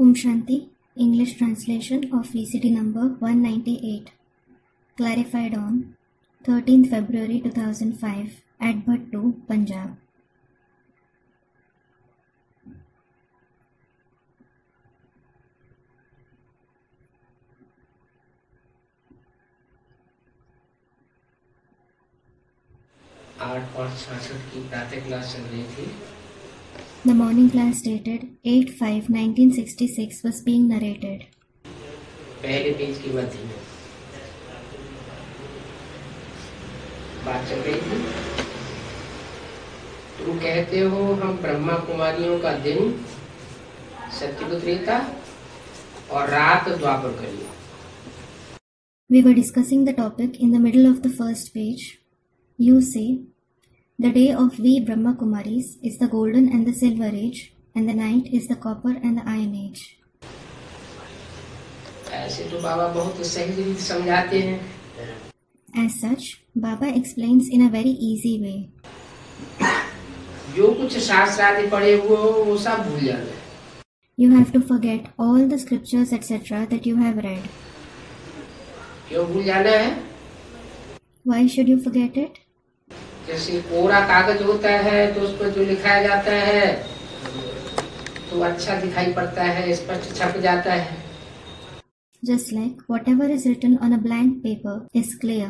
Om Shanti, English translation of VCD number 198, clarified on 13th February 2005 at Bhattu, Punjab. आठ और 66 की प्रातः class चल रही थी। The morning class dated 8/5/1966 was being narrated. पहले पेज की मध्य में बात चल रही थी। तुम कहते हो हम ब्रह्मा कुमारियों का दिन सत्ययुग त्रेता और रात द्वापर कलियुग। We were discussing the topic in the middle of the first page. You say, the day of we Brahma Kumaris is the golden and the silver age, and the night is the copper and the iron age. ऐसे तो बाबा बहुत सहज रीत समझाते हैं। As such, Baba explains in a very easy way. जो कुछ शास्त्र आदि पढ़े हुए हो वो सब भूल जाना है। You have to forget all the scriptures etc. that you have read. क्यों भूल जाना है? Why should you forget it? जैसे कोरा कागज होता है तो उस पर जो लिखाया जाता है तो अच्छा दिखाई पड़ता है, स्पष्ट छप जाता है। Just like whatever is written on a blank paper is clear,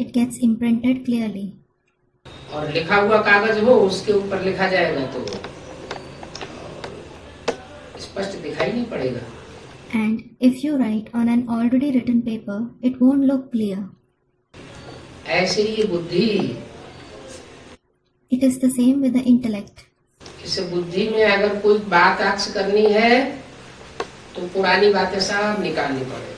it gets imprinted clearly. और लिखा हुआ कागज हो उसके ऊपर लिखा जाएगा तो स्पष्ट दिखाई नहीं पड़ेगा। And if you write on an already written paper, it won't look clear. ऐसे ही बुद्धि, It is the same with the intellect. इस बुद्धि में अगर कोई बात अक्ष करनी है तो पुरानी बातें सब निकालनी पड़े।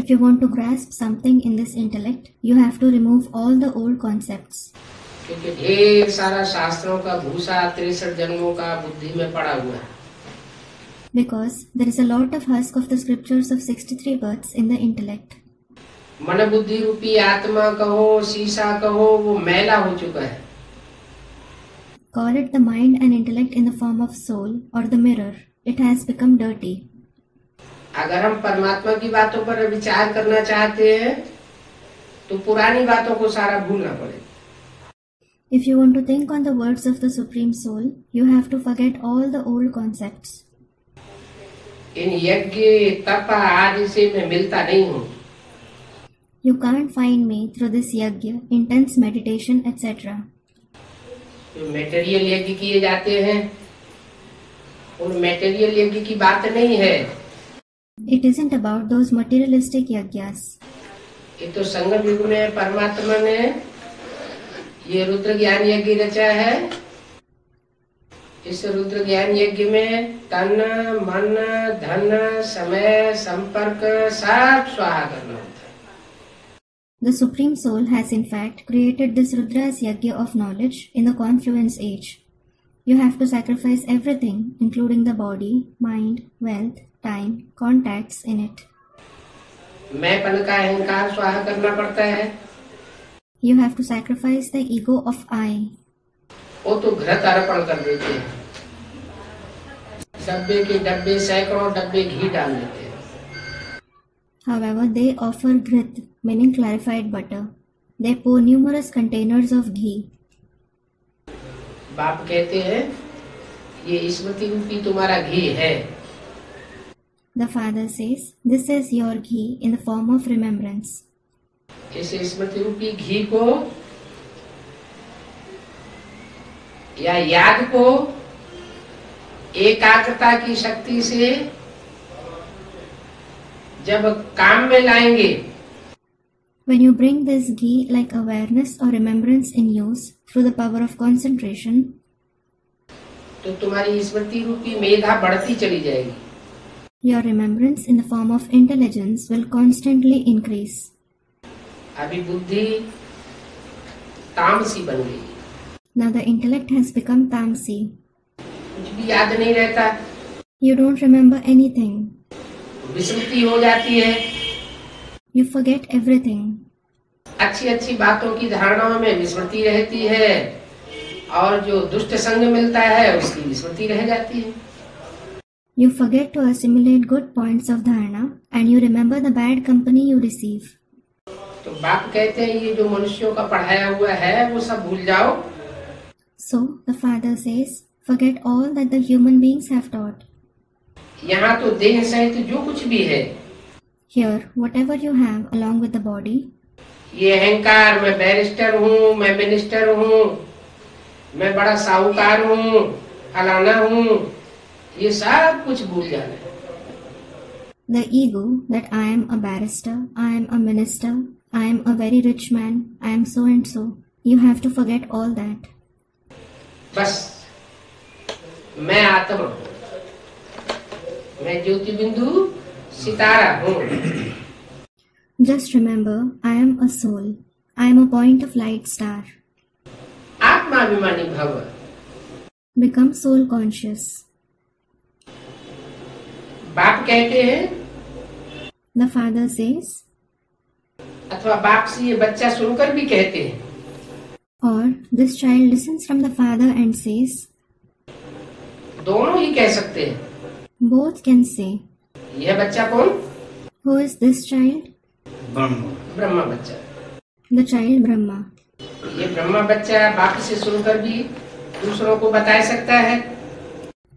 If you want to grasp something in this intellect, you have to remove all the old concepts. क्योंकि ढेर सारा शास्त्रों का भूसा 63 जन्मों का बुद्धि में पड़ा हुआ है। Because there is a lot of husk of the scriptures of 63 births in the intellect. मन बुद्धि रूपी आत्मा कहो, शीशा कहो, वो मैला हो चुका है। Call it the mind and intellect in the form of soul or the mirror. It has become dirty. अगर हम परमात्मा की बातों पर विचार करना चाहते हैं तो पुरानी बातों को सारा भूलना पड़ेगा। If you want to think on the words of the Supreme Soul, you have to forget all the old concepts. इन यज्ञ तप आदि से मैं मिलता नहीं हूँ। You can't find me through this yajna, intense meditation, etc. जो मेटेरियल यज्ञ किए जाते हैं उन मेटेरियल यज्ञ की बात नहीं है। It isn't about those materialistic yajnas. ये तो संगम युग में परमात्मा ने ये रुद्र ज्ञान यज्ञ रचा है। इस रुद्र ज्ञान यज्ञ में तन मन धन समय संपर्क सब स्वाहा करना होता है। The Supreme Soul has in fact created this Rudra's yajna of knowledge in the confluence age. You have to sacrifice everything, including the body, mind, wealth, time, contacts in it. मैंपन का अहंकार स्वाहा करना पड़ता है। You have to sacrifice the ego of I. वो तो घृत अर्पण कर देते हैं। डब्बे के डब्बे सैकड़ों डब्बे घी डाल देते हैं। However, they offer घृत, meaning clarified butter. They pour numerous containers of ghee. बाप कहते हैं ये स्मृति रूपी तुम्हारा घी है। The father says, this is your ghee in the form of remembrance. इस स्मृति रूपी घी को या याद को एकाग्रता की शक्ति से जब काम में लाएंगे, When you bring this ghee like awareness or remembrance in use through the power of concentration, तो तुम्हारी स्मृति रूपी मेधा बढ़ती चली जाएगी। your remembrance in the form of intelligence will constantly increase. अभी बुद्धि तामसी बन गई। Now the intellect has become tamsi. कुछ भी याद नहीं रहता। You don't remember anything. विस्मृति हो जाती है। You forget everything. अच्छी अच्छी बातों की धारणाओं में विस्मृति रहती है और जो दुष्ट संग मिलता है उसकी विस्मृति रह जाती है। You forget to assimilate good points of dharana and you remember the bad company you receive. तो बाप कहते हैं ये जो मनुष्यों का पढ़ाया हुआ है वो सब भूल जाओ. So the father says, forget all that the human beings have taught. यहाँ तो देह सहित जो कुछ भी है, Here, whatever you have along with the body, ये अहंकार, मैं बैरिस्टर हूँ, मैं मिनिस्टर हूँ, मैं बड़ा साहूकार हूँ, फलाना हूँ, ये सब कुछ भूल जाना है. the ego that I am a barrister, I am a minister, I am a very rich man, I am so and so, you have to forget all that. बस मैं आत्मा हूँ, मैं ज्योति बिंदु सितारा हूँ. Just remember, I am a soul. I am a point of light star. आत्माभिमानी भव. Become soul conscious. बाप कहते हैं The father says, अथवा बाप से ये बच्चा सुनकर भी कहते हैं, or this child listens from the father and says, दोनों ही कह सकते हैं. both can say, यह बच्चा कौन? who is this child? Brahma बच्चा. The child Brahma. ये ब्रह्मा बच्चा बाप से सुनकर भी दूसरों को बता सकता है.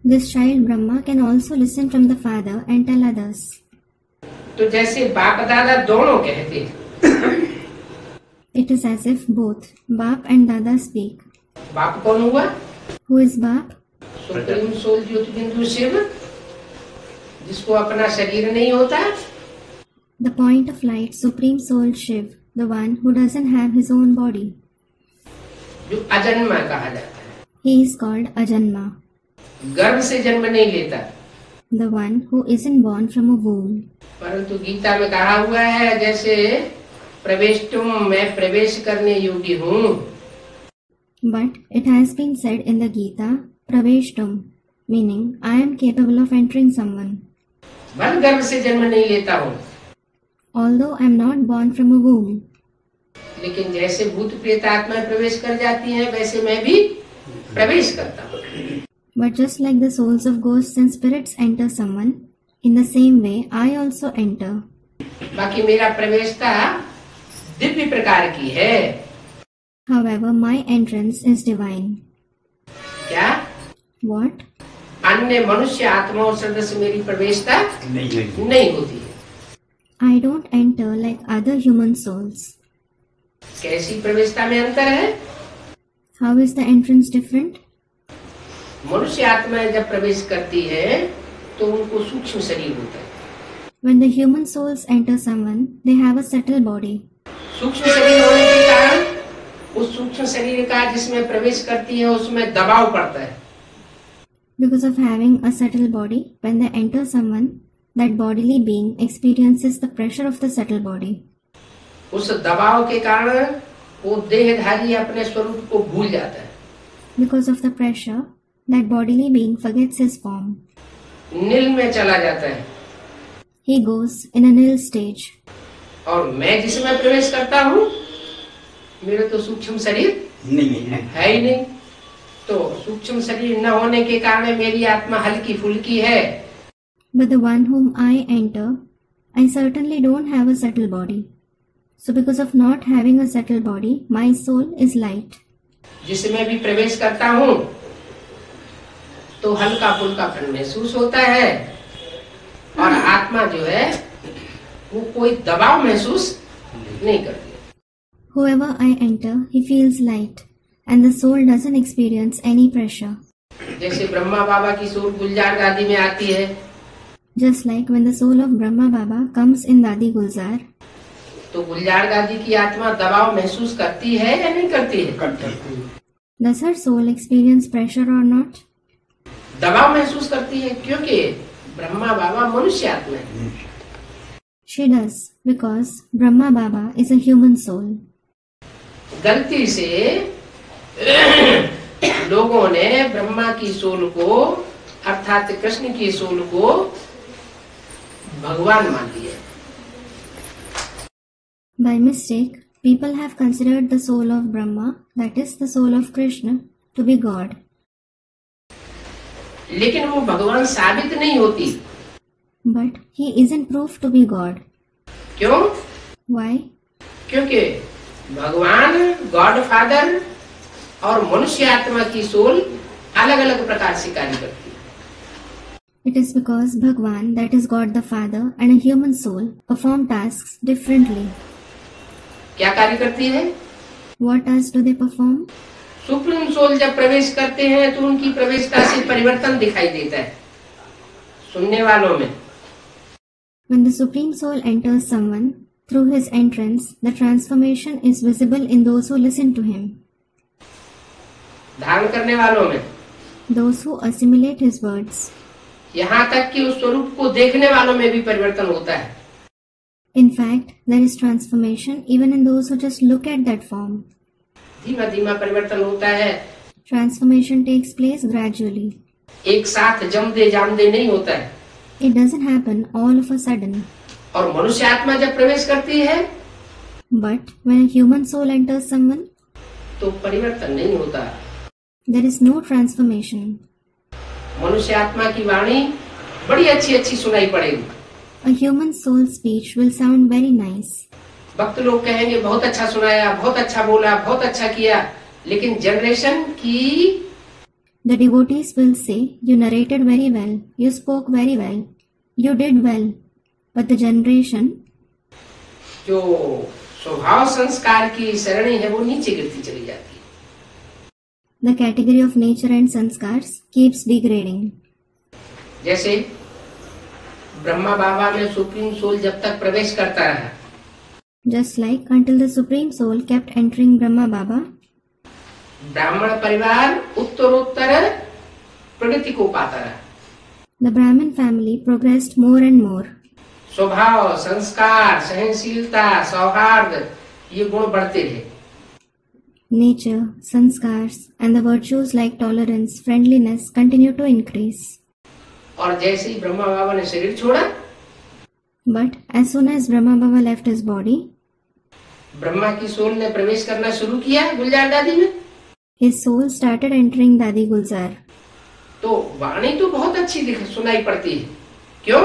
This child Brahma can also listen from the father and tell others. तो जैसे बाप दादा दोनों कहते हैं. It is as if both Bap and Dada speak. बाप कौन हुआ? Who is Bap? Supreme soul Jyoti Bindu Shiv, जिसको अपना शरीर नहीं होता. The point of light, Supreme Soul Shiv, the one who doesn't have his own body. जो अजन्मा कहा जाता है. He is called Ajanma, गर्भ से जन्म नहीं लेता. the one who isn't born from a womb. परंतु गीता में कहा हुआ है जैसे प्रवेशतुम, मैं प्रवेश करने योग्य हूँ. But it has been said in the Gita, Praveshtum, meaning I am capable of entering someone. भले गर्भ से जन्म नहीं लेता हूँ, Although I am not born from a womb, लेकिन जैसे भूत प्रेत आत्माएं प्रवेश कर जाती हैं वैसे मैं भी प्रवेश करता हूँ. but just like the souls of ghosts and spirits enter someone, in the same way I also enter. बाकी मेरा प्रवेशता दिव्य प्रकार की है. However, my entrance is divine. क्या? What? अन्य मनुष्य आत्माओं से मेरी प्रवेशता नहीं होती है. I don't enter like other human souls. कैसी प्रवेशता में अंतर है? How is the entrance different? मनुष्य आत्माएं जब प्रवेश करती है तो उनको सूक्ष्म शरीर होता है. When the human souls enter someone, they have a subtle body. सूक्ष्म शरीर होने के कारण उस सूक्ष्म शरीर का जिसमें प्रवेश करती है उसमें दबाव पड़ता है. Because of having a subtle body, when they enter someone, that bodily being experiences the pressure of the subtle body. उस दबाव के कारण वो देहधारी अपने स्वरूप को भूल जाता है. Because of the pressure, that bodily being forgets his form. नील में चला जाता है. He goes in a nil stage. और मैं जिसमें प्रवेश करता हूँ मेरे तो सूक्ष्म शरीर नहीं है ही नहीं. तो सूक्ष्म शरीर न होने के कारण मेरी आत्मा हल्की फुल्की है. But the one whom I enter, I certainly don't have a subtle body. So because of not having a subtle body, my soul is light. जिसमें भी प्रवेश करता हूँ तो हल्का फुल्कापन महसूस होता है और आत्मा जो है वो कोई दबाव महसूस नहीं करती. Whoever I enter, he feels light, and the soul doesn't experience any pressure. जैसे ब्रह्मा बाबा की सोल गुलजार गादी में आती है Just like when the soul of Brahma Baba comes in Dadi Gulzar, तो गुलजार गादी की आत्मा दबाव महसूस करती है या नहीं करती है? does her soul experience pressure or not? दबाव महसूस करती है क्योंकि ब्रह्मा बाबा मनुष्य आत्मा है. She does, because Brahma Baba is a human soul. गलती से लोगों ने ब्रह्मा की सोल को अर्थात कृष्ण की सोल को भगवान मान लिया. By mistake, people have considered the soul of Brahma, that is the soul of Krishna, to be God. लेकिन वो भगवान साबित नहीं होती। But he isn't proved to be God. क्यों? Why? क्योंकि भगवान गॉड फादर और मनुष्य आत्मा की सोल अलग अलग प्रकार से कार्य करती है। It is because Bhagwan, that is God the Father, and a human soul perform tasks differently. क्या कार्य करती है? What tasks do they perform? Supreme soul जब प्रवेश करते हैं तो उनकी प्रवेशता से परिवर्तन दिखाई देता है सुनने वालों में। When the Supreme Soul enters someone, through his entrance, the transformation is visible in those who listen to him. धारण करने वालों में, Those who assimilate his words. यहाँ तक कि उस स्वरूप को देखने वालों में भी परिवर्तन होता है। In fact, there is transformation even in those who just look at that form. धीमा धीमा परिवर्तन होता है। Transformation takes place gradually. एक साथ जम दे जाम दे नहीं होता है। It doesn't happen all of a sudden. और मनुष्य आत्मा जब प्रवेश करती है But when a human soul enters someone, तो परिवर्तन नहीं होता। there is no transformation. मनुष्य आत्मा की वाणी बड़ी अच्छी अच्छी सुनाई पड़ेगी। A human soul's speech will sound very nice. भक्त लोग कहेंगे बहुत अच्छा सुनाया, बहुत अच्छा बोला, बहुत अच्छा किया, लेकिन जनरेशन की The devotees will say, you narrated very well, you spoke very well, you did well. But the generation, जो स्वभाव संस्कार की सरणी है वो नीचे गिरती चली जाती है। the category of nature and sanskars, keeps degrading. जैसे ब्रह्मा बाबा में सुप्रीम सोल जब तक प्रवेश करता रहा, Just like until the Supreme Soul kept entering Brahma Baba, ब्राह्मण परिवार उत्तरोत्तर प्रगति को पाता रहा। the Brahmin family progressed more and more. स्वभाव संस्कार सहनशीलता सौहार्द ये गुण बढ़ते रहे। Nature, sanskars, and the virtues like tolerance, friendliness continue to increase. और जैसे ही ब्रह्मा बाबा ने शरीर छोड़ा, But as soon as Brahma Baba left his body, Brahma की सोल ने प्रवेश करना शुरू किया गुलजार दादी में। his soul started entering Dadi Gulzar. तो वाणी तो बहुत अच्छी सुनाई पड़ती है। क्यों?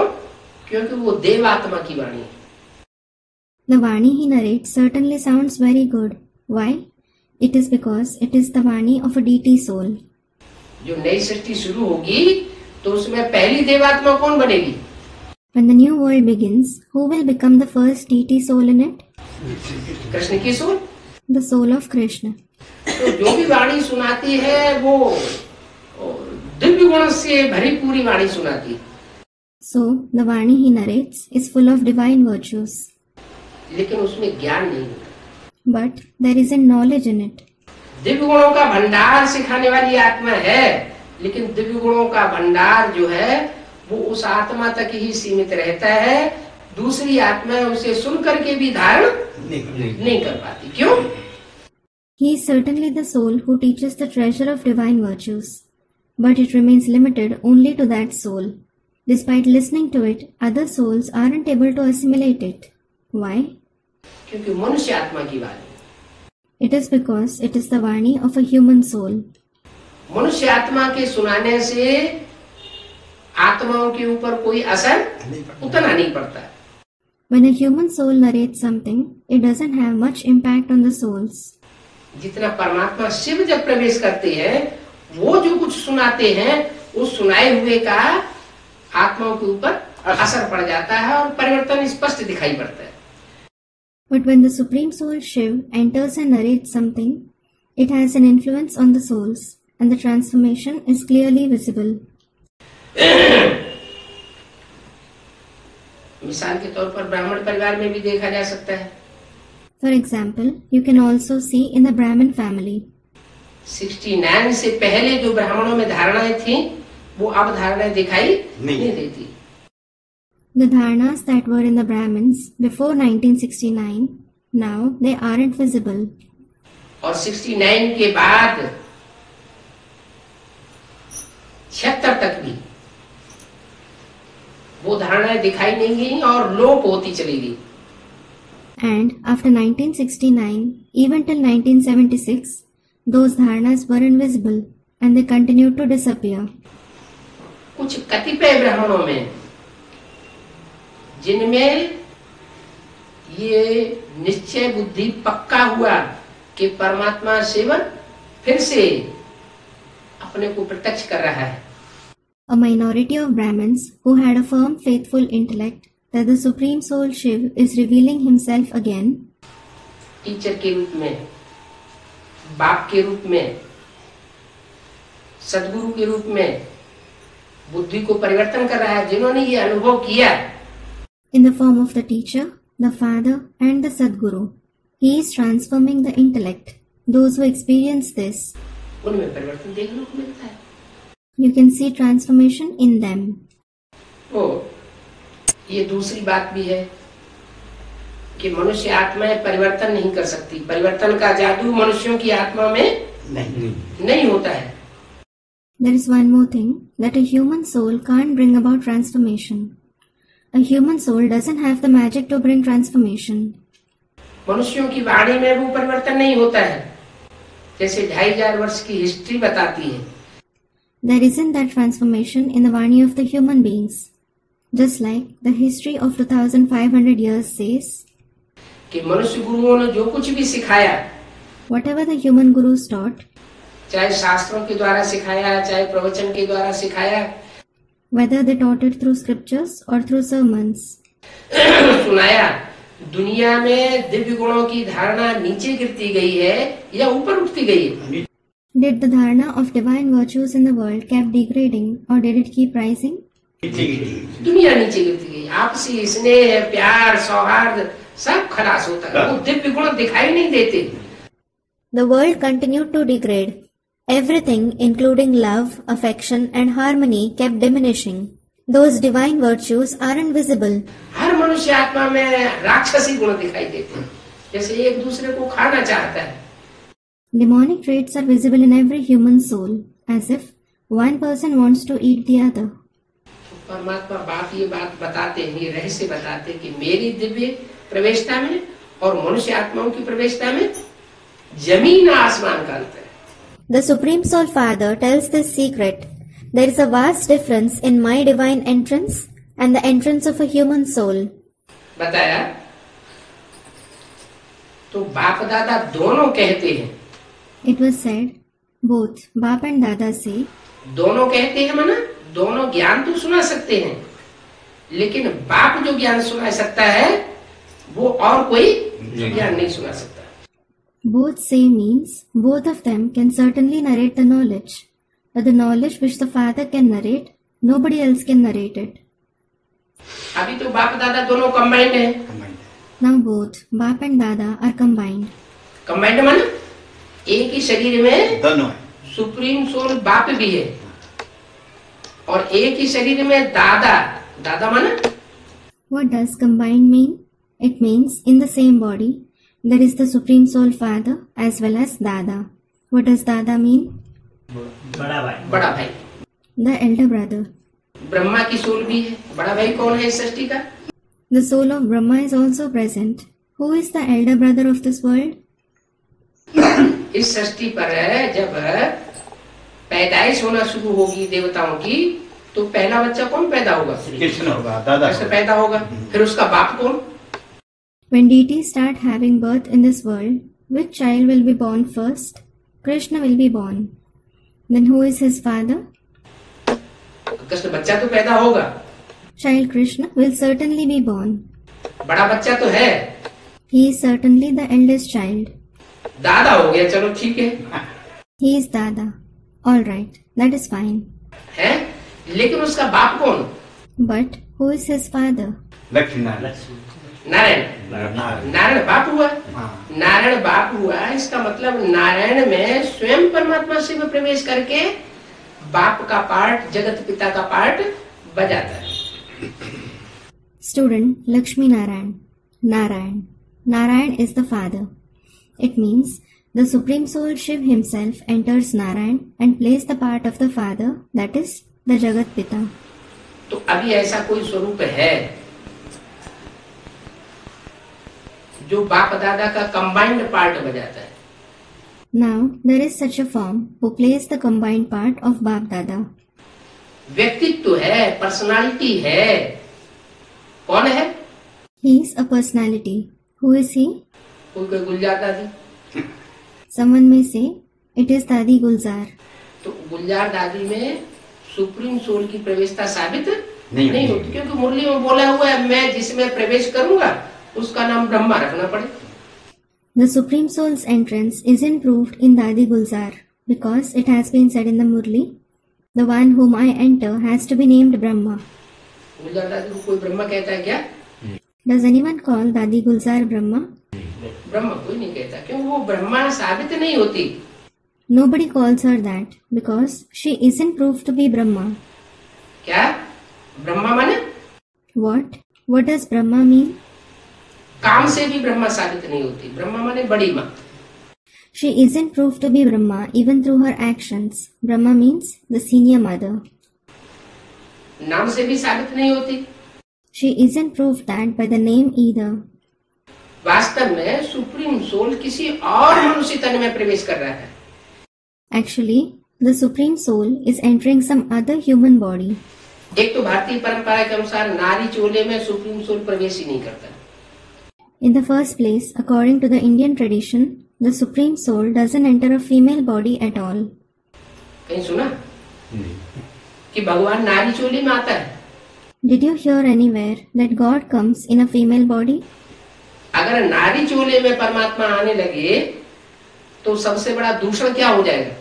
क्योंकि वो देवात्मा की वाणी है। The Vani he narrates certainly sounds very good. Why? It is because it is the Vani of a deity soul. जो नई सृष्टि शुरू होगी तो उसमें पहली देवात्मा कौन बनेगी? When the new world begins, who will become the first deity soul in it? Krishna की soul. The soul of Krishna. तो जो भी वाणी सुनाती है वो दिव्य गुण से भरी पूरी वाणी सुनाती है। So, the Vani he narrates is full of divine virtues. लेकिन उसमें ज्ञान नहीं होता। But there isn't knowledge in it. Divya गुणों का भंडार सिखाने वाली आत्मा है, लेकिन दिव्य गुणों का भंडार जो है वो उस आत्मा तक ही सीमित रहता है। दूसरी आत्मा उसे सुन करके भी धारण नहीं कर पाती। क्यों? He is certainly the soul who teaches the treasure of divine virtues, but it remains limited only to that soul. Despite listening to it, other souls aren't able to assimilate it. Why? क्योंकि मनुष्य आत्मा की वाणी। It is because it is the Vani of a human soul. मनुष्य आत्मा के सुनाने से आत्माओं के ऊपर कोई असर उतना नहीं पड़ता। When a human soul narrates something, it doesn't have much impact on the souls. जितना परमात्मा शिव जब प्रवेश करते हैं, वो जो कुछ सुनाते हैं, उस सुनाए हुए का आत्माओं के ऊपर असर पड़ जाता है और परिवर्तन स्पष्ट दिखाई पड़ता है। But when the Supreme Soul Shiv enters and narrates something, it has an influence on the souls, and the transformation is clearly visible. मिसाल के तौर पर ब्राह्मण परिवार में भी देखा जा सकता है। For example, you can also see in the Brahmin family. 69 से पहले जो ब्राह्मणों में धारणाएं थी, वो अब धारणाएं दिखाई नहीं देती। The dharnas that were in the Brahmins before 1969, now they aren't visible. और 69 के बाद 76 तक भी वो धारणाएं दिखाई नहीं गई और लोप होती चली गई। And after 1969, even till 1976, those dharnas were invisible and they continued to disappear. कुछ कतिपय ब्राह्मणों में जिनमें ये निश्चय बुद्धि पक्का हुआ कि परमात्मा शिव फिर से अपने को प्रत्यक्ष कर रहा है. A minority of Brahmins who had a firm, faithful intellect that the Supreme Soul Shiv is revealing himself again, teacher के रूप में, बाप के रूप में, सदगुरु के रूप में बुद्धि को परिवर्तन कर रहा है. जिन्होंने ये अनुभव किया, in the form of the teacher, the father, and the Sadguru, he is transforming the intellect. Those who experience this, उनमें परिवर्तन देखने को मिलता है. you can see transformation in them. ओ, ये दूसरी बात भी है कि मनुष्य आत्माएं परिवर्तन नहीं कर सकती. परिवर्तन का जादू मनुष्यों की आत्मा में नहीं होता है. There is one more thing, that a human soul can't bring about transformation. A human soul doesn't have the magic to bring transformation. मनुष्यों की वाणी में वो परिवर्तन नहीं होता है. जैसे 2500 वर्ष की हिस्ट्री बताती है. There isn't that transformation in the Vani of the human beings. Just like the history of 2500 years says, कि मनुष्य गुरुओं ने जो कुछ भी सिखाया, whatever the human gurus taught, चाहे शास्त्रों के द्वारा सिखाया, चाहे प्रवचन के द्वारा सिखाया, whether they taught it through scriptures or through sermons, सुनाया, दुनिया में दिव्य गुणों की धारणा नीचे गिरती गई है या ऊपर उठती गई है. did the dharana of divine virtues in the world kept degrading or did it keep rising? दुनिया नीचे गिरती गई. आपसी स्नेह, प्यार, सौहार्द सब खलास होता है. वो दिव्य गुण दिखाई नहीं देते. The world continued to degrade. Everything, including love, affection, and harmony, kept diminishing. Those divine virtues aren't visible. हर मनुष्य आत्मा में राक्षसी गुण दिखाई देते हैं. जैसे एक दूसरे को खाना चाहता है. Demonic traits are visible in every human soul, as if one person wants to eat the other. परमात्मा बाप ये बात बताते हैं, ये रहस्य बताते हैं कि मेरी दिव्य प्रवेशता में और मनुष्य आत्माओं की प्रवेशता में जमीन आसमान का अंतर है. The Supreme Soul Father tells this secret. There is a vast difference in my divine entrance and the entrance of a human soul. बताया तो बाप दादा दोनों कहते हैं. It was said, both Bap and Dada say, दोनों कहते हैं माना दोनों ज्ञान तो सुना सकते हैं, लेकिन बाप जो ज्ञान सुना सकता है वो और कोई ज्ञान नहीं सुना सकता. both say means both of them can certainly narrate the knowledge, but the knowledge which the Father can narrate, nobody else can narrate it. अभी तो बाप दादा दोनों कंबाइंड है. Now both Bap and Dada are combined. Combined माना एक ही शरीर में दोनों सुप्रीम सोल बाप भी है और एक ही शरीर में दादा. दादा माना What does combined mean? It means in the same body there is the Supreme Soul Father as well as Dada. What does Dada mean? बड़ा भाई. The elder brother. ब्रह्मा की सोल भी है. बड़ा भाई कौन है इस सृष्टि का? The soul of Brahma is also present. Who is the elder brother of this world? इस सृष्टि पर जब पैदाइश होना शुरू होगी देवताओं की, तो पहला बच्चा कौन पैदा होगा? कृष्ण होगा, दादा कृष्ण पैदा होगा. फिर उसका बाप कौन? When deities start having birth in this world, which child will be born first? Krishna will be born. Then who is his father? Krishna बच्चा तो पैदा होगा. Child Krishna will certainly be born. बड़ा बच्चा तो है. He is certainly the eldest child. दादा हो गया, चलो ठीक है. He is Dada. All right, that is fine. है, लेकिन उसका बाप कौन? But who is his father? Lakshmi Narayan. Narayan बाप हुआ. हाँ। नारायण बाप हुआ, इसका मतलब नारायण में स्वयं परमात्मा शिव प्रवेश करके बाप का पार्ट, जगत पिता का पार्ट बजाता है. Student Lakshmi Narayan. Narayan. Narayan is the father. It means the Supreme Soul Shiv himself enters Narayan and plays the part of the father, that is the Jagat Pita. तो अभी ऐसा कोई स्वरूप है जो बाप दादा का कंबाइंड पार्ट बजाता है. Now there is such a form who plays the combined part of Bap Dada. व्यक्तित्व है, पर्सनालिटी है। कौन है? He is a personality. Who is he? कोई गुलजार दादी। Someone may say, it is Dadi Gulzar. तो गुलजार दादी में सुप्रीम सोल की प्रवेशता साबित नहीं होती, क्योंकि मुरली में बोला हुआ है मैं जिसमें प्रवेश करूंगा उसका नाम ब्रह्मा रखना पड़े। The Supreme Soul's entrance isn't proved in Dadi Gulzar because it has been said in the Murli, the one whom I enter has to be named Brahma. गुलजार दादी को कोई ब्रह्मा कहता है क्या? Does anyone call Dadi Gulzar Brahma? Brahma कोई नहीं कहता, क्योंकि वो ब्रह्मा साबित नहीं होती। Nobody calls her that because she isn't proved to be Brahma. क्या ब्रह्मा माने? What? What does Brahma mean? काम से भी ब्रह्मा साबित नहीं होती। ब्रह्मा माने बड़ी माँ। She isn't proved to be Brahma even through her actions. Brahma means the senior mother. नाम से भी साबित नहीं होती। She isn't proved that by the name either. वास्तव में सुप्रीम सोल किसी और मनुष्य तन में प्रवेश कर रहा है। Actually, the Supreme Soul is entering some other human body. एक तो भारतीय परंपरा के अनुसार नारी चोले में सुप्रीम सोल प्रवेश ही नहीं करता। In the first place, according to the Indian tradition, the Supreme Soul doesn't enter a female body at all. कहीं सुना कि भगवान नारी चोली में आता है? Did you hear anywhere that God comes in a female body? अगर नारी चोले में परमात्मा आने लगे तो सबसे बड़ा दूषण क्या हो जाएगा?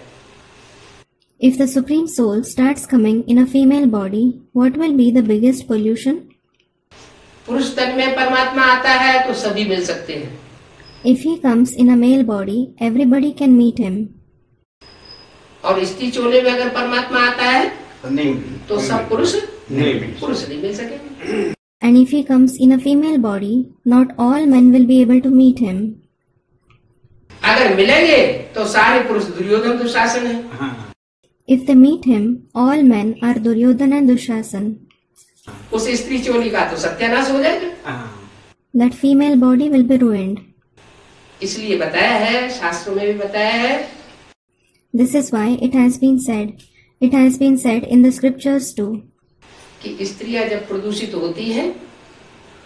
If the Supreme Soul starts coming in a female body, what will be the biggest pollution? पुरुष तन में परमात्मा आता है तो सभी मिल सकते हैं। If he comes in a male body, everybody can meet him. और स्त्री चोले में अगर परमात्मा आता है तो सब पुरुष नहीं मिल सकेंगे। And if he comes in a female body, not all men will be able to meet him. अगर मिलेंगे तो सारे पुरुष दुर्योधन दुशासन है। If they meet him, all men are Duryodhana and Dushasan. उस स्त्री चोली का तो सत्यानाश हो जाएगा। That female body will be ruined. इसलिए बताया है, शास्त्रों में भी बताया है। This is why it has been said in the scriptures too. कि स्त्रियां जब प्रदूषित होती हैं,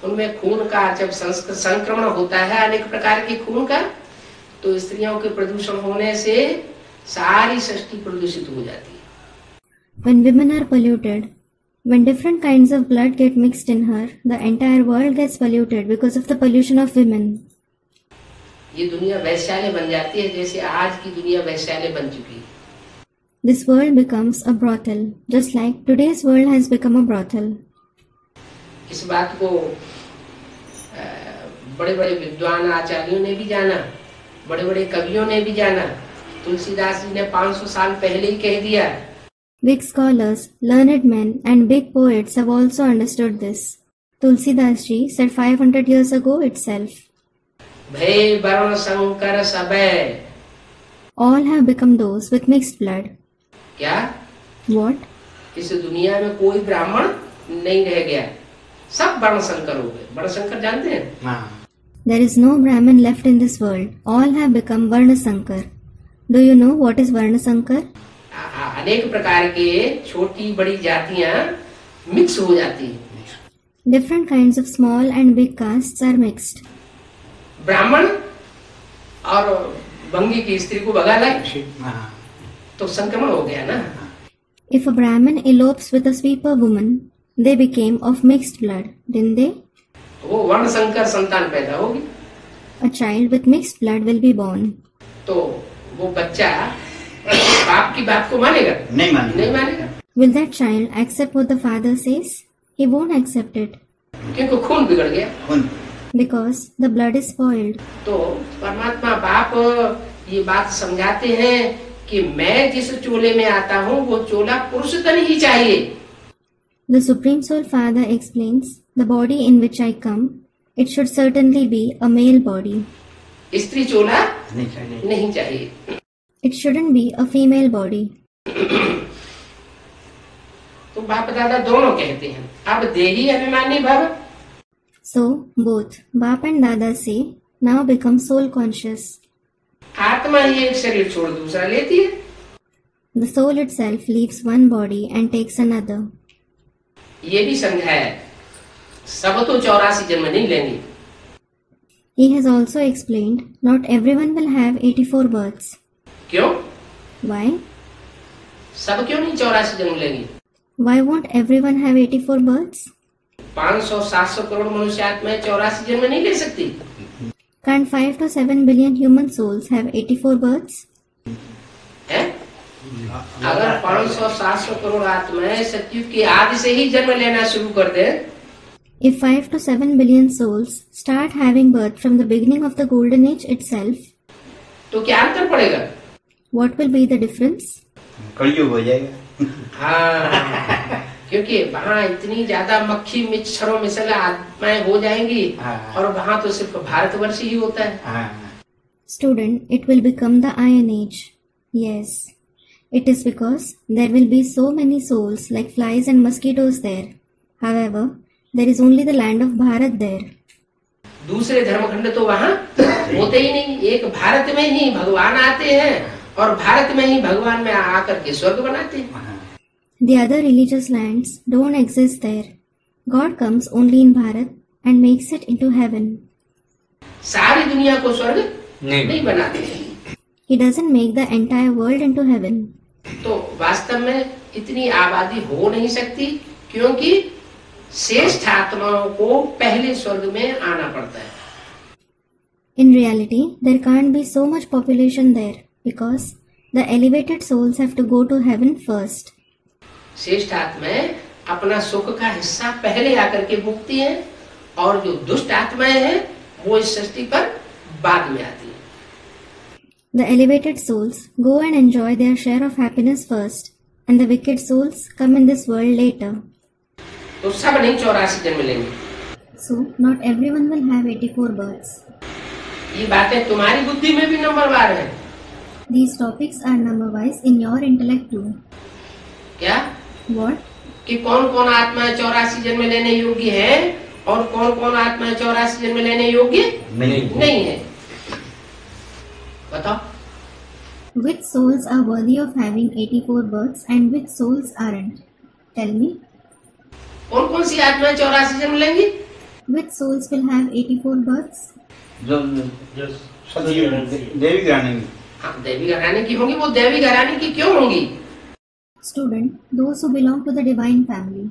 उनमें खून का जब संक्रमण होता है अनेक प्रकार के खून का, तो स्त्रियों के प्रदूषण होने से सारी सृष्टि प्रदूषित हो जाती है। When women are polluted, when different kinds of blood get mixed in her, the entire world gets polluted because of the pollution of women. ये दुनिया वैश्यालय बन जाती है, जैसे आज की दुनिया वैश्यालय बन चुकी है। This world becomes a brothel, just like today's world has become a brothel. इस बात को बड़े बड़े विद्वान आचार्यों ने भी जाना, बड़े बड़े कवियों ने भी जाना। तुलसीदास जी ने 500 साल पहले ही कह दिया। Big scholars, learned men and big poets have also understood this. Tulsidas ji said 500 years ago itself. भय वर्ण संकर सबे। All have become those with mixed blood. क्या? What? इस दुनिया में कोई ब्राह्मण नहीं रह गया, सब वर्ण संकर हो गए। वर्ण संकर जानते हैं? There is no Brahmin left in this world. All have become Varna Sankar. Do you know what is Varna Sankar? अनेक प्रकार के छोटी बड़ी जातियां मिक्स हो जाती हैं। Different kinds of small and big castes are mixed. ब्राह्मण और बंगी की स्त्री को भगा लाए तो संक्रमण हो गया ना। If a Brahmin elopes with a sweeper woman, they became of mixed blood, didn't they? वो वर्ण संकर संतान पैदा होगी। A child with mixed blood will be born. तो वो बच्चा बाप की बात को मानेगा? नहीं मानेगा। Will that child accept what the father says? He won't accept it. क्योंकि खून बिगड़ गया। Because the blood is spoiled. तो परमात्मा बाप ये बात समझाते हैं कि मैं जिस चोले में आता हूँ वो चोला पुरुष तन ही चाहिए। The Supreme Soul Father explains, the body in which I come, it should certainly be a male body. स्त्री चोला नहीं चाहिए। It shouldn't be a female body. तो बाप दादा दोनों कहते हैं अब देही अभिमानी भव। So both Bap and Dada say, now become soul conscious. आत्मा ही एक शरीर छोड़ दूसरा लेती है। The soul itself leaves one body and takes another. ये भी समझाया है, सब तो 84 जन्म नहीं लेंगे. He has also explained not everyone will have 84 births. क्यों? Why? सब क्यों नहीं 84 जन्म लेंगे? Why won't everyone have 84 births? 500-700 crore मनुष्य आत्माएं 84 जन्म नहीं ले सकती. Can't 5 to 7 billion human souls have 84 births? है? अगर 500-700 करोड़ आत्माएं सतयुग की आदि से ही जन्म लेना शुरू कर दे, If 5 to 7 billion souls start having birth from the beginning of the golden age itself, तो क्या अंतर पड़ेगा? what will be the difference? कलयुग हो जाएगा. हाँ, क्योंकि वहाँ इतनी ज्यादा मक्खी मच्छरों में से आत्माएं हो जाएंगी, और वहाँ तो सिर्फ भारतवर्ष ही होता है. Student, it will become the Iron Age. Yes, it is because there will be so many souls like flies and mosquitoes there. However, there is only the land of Bharat there. दूसरे धर्मखंड तो वहाँ होते ही नहीं. एक भारत में ही भगवान आते हैं और भारत में ही भगवान में आकर के स्वर्ग बनाते हैं. The other religious lands don't exist there. God comes only in Bharat and makes it into heaven. सारी दुनिया को स्वर्ग नहीं बनाते. He doesn't make the entire world into heaven. तो वास्तव में इतनी आबादी हो नहीं सकती, क्योंकि श्रेष्ठ आत्माओं को पहले स्वर्ग में आना पड़ता है. In reality, there can't be so much population there because the elevated souls have to go to heaven first. श्रेष्ठ आत्माएं अपना सुख का हिस्सा पहले आकर के भुगती हैं, और जो दुष्ट आत्माएं हैं वो इस सृष्टि पर बाद में आती हैं. The elevated souls go and enjoy their share of happiness first, and the wicked souls come in this world later. तो सब नहीं 84 जन्म लेंगे. So, not everyone will have 84 births. ये बातें तुम्हारी बुद्धि में भी नंबरवार है. These topics are number-wise in your intellect too. क्या? What? कि कौन कौन आत्माएं 84 जन्म लेने योग्य है और कौन कौन आत्माएं 84 जन्म लेने योग्य नहीं है. बताओ. Which souls are worthy of having 84 births and which souls aren't? Tell me. कौन कौन सी आत्माएं 84 जन्म लेंगी? Which souls will have 84 births? जो देवी घराने की. हाँ, दैवी घराने की होंगी. वो दैवी घराने की क्यों होंगी? Student, those who belong to the divine family.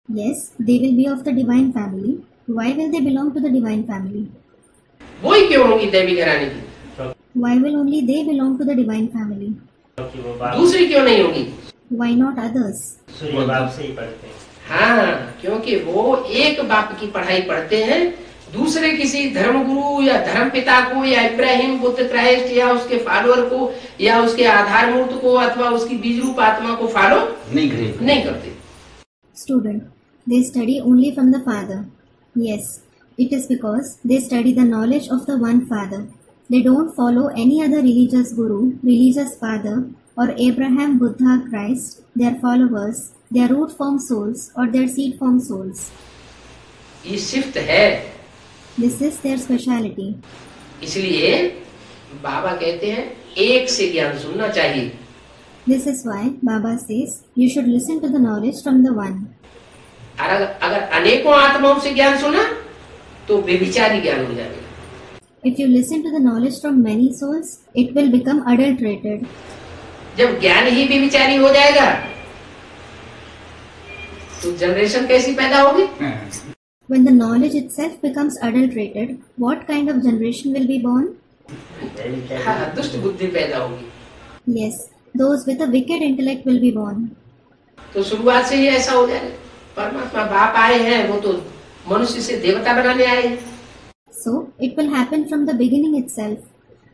Yes, they will be of the divine family. Why will they belong to the divine family? वो ही क्यों होंगी दैवी घराने की? Why will only they belong to the divine family? दूसरी क्यों नहीं होगी? Why not others? सूर्य बाप से ही पढ़ते हैं. हाँ, क्योंकि वो एक बाप की पढ़ाई पढ़ते हैं, दूसरे किसी धर्मगुरु या धर्मपिता को या इब्राहिम बुद्ध क्राइस्ट या उसके फॉलोअर को या उसके आधार मूर्त को अथवा उसकी बीज रूप आत्मा को फॉलो नहीं करते. Student, they study only from the Father. Yes, it is because they study the knowledge of the one Father. They don't follow any other religious guru, religious father, or Abraham, Buddha, Christ, their followers, their root form souls, or their seed form souls. ये shift है. This is their speciality. इसलिए बाबा कहते हैं एक से ज्ञान सुनना चाहिए. This is why Baba says you should listen to the knowledge from the one. अगर अनेकों आत्माओं से ज्ञान सुना तो व्यभिचारी ज्ञान हो जाएगा. If you listen to the knowledge from many souls, it will become adulterated. जब ज्ञान ही व्यभिचारी हो जाएगा तो जनरेशन कैसी पैदा होगी? When the knowledge itself becomes adulterated, what kind of generation will be born? हाँ, दुष्ट बुद्धि पैदा होगी. Yes, those with a wicked intellect will be born. तो शुरुआत से ही ऐसा हो जाएगा. परमात्मा बाप आए हैं, वो तो मनुष्य से देवता बनाने आए हैं. So, it will happen from the beginning itself.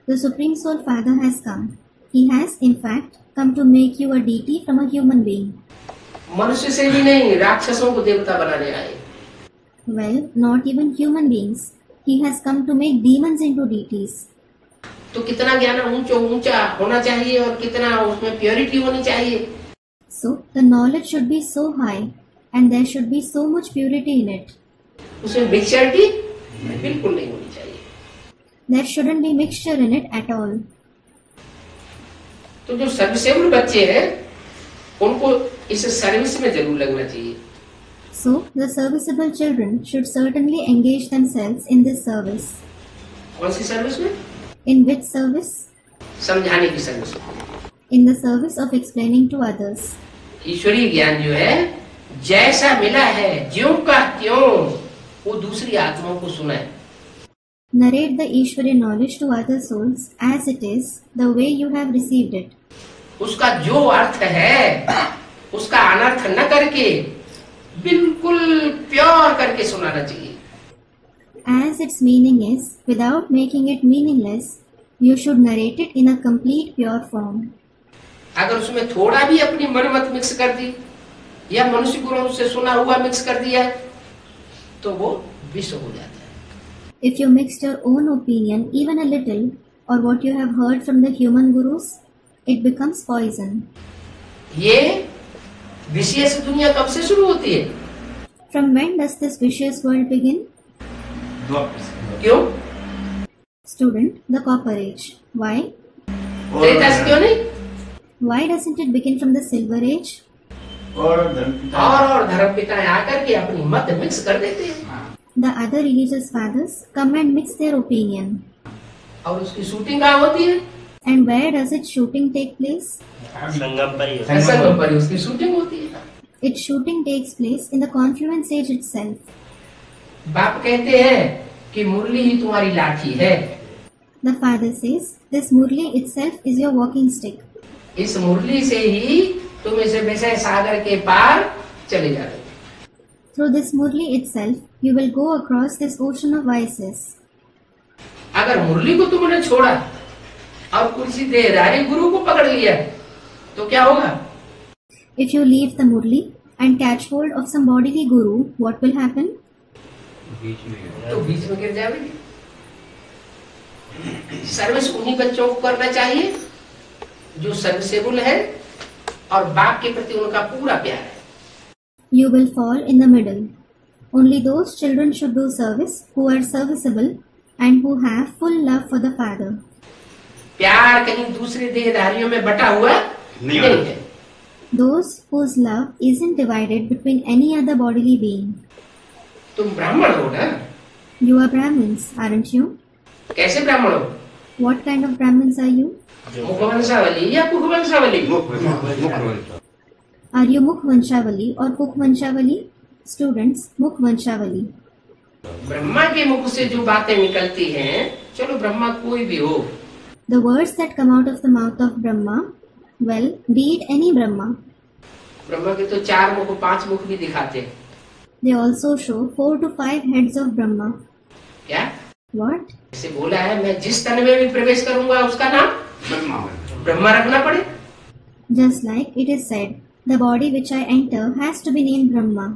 The Supreme Soul Father has come. He has, in fact, come to make you a deity from a human being. मनुष्य से भी नहीं, राक्षसों को देवता बनाने आए. Well, not even human beings. He has come to make demons into deities. तो कितना ज्ञान ऊंचा होना चाहिए और कितना उसमें प्योरिटी होनी चाहिए. So, the knowledge should be so high and there should be so much purity in it. उसमें मिक्सचरिटी बिल्कुल नहीं होनी चाहिए. There shouldn't be mixture in it at all. तो जो सर्विसेबल बच्चे हैं उनको इस सर्विस में जरूर लगना चाहिए। So, the serviceable children should certainly engage themselves in this service. कौन सी सर्विस में? In which service? समझाने की service. In the service of explaining to others. ईश्वरीय ज्ञान जो है जैसा मिला है ज्यों का त्यों वो दूसरी आत्माओं को सुनाए। Narrate the Ishwari knowledge to other souls as it is, the way you have received it. उसका जो अर्थ है उसका अनर्थ न करके बिल्कुल प्योर करके सुनाना चाहिए। As its meaning is, without making it meaningless, you should narrate it in a complete pure form. अगर उसमें थोड़ा भी अपनी मनमत मिक्स कर दी या मनुष्य गुणों से सुना हुआ मिक्स कर दिया तो वो विष हो जाता है। If you mixed your own opinion even a little, or what you have heard from the human gurus, it becomes poison. ये विशेष दुनिया कब से शुरू होती है? From when does this vicious world begin? क्यों? Student, the Copper Age. Why? Treta से क्यों नहीं? Why doesn't it begin from the Silver Age? और धर्म पिता आकर के अपनी मत मिक्स कर देते हैं। The other religious fathers come and mix their opinion. और उसकी शूटिंग कहाँ होती है? And where does its shooting take place? संगम पर ही होता है। संगम पर उसकी शूटिंग होती है। Its shooting takes place in the Confluence Age itself. बाप कहते हैं कि मुरली ही तुम्हारी लाठी है। The father says, this Murli itself is your walking stick. इस मुरली से ही तुम इस विषय सागर के पार चले जाओगे। Through this Murli itself, you will go across this ocean of vices. अगर मुरली को तुमने छोड़ा और कुर्सी देहधारी गुरु को पकड़ लिया तो क्या होगा? If you leave the Murli and catch hold of some bodily guru, what will happen? तो बीच में गिर जाओगे। सर्विस उन्हीं बच्चों को करना चाहिए जो सर्विसेबल है और बाप के प्रति उनका पूरा प्यार है। You will fall in the middle. Only those children should do service who are serviceable and who have full love for the father. प्यार कहीं दूसरे देहधारियों में बटा हुआ नहीं है। Those whose love isn't divided between any other bodily being. तुम ब्राह्मण हो ना? You are Brahmins, aren't you? कैसे ब्राह्मण हो? What kind of Brahmins are you? मुखवंशावली या कुखवंशावली? Are you Mukhvanshavali or Kukhvanshavali? Students, Mukhvanshavali. Brahma के मुख से जो बातें निकलती हैं, चलो ब्रह्मा कोई भी हो, The words that come out of the mouth of Brahma, well, be it any Brahma. Brahma के तो 4 मुख 5 मुख भी दिखाते हैं। They also show 4 to 5 heads of Brahma. क्या? What? ऐसे बोला है मैं जिस तन में भी प्रवेश करूंगा उसका नाम ब्रह्मा रखना पड़े। Just like it is said, the body which I enter has to be named Brahma.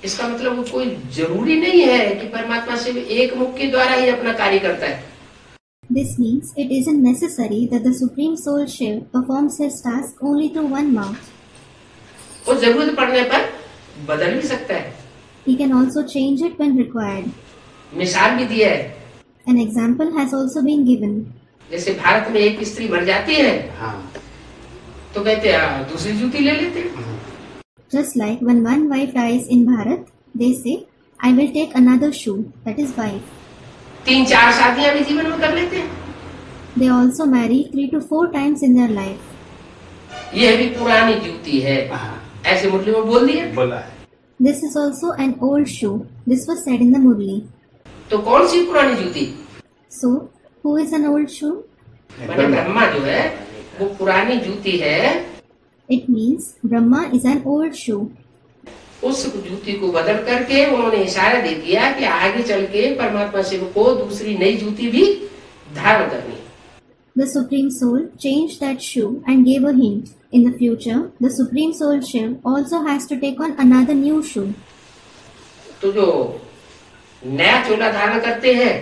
इसका मतलब वो कोई जरूरी नहीं है कि परमात्मा सिर्फ एक मुख के द्वारा ही अपना कार्य करता है। This means it isn't necessary that the Supreme Soul Shiv performs his task only through one mouth. वो जरूरत पड़ने पर बदल भी सकता है। He can also change it when required. मिसाल भी दिया है। An example has also been given. जैसे भारत में एक स्त्री मर जाती है तो कहते हैं दूसरी जूती ले लेते हैं। Just like when one wife dies in Bharat, they say, I will take another shoe, that is wife. 3-4 शादियां भी जीवन में कर लेते हैं। They also marry 3 to 4 times in their life. यह भी पुरानी जूती है, ऐसे मुरली में बोल दिया। बोला है। This is also an old shoe. This was said in the Murli. तो कौन सी पुरानी जूती? So, who is an old shoe? मैंने ब्रह्मा जो है वो पुरानी जूती है। It means Brahma is an old shoe. उस जूती को बदल करके उन्होंने इशारा दे दिया कि आगे चल के परमात्मा शिव को दूसरी नई जूती भी धारण करनी है। The Supreme Soul changed that shoe and gave a hint. In the future, the Supreme Soul Shiv also has to take on another new shoe. तो जो नया चोला धारण करते हैं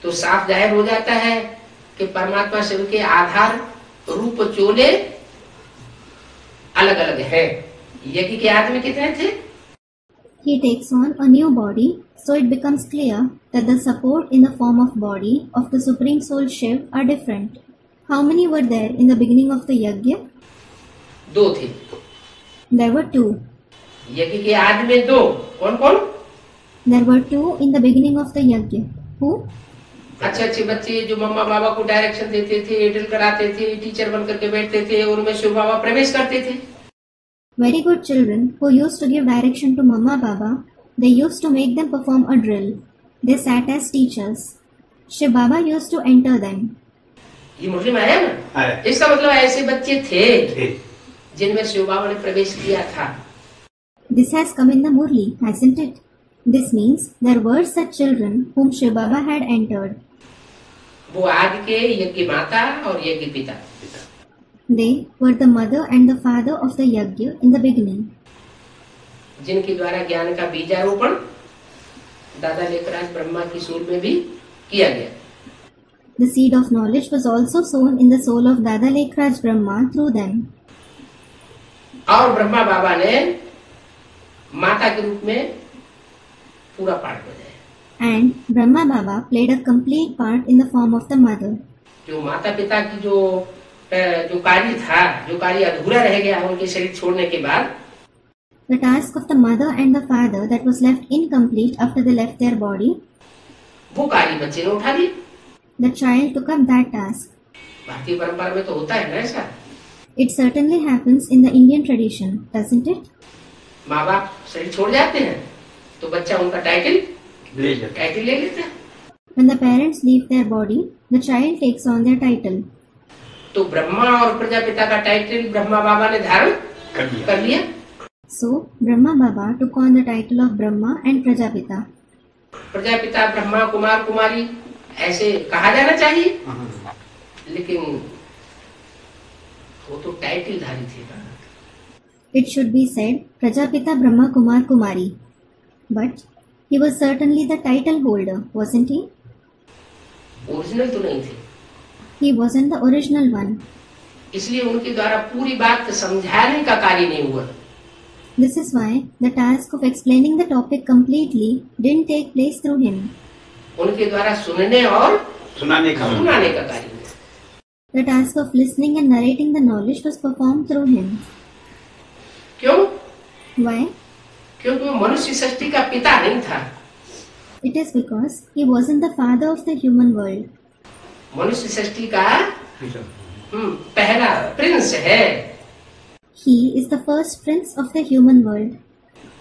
तो साफ जाहिर हो जाता है कि परमात्मा शिव के आधार रूप चोले अलग अलग है। यज्ञ के आदमी कितने थे? He takes on a new body, so it becomes clear that the support in the form of body of the Supreme Soul Shiv are different. How many were there in the beginning of the yajna? 2 थे। There were 2. यज्ञ के आदि में 2। कौन कौन? There were 2 in the beginning of the yajna. Who? अच्छे अच्छे बच्चे जो मम्मा बाबा को डायरेक्शन देते थे, ड्रिल कराते थे, टीचर बन करके बैठते थे, उनमें शिव बाबा प्रवेश करते थे। Very good children who used to give direction to Mama Baba. They used to make them perform a drill. They sat as teachers. Shiv Baba used to enter them. ये मुरली में आया ना? आया। इसका मतलब ऐसे बच्चे थे थे। जिनमें शिव बाबा ने प्रवेश किया था। This has come in the Murli, hasn't it? This means there were such children whom Shiv Baba had entered. वो आदि के यज्ञ माता और यज्ञ पिता। They were the mother and the father of the yajna in the beginning. जिनके द्वारा ज्ञान का बीजारोपण दादा लेखराज ब्रह्मा की सूल में भी किया गया। The seed of knowledge was also sown in the soul of Dada Lekhraj Brahma through them. और ब्रह्मा बाबा ने माता के रूप में पूरा पाठ बजाया। And Brahma Baba played a complete part in the form of the mother. जो माता पिता की जो कार्य था, जो कार्य अधूरा रह गया उनके शरीर छोड़ने के बाद, The task of the mother and the father that was left incomplete after they left their body, वो कार्य बच्चे ने उठा ली। the child took up that task. भारतीय परंपरा में तो होता है ना ऐसा। It certainly happens in the Indian tradition, doesn't it? माँ बाप शरीर छोड़ जाते हैं तो बच्चा उनका टाइटल ले जाता। ले लेता है। When the parents leave their body, the child takes on their title. तो ब्रह्मा और प्रजापिता का टाइटल ब्रह्मा बाबा ने धारण कर लिया। So, Brahma Baba took on the title of Brahma and Prajapita. Prajapita Brahma Kumar कुमारी ऐसे कहा जाना चाहिए, लेकिन वो तो टाइटल धारी थे ना। It should be said Prajapita Brahma Kumar Kumari. But he was certainly the title holder, wasn't he? Original तो नहीं थे, He wasn't the original one. इसलिए उनके द्वारा पूरी बात समझाने का कार्य नहीं हुआ। This is why the task of explaining the topic completely didn't take place through him. उनके द्वारा सुनने और सुनाने का कार्य हुआ। The task of listening and narrating the knowledge was performed through him. क्यों? Why? क्योंकि वो मनुष्य सृष्टि का पिता नहीं था। It is because he wasn't the father of the human world. मनुष्य सृष्टि का पहला प्रिंस है। He is the first prince of the human world.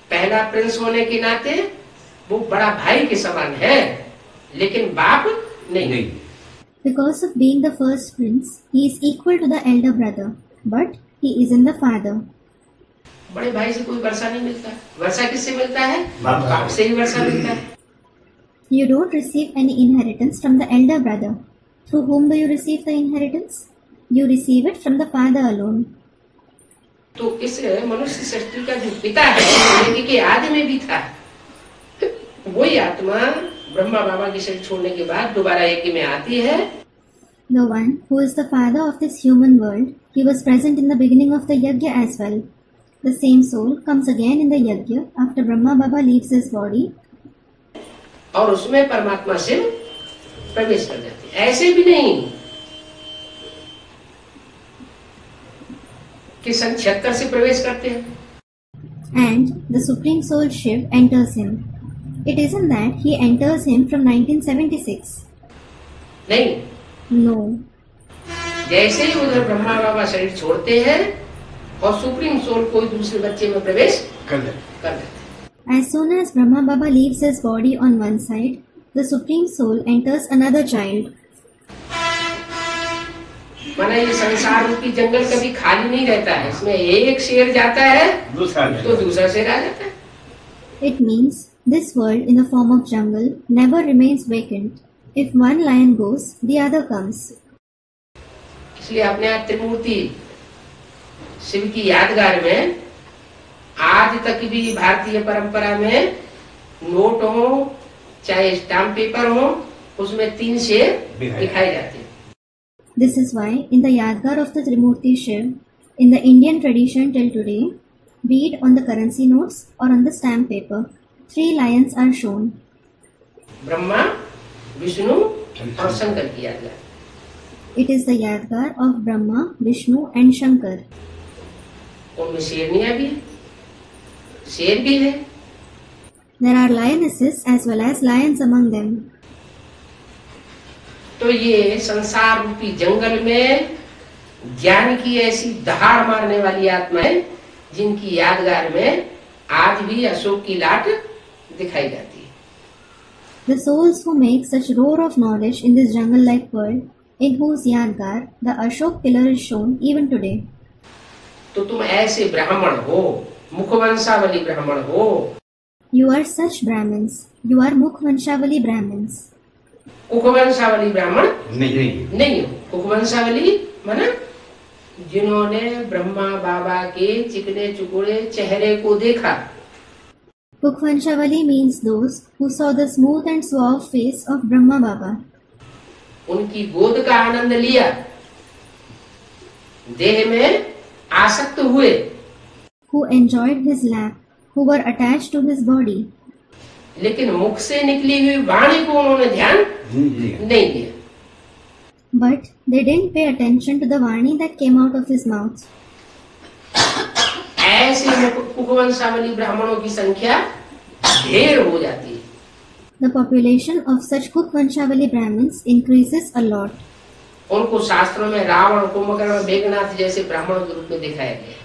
पहला प्रिंस होने के नाते वो बड़ा भाई के समान है, लेकिन बाप नहीं। Because of being the first prince, he is equal to the elder brother, but he isn't the father. बड़े भाई से कोई वर्षा नहीं मिलता। वर्षा किससे मिलता है? बाप से ही वर्षा मिलता है। You don't receive any inheritance from the elder brother. Through whom do you receive the inheritance? You receive it from the father alone. तो इस मनुष्य सृष्टि का जो पिता है, यज्ञ के आदि में भी था, वही आत्मा ब्रह्मा बाबा की शरीर छोड़ने के बाद दोबारा यज्ञ में आती है। The one who is the father of this human world, he was present in the beginning of the yajna as well. The same soul comes again in the yajna after Brahma Baba leaves his body. और उसमें परमात्मा से प्रवेश कर जाते हैं। ऐसे भी नहीं कि सन 76 से प्रवेश करते हैं। And the Supreme Soul Shiv enters him. It isn't that he enters him from 1976. नहीं, No. जैसे ही उधर ब्रह्मा बाबा शरीर छोड़ते हैं और सुप्रीम सोल कोई दूसरे बच्चे में प्रवेश कर देते हैं। As soon as Brahma Baba leaves his body on one side, the Supreme Soul enters another child. माना ये संसार रूपी जंगल कभी खाली नहीं रहता है। इसमें एक शेर जाता है तो दूसरा शेर आ जाता है। It means this world in the form of jungle never remains vacant. If one lion goes, the other comes. इसलिए अपने यहाँ त्रिमूर्ति शिव की यादगार में आज तक भी भारतीय परंपरा में नोट हो चाहे स्टाम्प पेपर हो, उसमें 3 शेर दिखाए जाते हैं। This is why in the Yadgar of the Trimurti Shiv, in the Indian tradition till today, be it on the currency notes or on the stamp paper, 3 lions are shown. Brahma, Vishnu और शंकर की यादगार। It is the Yadgar of Brahma, Vishnu and Shankar. उनमें शेरनियां भी है, शेर भी है, There are lionesses as well as lions among them. तो ये संसार रूपी जंगल में ज्ञान की ऐसी दहाड़ मारने वाली आत्माएं जिनकी यादगार में आज भी अशोक की लाट दिखाई जाती है. The souls who make such roar of knowledge in this jungle-like world, in whose Yadgar the Ashok pillar is shown even today. तो तुम ऐसे ब्राह्मण हो, मुखवंशावली ब्राह्मण हो. You are such Brahmins. You are Mukhvanshavali Brahmins. कुखवंशावली ब्राह्मण नहीं नहीं हो. कुखवंशावली माना जिन्होंने ब्रह्मा बाबा के चिकने चुकुड़े चेहरे को देखा. Mukhvanshavali means those who saw the smooth and suave face of Brahma Baba. उनकी गोद का आनंद लिया, देह में आसक्त हुए, Who enjoyed his lap, who were attached to his body. लेकिन मुख से निकली हुई वाणी को उन्होंने ध्यान नहीं दिया. But they didn't pay attention to the Vani that came out of his mouth. ऐसे कुखवंशावली ब्राह्मणों की संख्या ढेर हो जाती है. The population of such Mukhvanshavali Brahmins increases a lot. उनको शास्त्रों में रावण, कुंभकर्ण, मेघनाथ जैसे ब्राह्मणों के रूप में दिखाया गया.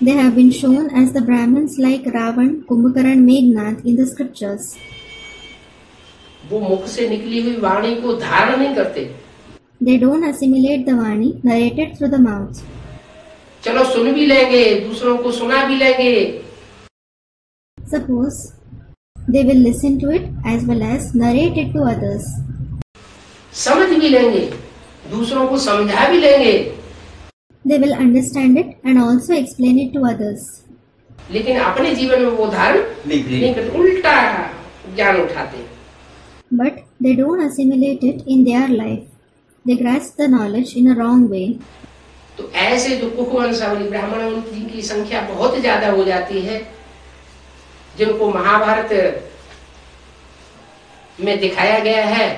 They have been shown as the Brahmins like Ravan, Kumbhakaran, Meghnath in the scriptures. वो मुख से निकली हुई वाणी को धारण नहीं करते. They don't assimilate the Vani narrated through the mouth. चलो सुन भी लेंगे, दूसरों को सुना भी लेंगे. Suppose they will listen to it as well as narrate it to others. समझ भी लेंगे, दूसरों को समझा भी लेंगे. They will understand it and also explain it to others. लेकिन अपने जीवन में वो धारण नहीं करते, उल्टा ज्ञान उठाते. But they don't assimilate it in their life. They grasp the knowledge in a wrong way. तो ऐसे जो कुखवंशावली ब्राह्मण हैं उनकी संख्या बहुत ज्यादा हो जाती है, जिनको महाभारत में दिखाया गया है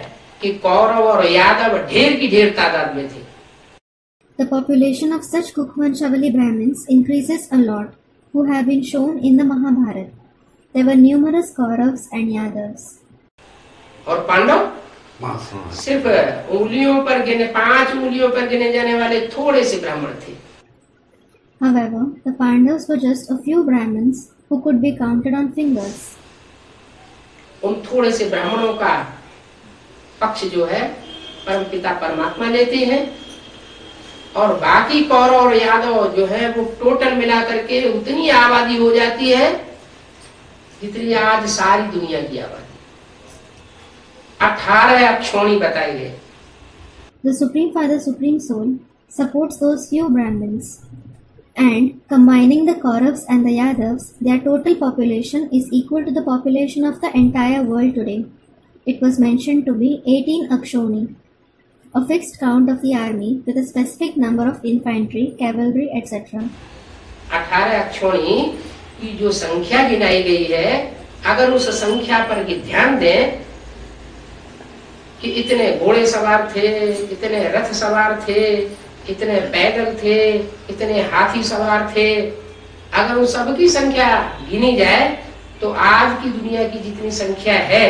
कि कौरव और यादव ढेर की ढेर तादाद में थे. The population of such Kukhvanshavali Brahmins increases a lot, who have been shown in the Mahabharata. There were numerous Kauravas and Yadavas. और पांडव सिर्फ उंगलियों पर गिने, 5 उंगलियों पर गिने जाने वाले थोड़े से ब्राह्मण थे. However, the Pandavas were just a few Brahmins who could be counted on fingers. उन थोड़े से ब्राह्मणों का पक्ष जो है परमपिता परमात्मा लेते हैं, और बाकी कौरव और यादव जो है वो टोटल मिला करके उतनी आबादी हो जाती है जितनी आज सारी दुनिया की आबादी. 18 अक्षोणी बताए गए. The Supreme Father, Supreme Soul, supports those few Brahmins, and combining the Kauravas and the Yadavas, their total population is equal to the population of the entire world today. It was mentioned to be 18 Akshoni, a fixed count of the army with a specific number of infantry, cavalry, etc. 18 अक्षोणी की जो संख्या गिनाई गई है, अगर उस संख्या पर ध्यान दें कि इतने घोड़े सवार थे, इतने रथ सवार थे, इतने पैदल थे, इतने हाथी सवार थे, अगर उन सबकी संख्या गिनी जाए तो आज की दुनिया की जितनी संख्या है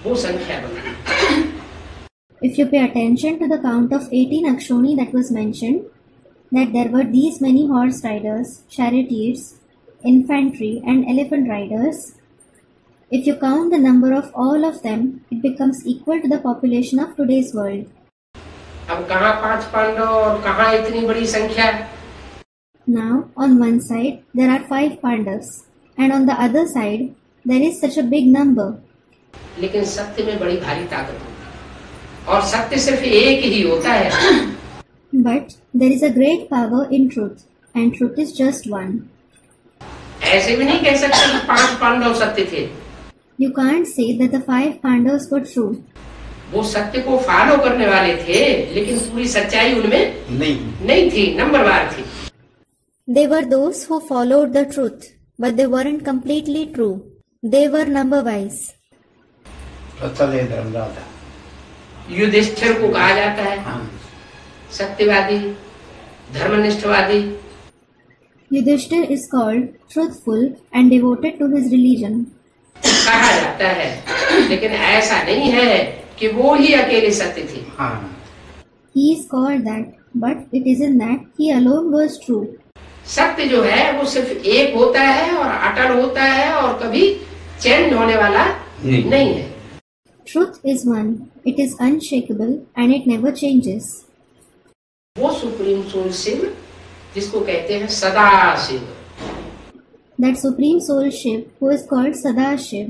वो संख्या बनी. If you pay attention to the count of 18 Akshoni that was mentioned, that there were these many horse riders, charioteers, infantry and elephant riders, if you count the number of all of them, it becomes equal to the population of today's world. अब कहाँ 5 पांडव और कहाँ इतनी बड़ी संख्या. Now, on one side, there are 5 Pandavas, and on the other side, there is such a big number. लेकिन सत्य में बड़ी भारी ताकत होती है, और सत्य सिर्फ एक ही होता है. But there is a great power in truth, and truth is just one. ऐसे भी नहीं कह सकते कि 5 पांडव सत्य थे. You can't say that the 5 Pandavas were true. वो सत्य को फॉलो करने वाले थे, लेकिन पूरी सच्चाई उनमें नहीं थी, नंबरवार थी. They were those who followed the truth, but they weren't completely true. They were number-wise. Dharmaraja Yudhishthir को कहा जाता है सत्यवादी, धर्मनिष्ठवादी। Yudhishthir is called truthful and devoted to his religion. कहा जाता है, लेकिन ऐसा नहीं है कि वो ही अकेले सत्य थे। हाँ He is called that, but it isn't that he alone was true. सत्य जो है वो सिर्फ एक होता है और अटल होता है और कभी चेंज होने वाला नहीं है। Truth is one, it is unshakable and it never changes. वो सुप्रीम सोल शिव जिसको कहते हैं सदा Shiv, That supreme soul Shiv who is called Sadashiv.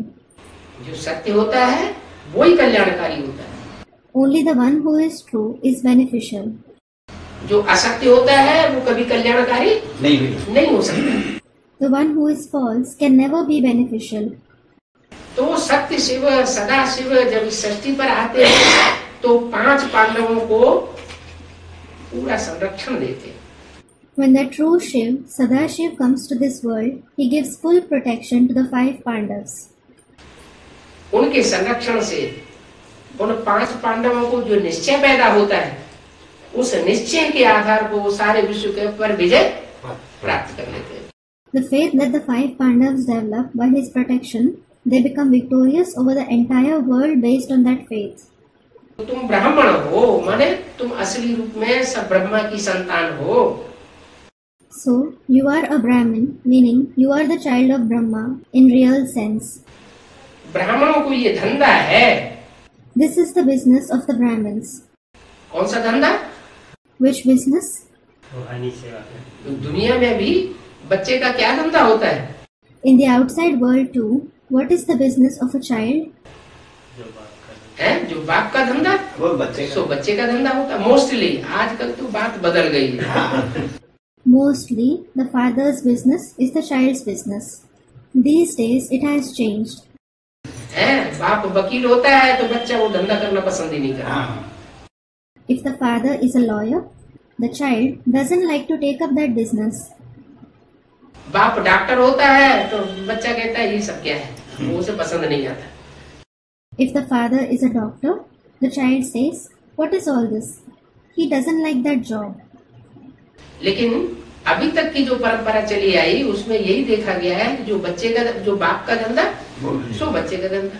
जो सत्य होता है वो ही कल्याणकारी होता है। Only the one who is true is beneficial. जो असत्य होता है वो कभी कल्याणकारी नहीं हो सकता। The one who is false can never be beneficial. तो सत्य शिव सदा शिव जब इस सृष्टि पर आते हैं तो 5 पांडवों को पूरा संरक्षण देते हैं। When the true Shiv, Sadashiv, comes to this world, he gives full protection to the 5 Pandavas. उनके संरक्षण से उन 5 पांडवों को जो निश्चय पैदा होता है उस निश्चय के आधार पर वो सारे विश्व के ऊपर विजय प्राप्त कर लेते हैं। The faith that the 5 Pandavas develop by his protection, they become victorious over the entire world based on that faith. तो तुम ब्राह्मण हो माने तुम असली रूप में सब ब्रह्मा की संतान हो। So, you are a Brahmin, meaning you are the child of Brahma in real sense. ब्राह्मणों को ये धंधा है। This is the business of the Brahmins. कौन सा धंधा? Which business? रूहानी सेवा है। तो दुनिया में भी बच्चे का क्या धंधा होता है? In the outside world too, what is the business of a child? जो बात कर है जो बाप का धंधा वो बच्चे सो बच्चे का धंधा होता है। मोस्टली आजकल तो बात बदल गई है। Mostly, the father's business is the child's business. These days, it has changed. है बाप वकील होता है तो बच्चा वो धंधा करना पसंद ही नहीं करता। If the father is a lawyer, the child doesn't like to take up that business. बाप डॉक्टर होता है तो बच्चा कहता है ये सब क्या है, वो उसे पसंद नहीं आता। If the father is a doctor, the child says, "What is all this?" He doesn't like that job. लेकिन अभी तक की जो परंपरा चली आई उसमें यही देखा गया है कि जो बाप का धंधा सो बच्चे का धंधा।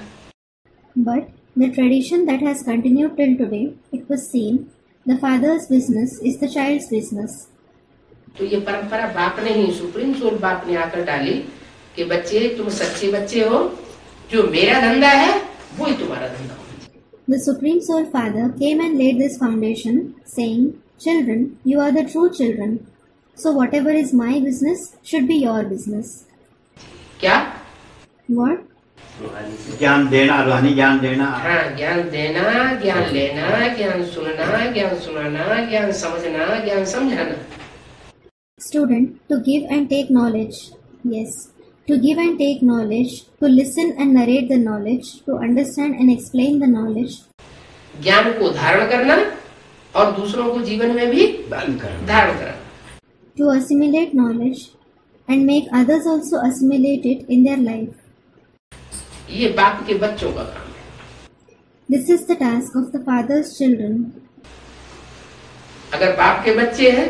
But the tradition that has continued till today, it was seen, the father's business is the child's business. तो ये परंपरा बाप ने ही सुप्रीम सोल बाप ने आकर डाली कि बच्चे तुम सच्चे बच्चे हो, जो मेरा धंधा है वो ही तुम्हारा धंधा हो। The Supreme Soul Father came and laid this foundation, saying, "Children, you are the true children. So whatever is my business should be your business." क्या? What? रूहानी सेवा। ज्ञान देना, रूहानी ज्ञान देना। हाँ, ज्ञान देना, ज्ञान लेना, ज्ञान सुनना, ज्ञान सुनाना, ज्ञान समझना, ज्ञान समझाना। Student, to give and take knowledge. Yes, to give and take knowledge, to listen and narrate the knowledge, to understand and explain the knowledge. ज्ञान को धारण करना और दूसरों को जीवन में भी दान करना। धारण करना। To assimilate knowledge and make others also assimilate it in their life. ये बाप के बच्चों का काम है। This is the task of the father's children. अगर बाप के बच्चे हैं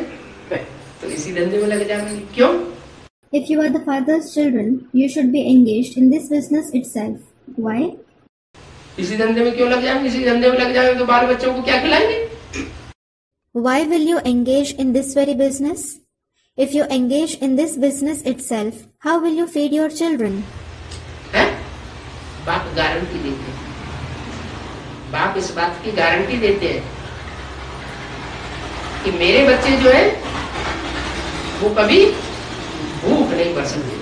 तो इसी धंधे में लग जाएंगे। क्यों? If you are the father's children, you should be engaged in this business itself. Why? इसी धंधे में क्यों लग जाएंगे? इसी धंधे में लग जाएंगे तो बाल बच्चों को क्या खिलाएंगे? Why will you engage in this very business? If you engage in this business itself, how will you feed your children? है? बाप गारंटी देते हैं। बाप इस बात की गारंटी देते हैं कि मेरे बच्चे जो है वो कभी भूख नहीं मर सकते।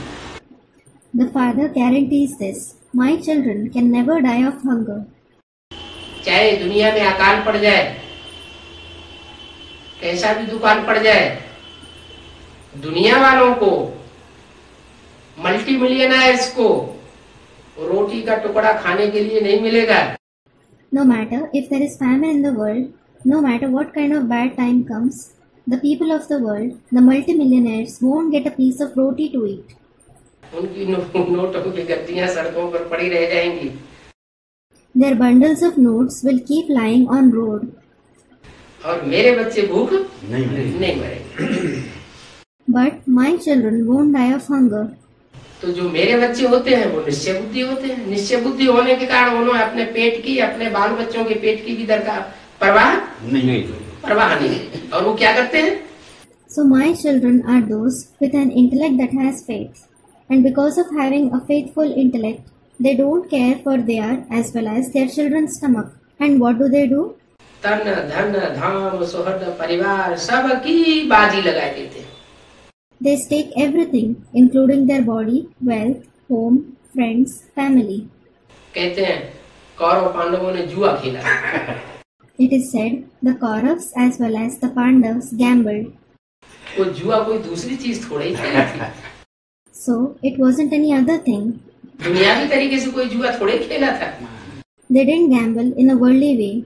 The father guarantees this. My children can never die of hunger. चाहे दुनिया में अकाल पड़ जाए, कैसा भी दुकान पड़ जाए, दुनिया वालों को, मल्टी मिलियनर्स को रोटी का टुकड़ा खाने के लिए नहीं मिलेगा। No matter if there is famine in the world, no matter what kind of bad time comes, the people of the world, the multimillionaires, won't get a piece of roti to eat. उनकी नोटों की गड्डियां सड़कों पर पड़ी रह जाएंगी। Their bundles of notes will keep lying on road. और मेरे बच्चे भूख नहीं मिलेगी। नहीं मरेंगे। But my children won't die of hunger. तो जो मेरे बच्चे होते हैं वो निश्चय बुद्धि होते हैं। निश्चय बुद्धि होने के कारण उन्होंने अपने पेट की, अपने बाल बच्चों के पेट की भी दरकार परवाह नहीं परवाह नहीं। और वो क्या करते हैं? So my children are those with an intellect that has faith. And because of having a faithful intellect, they don't care for their as well as their children's stomach. And what do? तन धन धाम सुहृद परिवार सब की बाजी लगा देते हैं। They stake everything, including their body, wealth, home, friends, family. कहते हैं कौरव पांडवों ने जुआ खेला। It is said the Kauravas as well as the Pandavas gambled. वो जुआ कोई दूसरी चीज थोड़ी ही खेली थी। So it wasn't any other thing. दुनियावी तरीके से कोई जुआ थोड़े ही खेला था। They didn't gamble in a worldly way.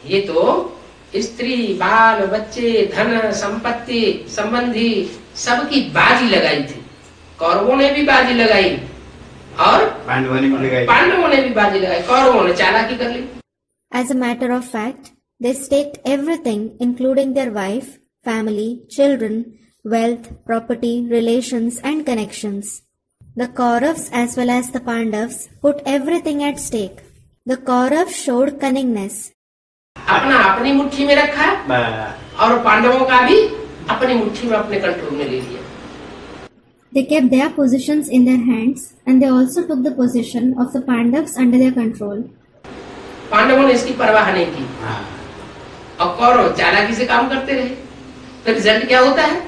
ये तो स्त्री बाल बच्चे धन संपत्ति संबंधी सबकी बाजी लगाई थी। कौरवों ने भी बाजी लगाई और पांडवों ने भी लगाई। पांडवों ने भी बाजी लगाई। कौरवों ने चालाकी कर ली। As a matter of fact, they staked everything, including their wife, family, children, wealth, property, relations, and connections. The Kauravas as well as the Pandavas put everything at stake. The Kauravas showed cunningness. अपना अपनी मुट्ठी में रखा और पांडवों का भी अपनी मुट्ठी में अपने कंट्रोल में ले लिया। They kept their positions in their hands and they also took the position of the Pandavas under their control. पांडवों ने इसकी परवाह नहीं की और कौरव चालाकी से काम करते रहे। तो रिजल्ट क्या होता है?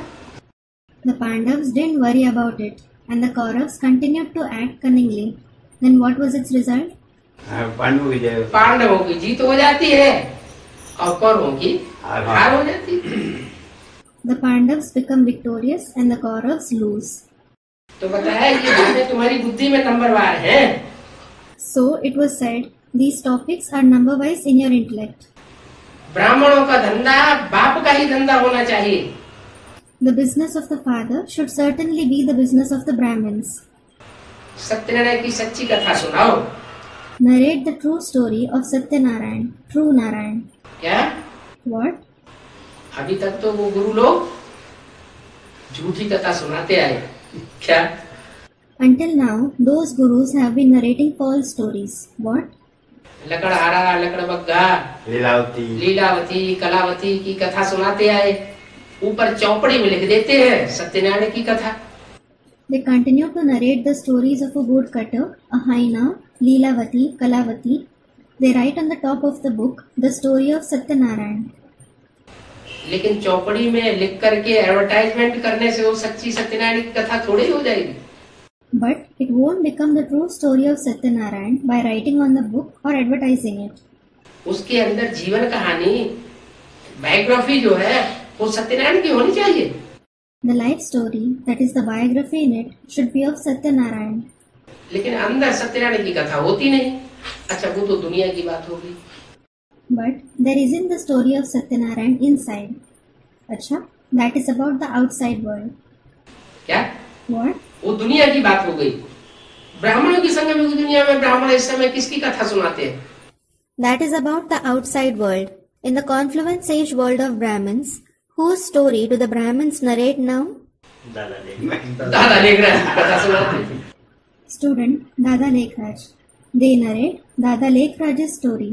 The Pandavas didn't worry about it and the Kauravas continued to act cunningly. Then what was its result? पांडवों की जीत हो जाती है और कौरवों की हार हो जाती है। The Pandavas become victorious and the Kauravas lose. तो बताया ये बातें तुम्हारी बुद्धि में नंबरवार हैं। So it was said, these topics are number-wise in your intellect. ब्राह्मणों का धंधा बाप का ही धंधा होना चाहिए। The business of the father should certainly be the business of the Brahmins. Satyanarayan की सच्ची कथा सुनाओ। Narrate the true story of Satyanarayan, true Narayan. क्या? What? अभी तक तो वो गुरु लोग झूठी कथा सुनाते आए। क्या? Until now, those gurus have been narrating false stories. What? लकड़हारा लकड़बग्गा Lilavati Kalavati की कथा सुनाते आए। ऊपर चौपड़ी में लिख देते हैं सत्यनारायण की कथा। They continue to narrate the stories of a woodcutter, a hyena, Leelavati, Kalavati. They write on the top of the book the story of Satyanarayan. लेकिन चौपड़ी में लिख करके एडवर्टाइजमेंट करने से वो सच्ची सत्यनारायण की कथा थोड़ी हो जाएगी। But it won't become the true story of Satyanarayan by writing on the book or advertising it. उसके अंदर जीवन कहानी बायोग्राफी जो है वो सत्यनारायण की होनी चाहिए। The life story, that is the biography in it, should be of Satyanarayan. लेकिन अंदर सत्यनारायण की कथा होती नहीं। अच्छा वो तो दुनिया की बात होगी। But there isn't the story of Satyanarayan inside. अच्छा, that is about the outside world. क्या? What? वो दुनिया की बात हो गई। ब्राह्मणों की संग में दुनिया में ब्राह्मण इस समय किसकी कथा सुनाते हैं? That is about the outside world. In the confluence age world of Brahmins, whose story do the Brahmins narrate now? दादा लेखराज कथा सुनाते हैं। Student Dada Lekhraj. They narrate Dada Lekhraj's story.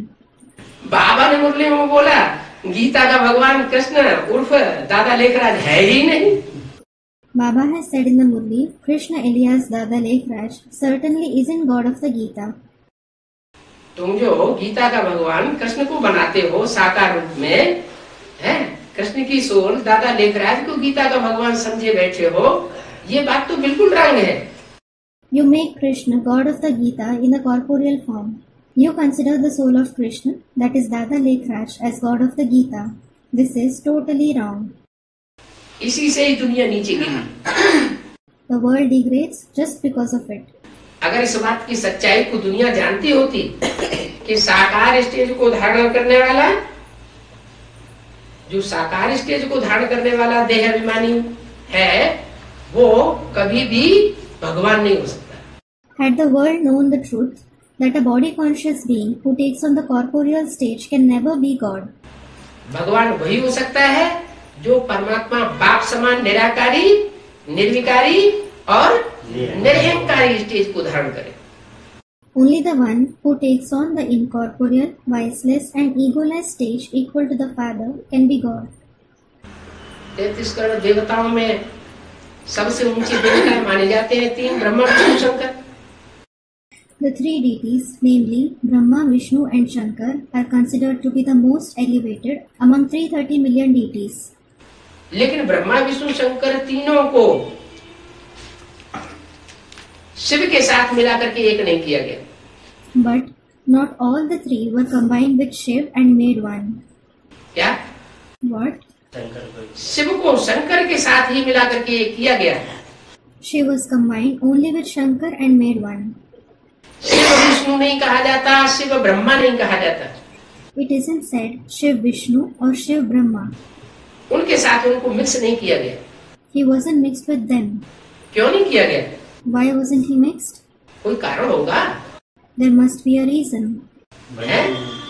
बाबा ने मुरली में बोला गीता का भगवान कृष्ण उर्फ दादा लेखराज है ही नहीं। Baba has said in the Murli, Krishna alias Dada Lekhraj certainly isn't God of the Gita. तुम जो गीता का भगवान कृष्ण को बनाते हो साकार रूप में, है कृष्ण की सोल दादा लेखराज को गीता का भगवान समझे बैठे हो, ये बात तो बिल्कुल रंग है। You make Krishna God of the Gita in the corporeal form. You consider the soul of Krishna, that is Dada Lekhraj, as God of the Gita. This is totally wrong. इसी से ही दुनिया नीचे गिरी। The world degrades just because of it. अगर इस बात की सच्चाई को दुनिया जानती होती कि साकार स्टेज को धारण करने वाला, जो साकार स्टेज को धारण करने वाला देह अभिमानी है, वो कभी भी भगवान नहीं हो सकता। Had the world known the truth that a body conscious being who takes on the corporeal stage can never be God. भगवान वही हो सकता है जो परमात्मा बाप समान निराकारी, निर्विकारी और निरहंकारी स्टेज को धारण करे। Only the one who takes on the incorporeal, viceless and egoless stage equal to the Father can be God. 33 crore देवताओं में सबसे ऊंची देवता माने जाते हैं 3, Brahma Vishnu Shankar. The three deities, namely Brahma, Vishnu and Shankar, are considered to be the most elevated among 330 million deities. लेकिन ब्रह्मा विष्णु शंकर तीनों को शिव के साथ मिलाकर के एक नहीं किया गया। But not all the three were combined with Shiv and made one. क्या? What? शंकर को शिव को शंकर के साथ ही मिलाकर के एक किया गया। Shiv was combined only with Shankar and made one. Shiv Vishnu नहीं कहा जाता, शिव ब्रह्मा नहीं कहा जाता। It isn't said Shiv Vishnu or Shiv Brahma. उनके साथ उनको मिक्स नहीं किया गया। He wasn't mixed with them. क्यों नहीं किया गया? Why wasn't he mixed? कोई कारण होगा। There must be a reason. है?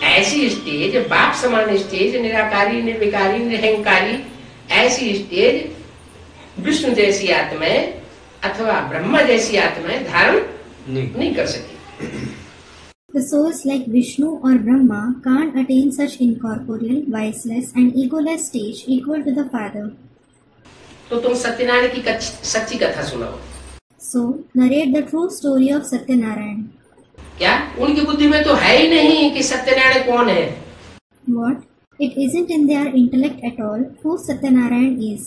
ऐसी स्टेज, बाप समान स्टेज, निराकारी, निर्विकारी, निरहंकारी, ऐसी स्टेज विष्णु जैसी आत्माएं अथवा ब्रह्मा जैसी आत्माएं धारण नहीं कर सकी। The souls like Vishnu or Brahma can't attain such incorporeal, viceless and egoless stage equal to the Father. तो तुम सत्यनारायण की सच्ची कथा सुनाओ। So, narrate the true story of Satyanarayan. क्या उनकी बुद्धि में तो है ही नहीं कि सत्यनारायण कौन है? What? It isn't in their intellect at all who Satyanarayan is.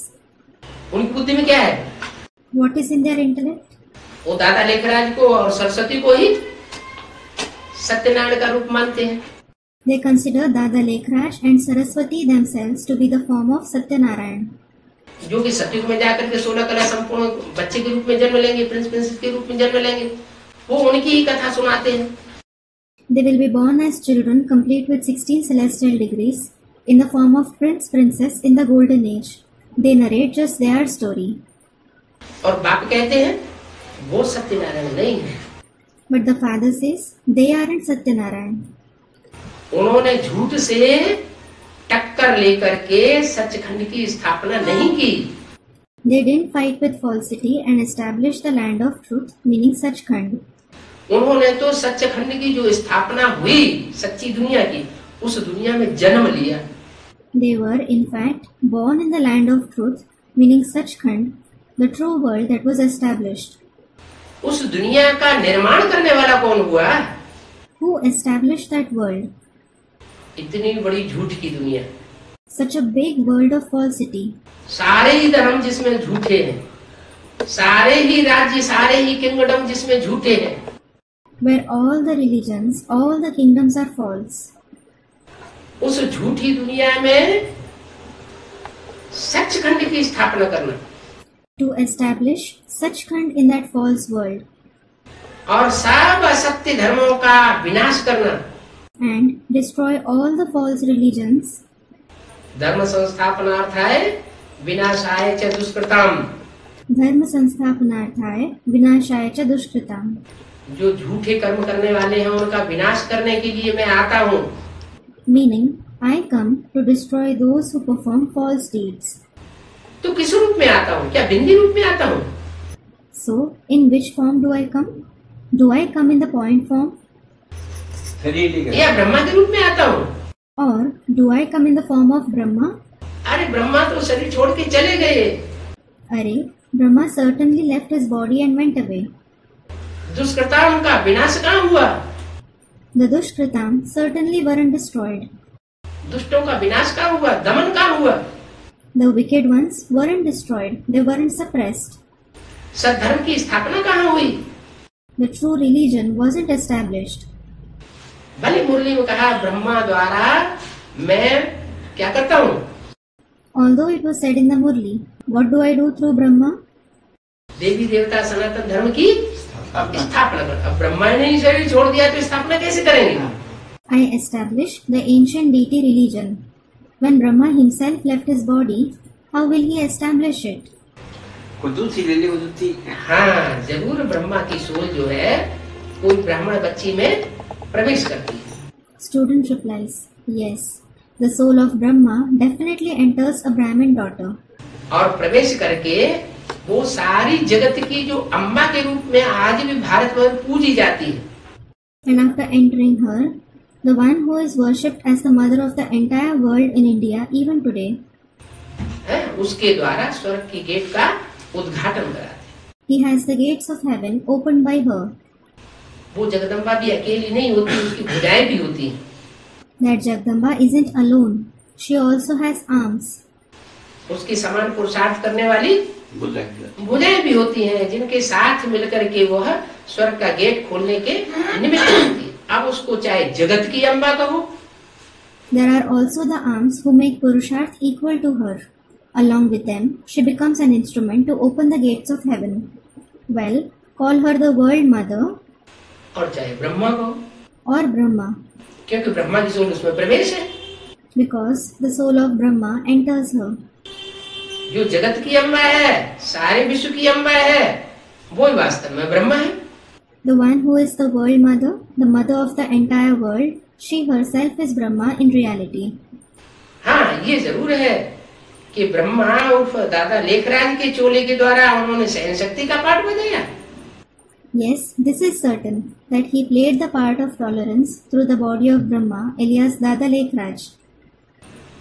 उनकी बुद्धि में क्या है? What is in their intellect? वो दादा लेखराज को और सरस्वती को ही सत्यनारायण का रूप मानते हैं। They consider Dada Lekhraj and Saraswati themselves to be the form of Satyanarayan. जो कि सतयुग में जाकर के 16 कला संपूर्ण बच्चे के रूप में जन्म लेंगे, प्रिंस प्रिंसेस के रूप में जन्म लेंगे, वो उनकी ही कथा सुनाते हैं। They will be born as children complete with 16 celestial degrees in the form of prince princess in the golden age. They narrate just their story. और बाप कहते हैं वो सत्यनारायण नहीं है। But the father says they aren't Satyanarayan. उन्होंने झूठ से टक्कर लेकर के सचखंड की स्थापना नहीं की। They didn't fight with falsity and establish the land of truth, meaning Sachkhand. उन्होंने तो सचखंड की जो स्थापना हुई सच्ची दुनिया की, उस दुनिया में जन्म लिया। They were, in fact, born in the land of truth, meaning Sachkhand, the true world that was established. उस दुनिया का निर्माण करने वाला कौन हुआ? Who established that world? इतनी बड़ी झूठ की दुनिया, Such a big world of falsity. सारे ही धर्म जिसमें झूठे हैं, सारे ही राज्य, सारे ही किंगडम जिसमें झूठे हैं, Where all the religions, all the kingdoms are false. उस झूठी दुनिया में सचखंड की स्थापना करना To establish Sachkhand in that false world और सब असत्य धर्मों का विनाश करना, and destroy all the false religions. धर्म संस्थापनार्थ है विनाशाय च दुष्कृतम। धर्म संस्थापनार्थाय विनाशाय च दुष्कृताम. जो झूठे कर्म करने वाले हैं उनका विनाश करने के लिए मैं आता हूँ। Meaning, I come to destroy those who perform false deeds. तो किस रूप में आता हूँ? क्या बिंदी रूप में आता हूँ? So, in which form do I come? Do I come in the point form? या ब्रह्मा के रूप में आता हूँ? Or do I come in the form of Brahma? अरे ब्रह्मा तो शरीर छोड़ के चले गए। Arey, Brahma certainly left his body and went away. दुष्कृताओं का विनाश कहाँ हुआ? The Dushkritam certainly weren't destroyed. दुष्टों का विनाश कहाँ हुआ? दमन कहाँ हुआ? The wicked ones weren't destroyed. They weren't suppressed. सद्धर्म की स्थापना कहाँ हुई? The true religion wasn't established. भले मुरली में कहा ब्रह्मा द्वारा मैं क्या करता हूँ? Although it was said in the Murli, what do I do through Brahma? देवी देवता सनातन धर्म की स्थापना कर। अब ब्रह्मा ने ही शरीर छोड़ दिया तो स्थापना कैसे करेंगे? I establish the ancient deity religion. When Brahma himself left his body, how will he establish it? हाँ, जरूर ब्रह्मा की सोल जो है कोई ब्राह्मण बच्ची में प्रवेश करती है। Student replies, yes, the soul of Brahma definitely enters a Brahmin daughter. और प्रवेश करके वो सारी जगत की जो अम्मा के रूप में आज भी भारत में पूजी जाती है, And after entering her, the one who is worshipped as the mother of the entire world in India even today, है, उसके द्वारा स्वर्ग की गेट का उद्घाटन कराते हैं। he has the gates of heaven opened by her. वो जगदम्बा भी अकेली नहीं होती, उसकी भुजाएं भी होती हैं। That Jagdamba isn't alone. She also has arms. उसके समान पुरुषार्थ करने वाली भुजाएं भी होती हैं, जिनके साथ मिलकर के वह स्वर्ग का गेट खोलने के निमित्त होती है। अब उसको चाहे जगत की अम्बा कहो, There are also the arms who make Purusharth equal to her. Along with them, she becomes an instrument to open the gates of heaven. Well, call her the world mother और चाहे ब्रह्मा कहो, or Brahma, क्योंकि ब्रह्मा की soul उसमें प्रवेश है। because the soul of Brahma enters her. जो जगत की अम्बा है, सारे विश्व की अम्बा है, वो ही वास्तव में ब्रह्मा है। The one who is the world mother, the mother of the entire world, she herself is Brahma in reality. हाँ, ये जरूर है कि ब्रह्मा उर्फ दादा लेखराज के चोले के द्वारा उन्होंने सहन शक्ति का पाठ बजाया। Yes, this is certain that he played the part of tolerance through the body of Brahma, alias Dada Lekhraj.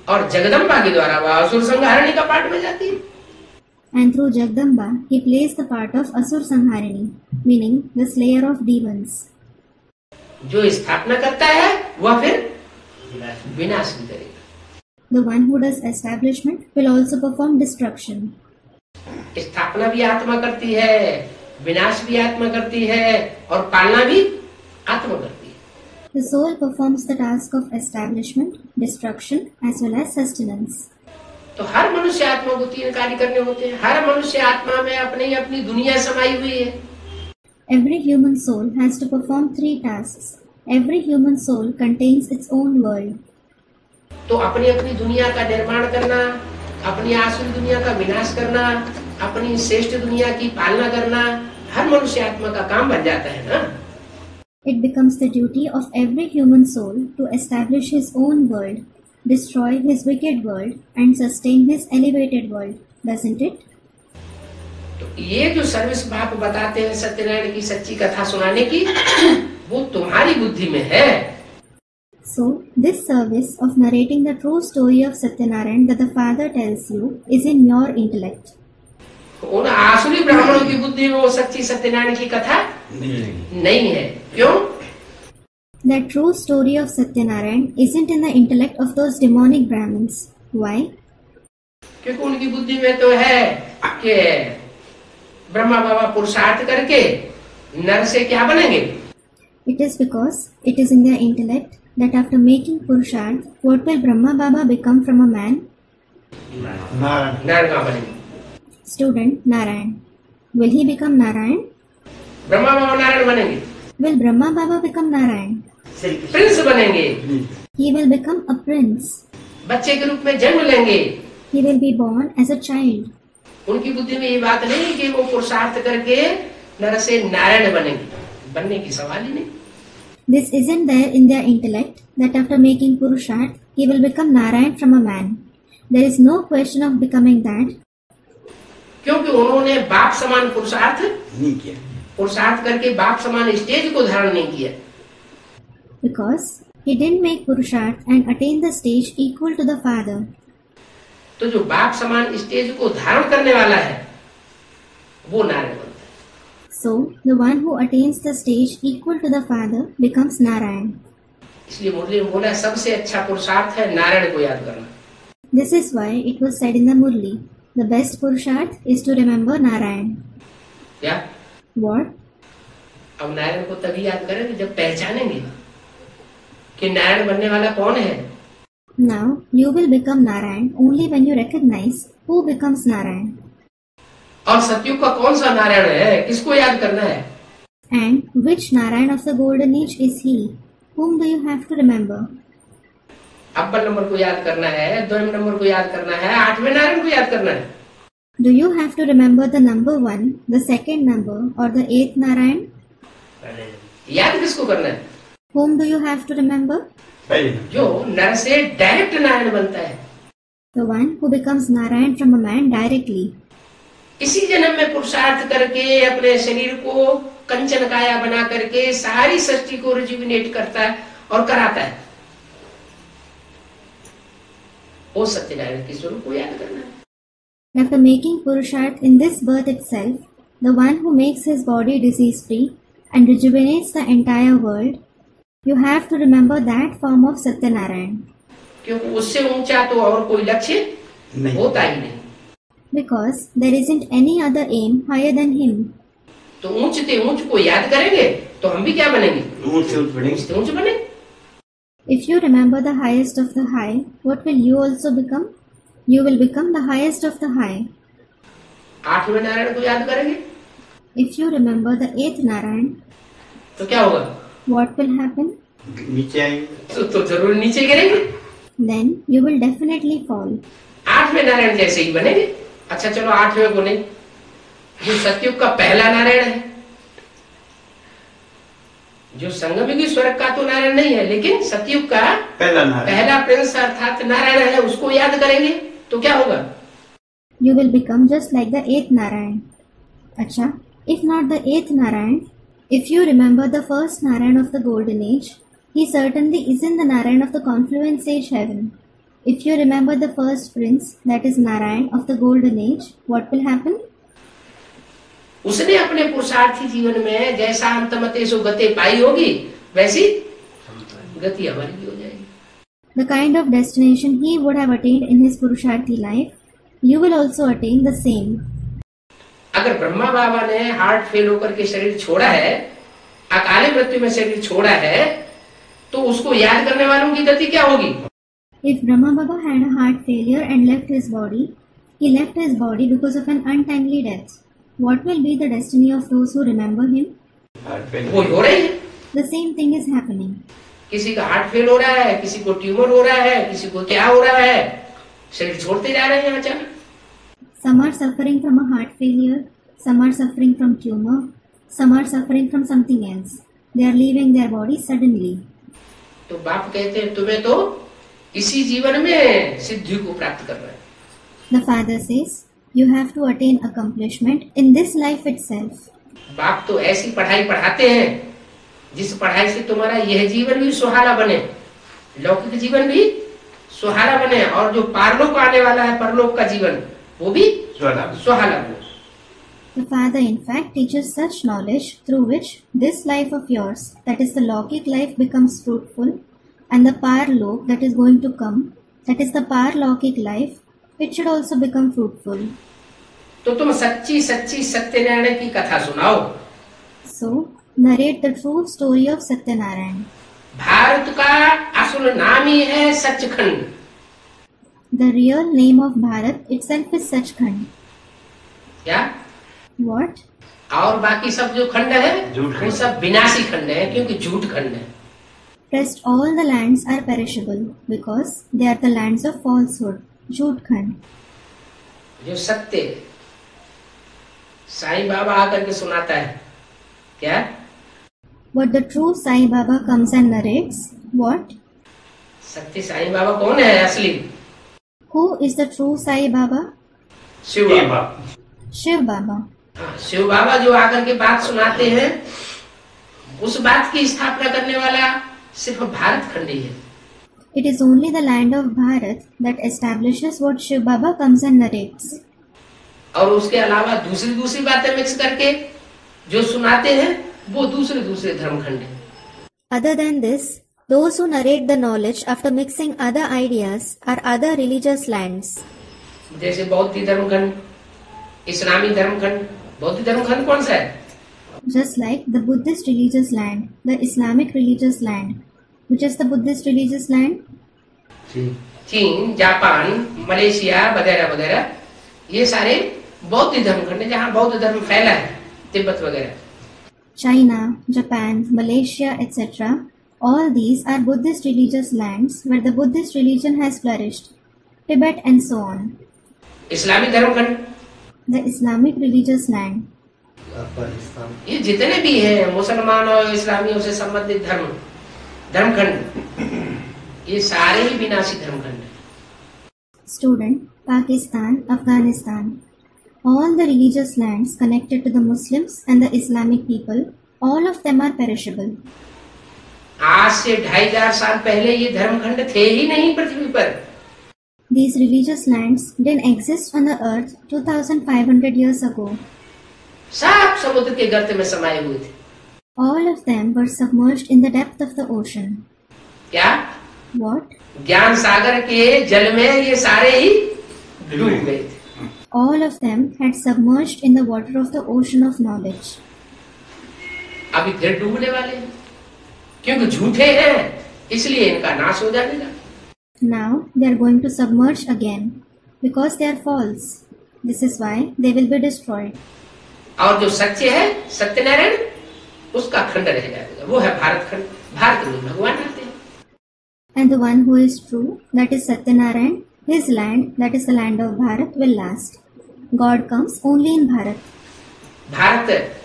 और जगदम्बा के द्वारा वह असुर संहारणी का पाठ बजाती है। And through Jagdamba, he plays the part of Asur Sangharini, meaning the slayer of demons. जो स्थापना करता है वह फिर विनाश भी करेगा। The one who does establishment will also perform destruction. स्थापना भी आत्मा करती है, विनाश भी आत्मा करती है, और पालना भी आत्मा करती है। The soul performs the task of establishment, destruction, as well as sustenance. तो हर मनुष्य आत्मा को 3 कार्य करने होते हैं। हर मनुष्य आत्मा में अपनी अपनी दुनिया समाई हुई है। Every human soul has to perform 3 tasks. Every human soul contains its own world. तो अपनी अपनी दुनिया का निर्माण करना, अपनी आसुरी दुनिया का विनाश करना, अपनी श्रेष्ठ दुनिया की पालना करना, हर मनुष्य आत्मा का काम बन जाता है ना। It becomes the duty of every human soul to establish his own world, destroy his wicked world, and sustain his elevated world, doesn't it? तो ये जो सर्विस बाप बताते हैं सत्यनारायण की सच्ची कथा सुनाने की, वो तुम्हारी बुद्धि में है। So, this service of narrating the true story of Satyanarayan that the father tells you is in your intellect. उन आसुरी ब्राह्मणों की बुद्धि में वो सच्ची सत्यनारायण की कथा नहीं है। क्यों? The true story of Satyanarayan isn't in the intellect of those demonic Brahmins. Why? क्योंकि उनकी बुद्धि में तो है कि ब्रह्मा बाबा पुरुषार्थ करके नर से क्या बनेंगे। It is because it is in their intellect that after making Purusharth, what will Brahma Baba become from a man? नर कहाँ बनेंगे? Student Narayan. Will he become Narayan? Brahma Baba Narayan बनेंगे। Will Brahma Baba become Narayan? Prince बनेंगे। He will become a prince. बच्चे के रूप में जन्म लेंगे। He will be born as a child. उनकी बुद्धि में ये बात नहीं कि वो पुरुषार्थ करके नर से नारायण बनेंगे, बनने की सवाल ही नहीं। This isn't there in their intellect that after making Purusharth, he will become Narayan from a man. There is no question of becoming that. क्योंकि उन्होंने बाप समान पुरुषार्थ नहीं किया, पुरुषार्थ करके बाप समान स्टेज को धारण नहीं किया। Because he didn't make Purusharth and attain the stage equal to the father. तो जो बाप समान स्टेज को धारण करने वाला है वो नारायण बनता है। So, the one who attains the stage equal to the father becomes Narayan. इसलिए मुरली में बोला सबसे अच्छा पुरुषार्थ है नारायण को याद करना। This is why it was said in the Murli, the best Purusharth is to remember Narayan. क्या? What? अब नारायण को तभी याद करेंगे जब पहचानेंगे कि नारायण बनने वाला कौन है। Now, you will become Narayan only when you recognize who becomes Narayan. और सतयुग का कौन सा नारायण है, किसको याद करना है? And which Narayan of the golden age is he? Whom do you have to remember? अव्वल नंबर को याद करना है, 2 नंबर को याद करना है, 8वें नारायण को याद करना है। Do you have to remember the number 1, the second number, or the 8th Narayan? याद किसको करना है? Whom do you have to remember? जो नर से डायरेक्ट नारायण बनता है, The one who becomes Narayan from a man directly. इसी जन्म में पुरुषार्थ करके अपने शरीर को कंचन काया बना करके सारी सृष्टि को रिजुविनेट करता है और कराता है। वो सत्यनारायण के स्वरूप को याद करना है। After making Purusharth in this birth itself, the one who makes his body disease-free and rejuvenates the entire world, you have to remember that form of Satyanarayan. क्योंकि उससे ऊंचा तो और कोई लक्ष्य होता ही नहीं। Because there isn't any other aim higher than him. तो ऊंचते ऊंच को याद करेंगे तो हम भी क्या बनेंगे? ऊंच से ऊंच बनेंगे। ऊंचते ऊंच बने। If you remember the highest of the high, what will you also become? You will become the highest of the high. आठवें नारायण को याद करेंगे If you remember the eighth Narayan, तो क्या होगा? what will happen? नीचे आएंगे तो जरूर नीचे गिरेंगे। Then you will definitely fall. आठवें नारायण जैसे ही बनेंगे। अच्छा चलो आठवें को नहीं, जो सतयुग का पहला नारायण है, जो संगमिक स्वर्ग का तो नारायण नहीं है, लेकिन सतयुग का पहला प्रिंस अर्थात नारायण है, उसको याद करेंगे तो क्या होगा? You will become just like the eighth Narayan. Acha, if not the eighth Narayan, if you remember the first Narayan of the Golden Age, he certainly isn't the Narayan of the Confluence Age heaven. If you remember the first prince, that is Narayan of the Golden Age, what will happen? उसने अपने पुरुषार्थी जीवन में जैसा अंतमतेषु गति पाई होगी, वैसी गति हमारी भी हो जाएगी। The kind of destination he would have attained in his Purusharthi life, you will also attain the same. अगर ब्रह्मा बाबा ने हार्ट फेल होकर के शरीर छोड़ा है, अकाले मृत्यु में शरीर छोड़ा है, तो उसको याद करने वालों की गति क्या होगी? If Brahma Baba had a heart failure and left his body, he left his body because of an untimely death. What will be the destiny of those who remember him? वो हो रही है। The same thing is happening. किसी का heart fail हो रहा है, किसी को ट्यूमर हो रहा है, किसी को क्या हो रहा है, शरीर छोड़ते जा रहे हैं अचानक। Some are suffering from a heart failure, some are suffering from tumor, some are suffering from something else. They are leaving their body suddenly. तो बाप कहते हैं तुम्हें तो इसी जीवन में सिद्धि को प्राप्त करना है। The father says, you have to attain accomplishment in this life itself. बाप तो ऐसी पढ़ाई पढ़ाते हैं जिस पढ़ाई से तुम्हारा यह जीवन भी सुहाना बने, लौकिक जीवन भी सुहाना बने, और जो पारलोक आने वाला है परलोक का जीवन वो भी सुहाना बने। The father in fact teaches such knowledge through which this life of yours, that is the Lokik life, becomes fruitful, and the Parlok that is going to come, that is the Parlokik life, it should also become fruitful. तो तुम सच्ची सच्ची सत्यनारायण की कथा सुनाओ। So narrate the true story of Satyanarayan. Bharat का असल नाम ही है Sachkhand. The real name of Bharat itself is Sachkhand. क्या? What? और बाकी सब जो खंड है वो सब विनाशी खंड है, क्योंकि झूठ खंड है। Rest all the lands are perishable because they are the lands of falsehood. Jhoot Khand. जो सत्य साईं बाबा आकर के सुनाता है, क्या? What the true Sai Baba comes and narrates. What? सत्य साईं बाबा कौन है असली? Who is the true Sai Baba? Shiv Baba. Shiv Baba. हाँ, शिव बाबा जो आकर के बात सुनाते हैं, उस बात की स्थापना करने वाला सिर्फ भारत खंड ही है। It is only the land of Bharat that establishes what Shiv Baba comes and narrates. और उसके अलावा दूसरी दूसरी बातें मिक्स करके जो सुनाते हैं वो दूसरे दूसरे धर्मखंड है। Other than this, those who narrate the knowledge after mixing other ideas are other religious lands. जैसे बौद्ध धर्मखंड, इस्लामी धर्मखंड। बौद्ध धर्मखंड कौन सा है? Just like the Buddhist religious land, the Islamic religious land. Which is the Buddhist religious land? चीन, Japan, Malaysia वगैरह वगैरह, ये सारे बौद्ध धर्मखंड है जहाँ बौद्ध धर्म फैला है, तिब्बत वगैरह। China, Japan, Malaysia, etc. All these are Buddhist religious lands where the Buddhist religion has flourished. Tibet and so on. Islami धर्मखंड, The Islamic religious land. ये जितने भी हैं मुसलमान और इस्लामियों से संबंधित धर्मखंड, ये सारे ही विनाशी धर्मखंड हैं। Student, Pakistan, Afghanistan. All the religious lands connected to the Muslims and the Islamic people, all of them are perishable. आज से 2500 साल पहले ये धर्मखंड थे ही नहीं पृथ्वी पर। These religious lands didn't exist on the earth 2500 years ago. सब समुद्र के गर्त में समाये हुए थे। All of them were submerged in the depth of the ocean. क्या? What? ज्ञान सागर के जल में ये सारे ही डूब गए थे। All of them had submerged in the water of the ocean of knowledge. अभी फिर डूबने वाले हैं, क्योंकि झूठे हैं, इसलिए इनका नाश हो जाएगा। Now they are going to submerge again because they are false. This is why they will be destroyed. और जो सच्चे है सत्यनारायण, उसका खंड रह जाएगा, वो है भारत खंड। भारत में भगवान रहते हैं। And the one who is true, that is Satyanarayan, his land, that is the land of Bharat, will last. God comes only in Bharat. Bharat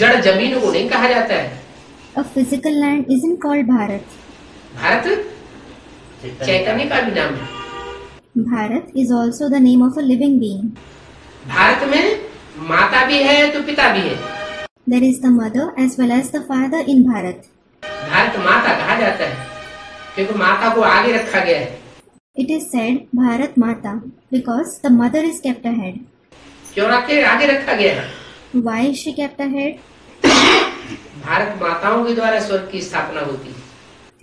जड़ जमीन को नहीं कहा जाता है। A physical land isn't called Bharat. Bharat चैतन्य का भी नाम है। Bharat is also the name of a living being. Bharat में माता भी है तो पिता भी है। There is the mother as well as the father in Bharat. Bharat माता कहा जाता है क्योंकि माता को आगे रखा गया है। It is said Bharat Mata because the mother is kept ahead. क्यों आगे रखा गया है? Why is she kept ahead? Bharat माताओं के द्वारा स्वर्ग की स्थापना होती है।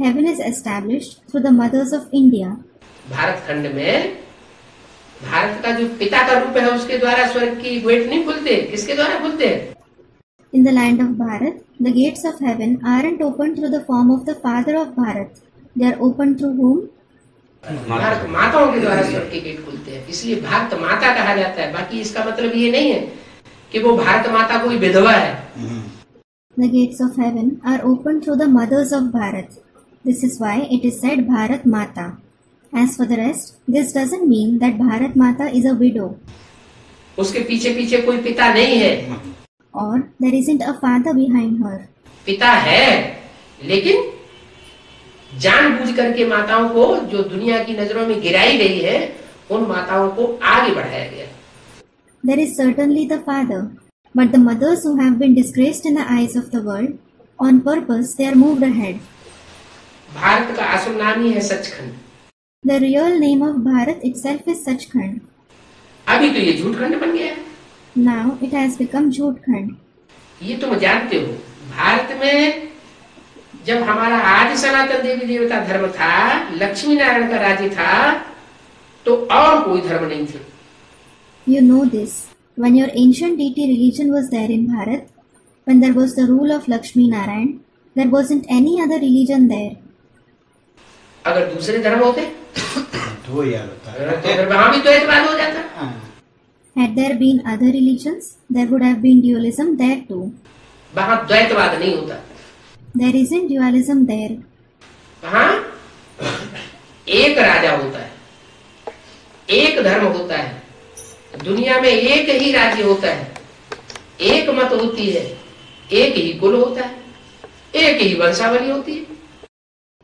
Heaven is established through the mothers of India. Bharat खंड में भारत का जो पिता का रूप है उसके द्वारा स्वर्ग की गेट नहीं खुलते। किसके द्वारा खुलते हैं? In the land of Bharat, the gates of heaven aren't opened through the form of the father of Bharat. They are opened through whom? Bharat माताओं के द्वारा स्वर्ग के गेट खुलते हैं, इसलिए भारत माता कहा जाता है। बाकी इसका मतलब ये नहीं है कि वो भारत माता कोई विधवा है। The gates of heaven are opened through the mothers of Bharat. This is why it is said Bharat Mata. As for the rest, this doesn't mean that Bharat Mata is a widow. उसके पीछे पीछे कोई पिता नहीं है, Or there isn't a father behind her. पिता है, लेकिन जानबूझ करके माताओं को जो दुनिया की नजरों में गिराई गई है, उन माताओं को आगे बढ़ाया गया। There is certainly the father, but the mothers who have been disgraced in the eyes of the world, on purpose they are moved ahead. Bharat का असल नाम ही है Sachkhand. The real name of Bharat itself is Sachkhand. अभी तो ये झूठखंड बन गया है। Now it has become Jhootkhand. ये तुम जानते हो, भारत में जब हमारा आदि सनातन देवी देवता धर्म था, लक्ष्मी नारायण का राज्य था, तो और कोई धर्म नहीं थे। You know this. When your ancient deity religion was there in Bharat, when there was the rule of Lakshmi Narayan, there wasn't any other religion there. अगर दूसरे धर्म होते तो यार होता तो फिर वहां भी द्वैतवाद हो जाता। Had there been other religions, there would have been dualism there too. वहां द्वैतवाद नहीं होता। There isn't dualism there. वहां एक राजा होता है, एक धर्म होता है, दुनिया में एक ही राज्य होता है, एक मत होती है, एक ही कुल होता है, एक ही वंशावली होती है।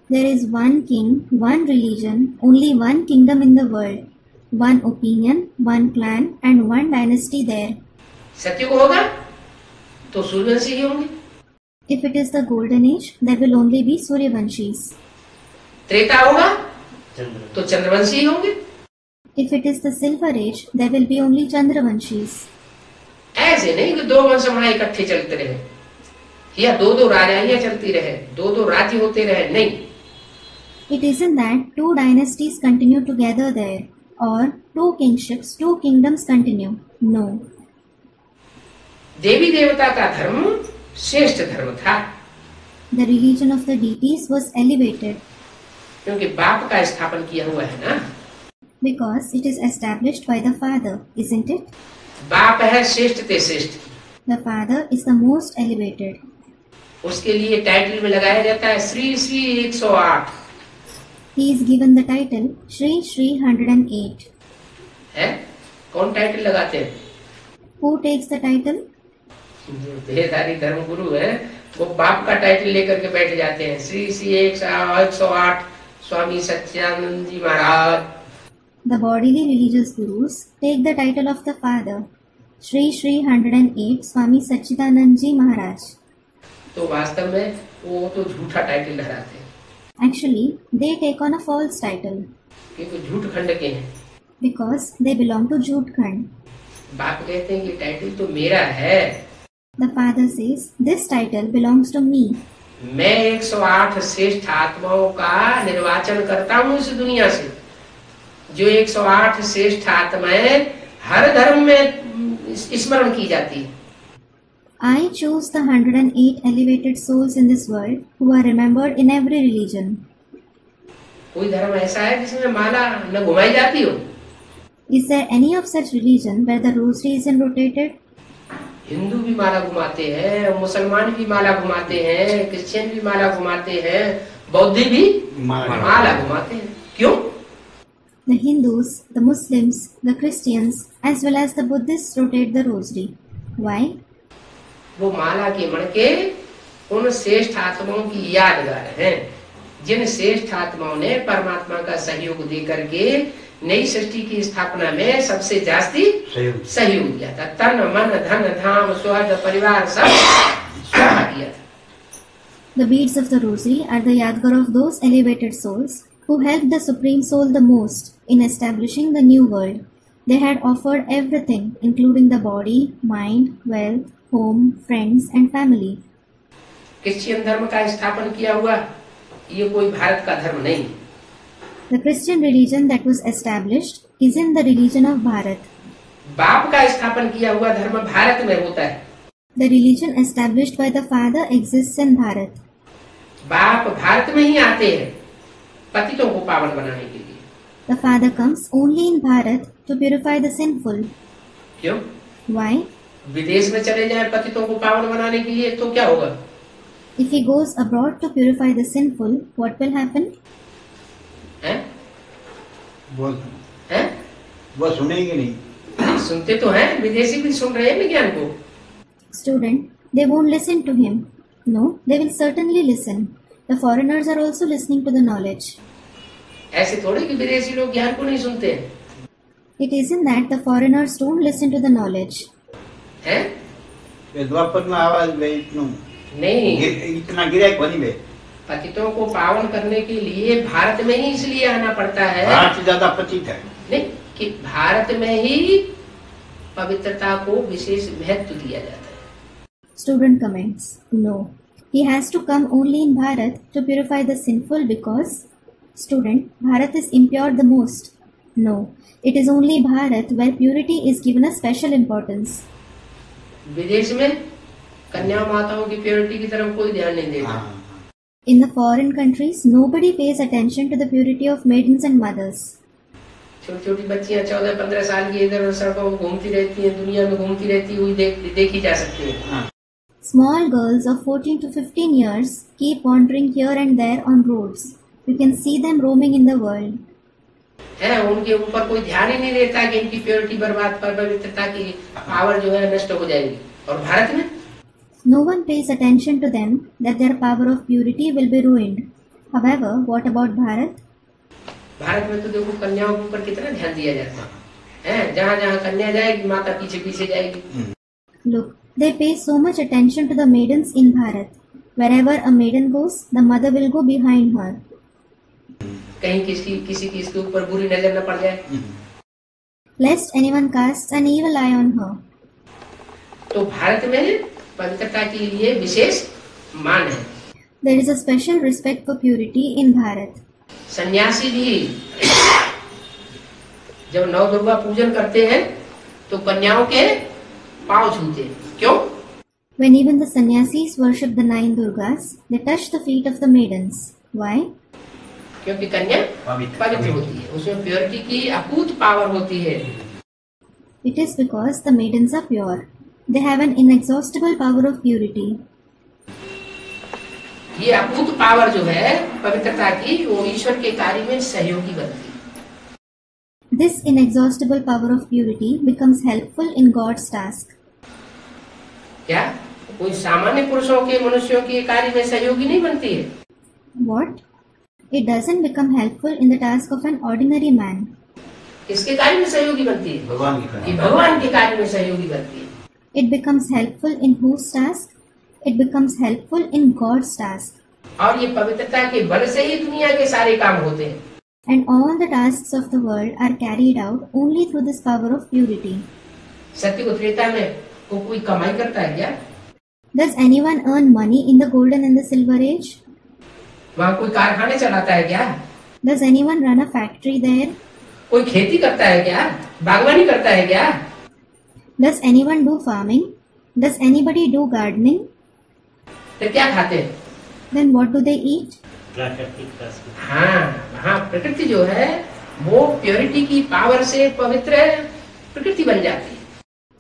There is one king, one religion, only one kingdom in the world, one opinion, one clan and one dynasty there. सत्युग होगा तो सूर्यवंशी ही होंगे। If it is the golden age, there will only be Suryavanshis. Treta होगा चंद्र तो चंद्रवंशी ही होंगे। If it is the silver age, there will be only Chandravanshis. ऐसे नहीं कि दो वंश वहां इकट्ठे चलते रहे या दो दो राजाइयां चलती रहे, दो दो राज्य होते रहे, नहीं। It isn't that two dynasties continue together there, or two kingships, two kingdoms continue. No. देवी देवता का धर्म श्रेष्ठ धर्म था, The religion of the deities was elevated क्योंकि बाप का स्थापन किया हुआ है ना। because it is established by the father, isn't it? बाप है श्रेष्ठ ते श्रेष्ठ, The father is the most elevated. उसके लिए टाइटल में लगाया जाता है Shri Shri 108 He is given the title Shri Shri 108. है। कौन टाइटल लगाते हैं? Who takes the title? जो देहधारी धर्म गुरु है वो बाप का टाइटल लेकर के बैठ जाते हैं, श्री श्री 108 स्वामी सच्चिदानंद जी महाराज। The bodily religious gurus take the title of the father, Shri Shri 108 Swami Satchidanand Ji Maharaj. तो वास्तव में वो तो झूठा टाइटल लहराते हैं, Actually, they take on a false title क्योंकि झूठ खंड के हैं। because they belong to Jhut Khand. बाप कहते हैं कि टाइटल तो मेरा है, The father says, this title belongs to me. मैं 108 श्रेष्ठ आत्माओं का निर्वाचन करता हूँ इस दुनिया से। जो 108 श्रेष्ठ आत्माएं हर धर्म में स्मरण की जाती है। I choose the 108 elevated souls in this world who are remembered in every religion. कोई धर्म ऐसा है जिसमें माला न घुमाई जाती हो? Is there any of such religion where the rosary isn't rotated? Hindu भी माला घुमाते हैं, मुसलमान भी माला घुमाते हैं, क्रिश्चियन भी माला घुमाते हैं, बौद्ध भी माला घुमाते हैं। क्यों? The Hindus, the Muslims, the Christians, as well as the Buddhists rotate the rosary. Why? वो माला के मणके उन श्रेष्ठ आत्माओं की यादगार हैं, जिन श्रेष्ठ आत्माओं ने परमात्मा का सहयोग दे करके नई सृष्टि की स्थापना में सबसे जास्ती सहयोग दिया था। तन मन धन धाम स्वर्ग परिवार सब स्वाहा किया था। The beads of the rosary are the yadgar of those elevated souls who helped the Supreme Soul the most in establishing the new world. They had offered everything, including the body, mind, wealth, home, friends and family. Christian धर्म का स्थापन किया हुआ ये कोई भारत का धर्म नहीं। The Christian religion that was established is in the religion of Bharat. बाप का स्थापन किया हुआ धर्म भारत में होता है। The religion established by the Father exists in Bharat. बाप भारत में ही आते हैं पतितों को पावन बनाने के लिए। The Father comes only in Bharat to purify the sinful. क्यों? Why? विदेश में चले जाए पतितों को पावन बनाने के लिए तो क्या होगा? If he goes abroad to purify the sinful, what will happen? हैं? वो हैं? वो सुनेंगे नहीं। सुनते तो हैं, विदेशी भी सुन रहे हैं विज्ञान को। Student, they won't listen to him. No, they will certainly listen. The foreigners are also listening to the knowledge. ऐसे थोड़े कि विदेशी लोग ज्ञान को नहीं सुनते हैं। It isn't that the foreigners don't listen to the knowledge. हैं? ये द्वापर में आवाज वे इतनू नहीं, इतना गिरा बनी वे पतितों को पावन करने के लिए भारत में ही इसलिए आना पड़ता है। भारत से ज्यादा पतित है नहीं कि भारत में ही पवित्रता को विशेष महत्व दिया जाता है। Student comments. No, he has to come only in Bharat to purify the sinful because Student, Bharat is impure the most. No, it is only Bharat where purity is given a special importance. विदेश में कन्या माताओं की purity की तरफ कोई ध्यान नहीं देता। In the foreign countries, nobody pays attention to the purity of maidens and mothers. छोटी छोटी बच्चियां 14-15 साल की इधर सड़कों में घूमती रहती हैं, दुनिया में घूमती रहती हुई देखी जा सकती है। Small girls of 14 to 15 years keep wandering here and there on roads. You can see them roaming in the world. है, उनके ऊपर कोई ध्यान ही नहीं देता कि इनकी प्योरिटी बर्बाद पवित्रता की पावर जो है नष्ट हो जाएगी। और भारत में No one pays attention to them that their power of purity will be ruined. However, what about Bharat? Bharat में तो देखो कन्याओं के ऊपर कितना ध्यान दिया जाता है। जहाँ जहाँ कन्या जाएगी माता पीछे पीछे जाएगी। Look, they pay so much attention to the maidens in Bharat. Wherever a maiden goes, the mother will go behind her. कहीं किसी की इसके ऊपर बुरी नजर न पड़ जाए। Lest anyone casts an evil eye on her. तो भारत में पवित्रता के लिए विशेष मान है। There is a special respect for purity in Bharat. सन्यासी भी जब नौ दुर्गा पूजन करते हैं तो कन्याओं के पांव छूते हैं। क्यों? When even the sannyasis worship the 9 Durgas, they touch the feet of the maidens. Why? क्योंकि कन्या पवित्र होती है, उसमें प्योरिटी की अकूत पावर होती है। It is because the maidens are pure. They have an inexhaustible power of purity. ये अकूत पावर जो है पवित्रता की, वो ईश्वर के कार्य में सहयोगी बनती है। This inexhaustible power of purity becomes helpful in God's task. क्या कोई सामान्य पुरुषों के मनुष्यों के कार्य में सहयोगी नहीं बनती है? What? It doesn't become helpful in the task of an ordinary man. किसके कार्य में सहयोगी बनती है? भगवान की कि तरह भगवान के कार्य में सहयोगी बनती है। It becomes helpful in whose task? It becomes helpful in God's task. और ये पवित्रता के बल से ही दुनिया के सारे काम होते हैं। And all the tasks of the world are carried out only through this power of purity. सत्य को त्रेता में कोई कमाई करता है क्या? Does anyone earn money in the golden and the silver age? वहाँ कोई कारखाने चलाता है क्या? Does anyone run a factory there? कोई खेती करता है क्या? बागवानी करता है क्या? Does anyone do farming? Does anybody do gardening? तो क्या खाते हैं? Then what do they eat? प्राकृतिक रस। हाँ, प्रकृति जो है वो प्योरिटी की पावर से पवित्र प्रकृति बन जाती है।